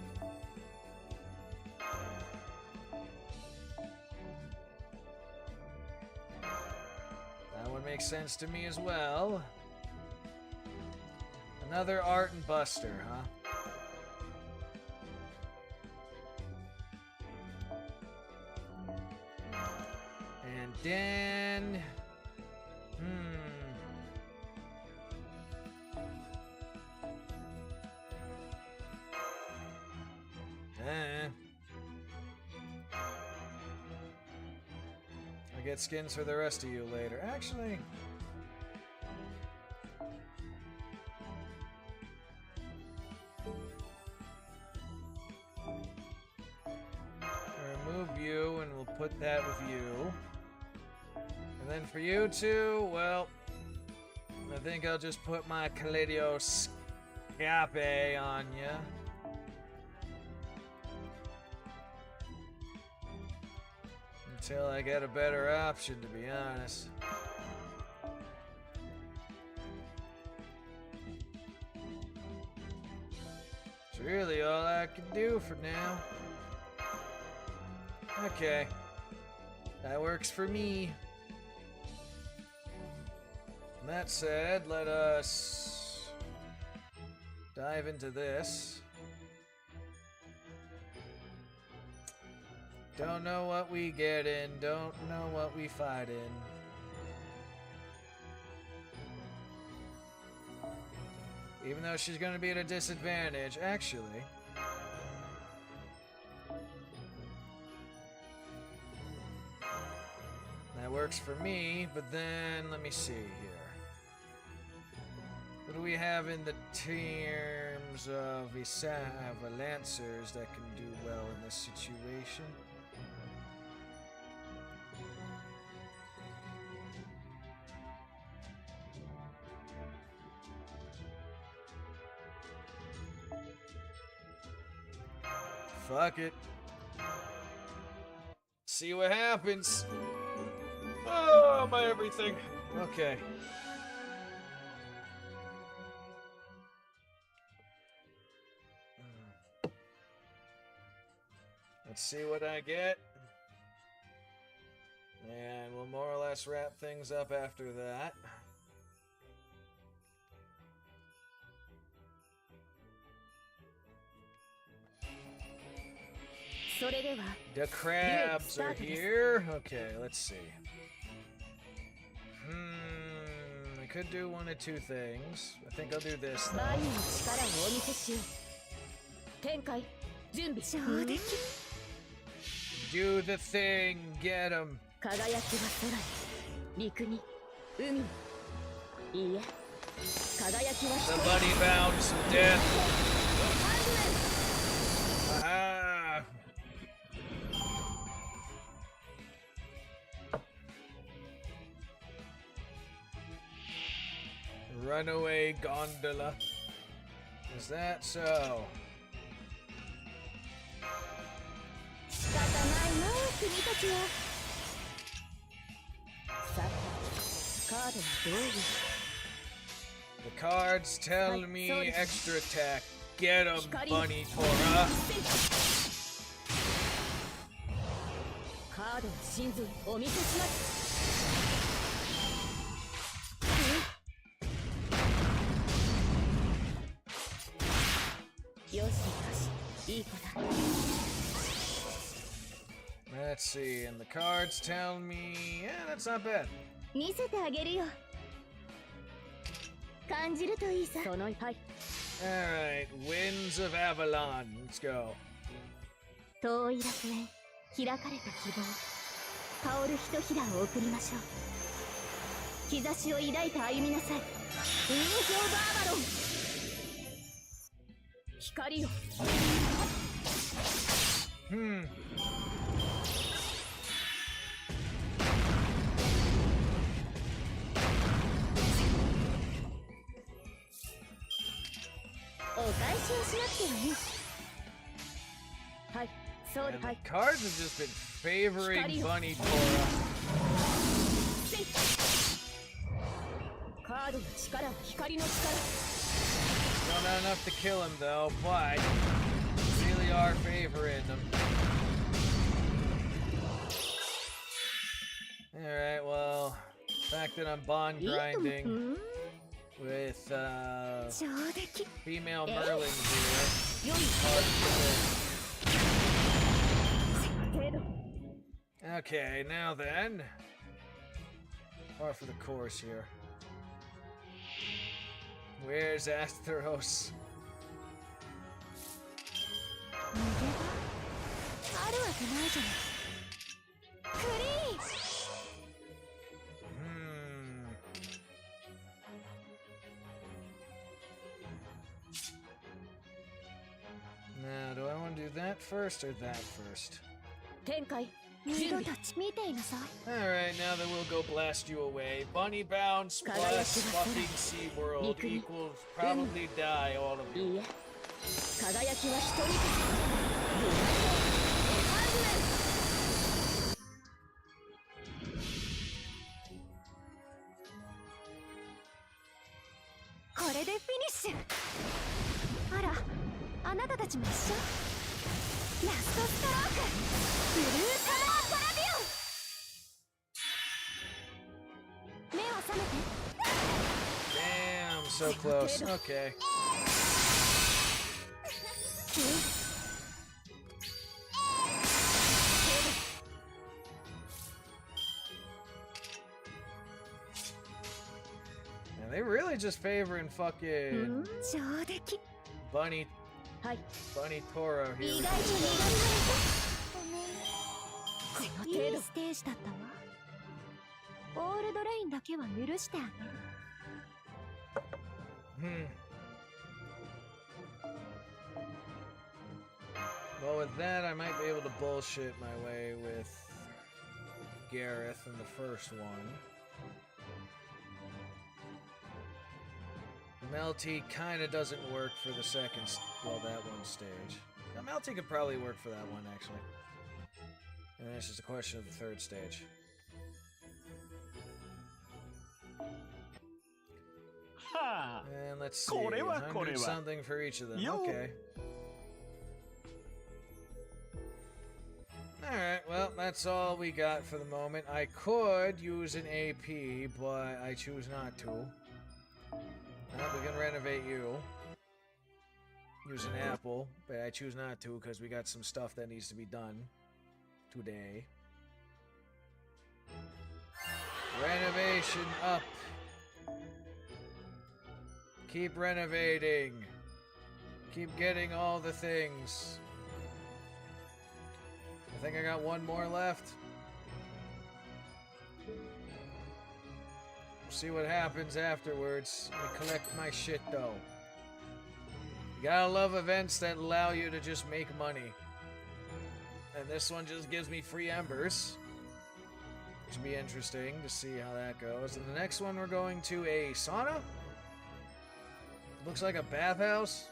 That one makes sense to me as well. Another Art and Buster, huh? And then... I'll get skins for the rest of you later. Actually... you, and we'll put that with you. And then for you two, well, I think I'll just put my Kaleidoscape on ya. Until I get a better option, to be honest. It's really all I can do for now. Okay. That works for me. That said, let us dive into this. Don't know what we get in, don't know what we fight in. Even though she's gonna be at a disadvantage, actually. That works for me, but then let me see here. What do we have in the terms of Lancers that can do well in this situation? Fuck it. See what happens. Oh, my everything. Okay. Let's see what I get. And we'll more or less wrap things up after that. The crabs are here. Okay, let's see. I could do one of two things. I think I'll do this though. Do the thing, get him. Somebody bound some death. Aha! Runaway gondola. Is that so? The cards tell me extra attack. Get him, Bunny Tora. Let's see, and the cards tell me, yeah, that's not bad. Alright, Winds of Avalon, let's go. And the cards have just been favoring Bunny Tora. Still not enough to kill him though, but really are favoring them. Alright, well, the fact that I'm bond grinding with female Merlins here. Okay, now then. Par for the course here. Where's Asteros? Now, do I want to do that first or that first? Alright, now then we'll go blast you away. Bunny Bounce plus fucking SeaWorld equals probably die, all of you. Damn, so close. Okay. Now they really just favoring fucking Bunny Tora here. Well, with that, I might be able to bullshit my way with Gareth in the first one. Melty kind of doesn't work for the second, that one stage. Now, Melty could probably work for that one, actually. And it's just a question of the third stage. And let's see, これはこれ 100 は something for each of them. Yo. Okay. Alright, well, that's all we got for the moment. I could use an AP, but I choose not to. Well, we can renovate you. Use an apple, but I choose not to because we got some stuff that needs to be done today. Renovation up. Keep renovating. Keep getting all the things. I think I got one more left. We'll see what happens afterwards. Let me collect my shit though. You gotta love events that allow you to just make money. And this one just gives me free embers. Which will be interesting to see how that goes. And the next one we're going to a sauna? Looks like a bathhouse.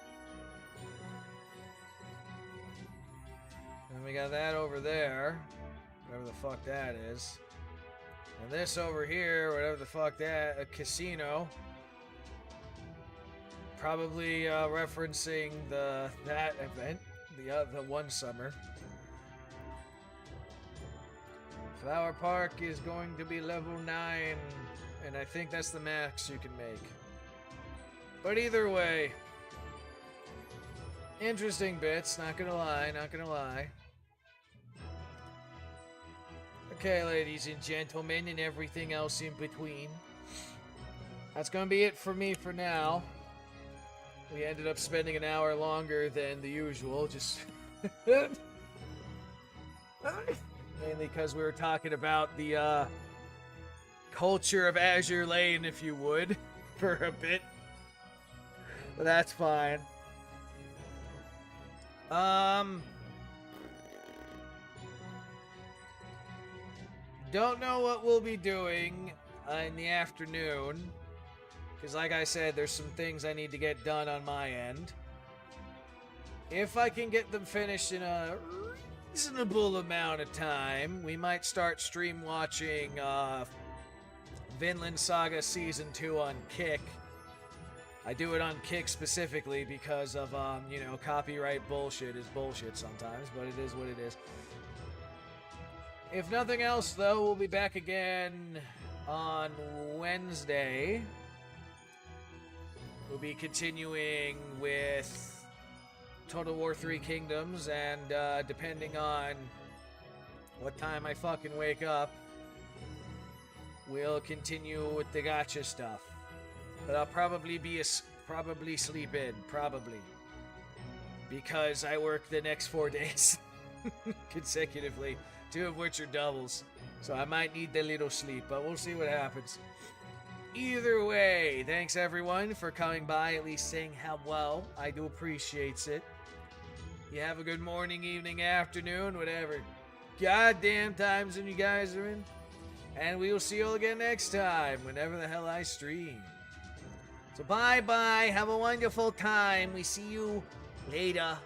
And we got that over there. Whatever the fuck that is. And this over here, whatever the fuck that, a casino. Probably referencing that event, the one summer. Flower Park is going to be level 9, and I think that's the max you can make. But either way, interesting bits, not gonna lie, not gonna lie. Okay, ladies and gentlemen, and everything else in between. That's gonna be it for me for now. We ended up spending an hour longer than the usual, just... Mainly because we were talking about the culture of Azure Lane, if you would, for a bit. But that's fine. Don't know what we'll be doing in the afternoon. Because like I said, there's some things I need to get done on my end. If I can get them finished in a reasonable amount of time, we might start stream watching Vinland Saga Season 2 on Kick. I do it on Kick specifically because of, you know, copyright bullshit is bullshit sometimes, but it is what it is. If nothing else, though, we'll be back again on Wednesday. We'll be continuing with Total War 3 Kingdoms, and depending on what time I fucking wake up, we'll continue with the gacha stuff. But I'll probably probably sleep in, probably. Because I work the next 4 days consecutively, 2 of which are doubles. So I might need a little sleep, but we'll see what happens. Either way, thanks everyone for coming by, at least saying hello. I do appreciate it. You have a good morning, evening, afternoon, whatever goddamn times when you guys are in. And we will see you all again next time, whenever the hell I stream. So bye-bye, have a wonderful time. We see you later.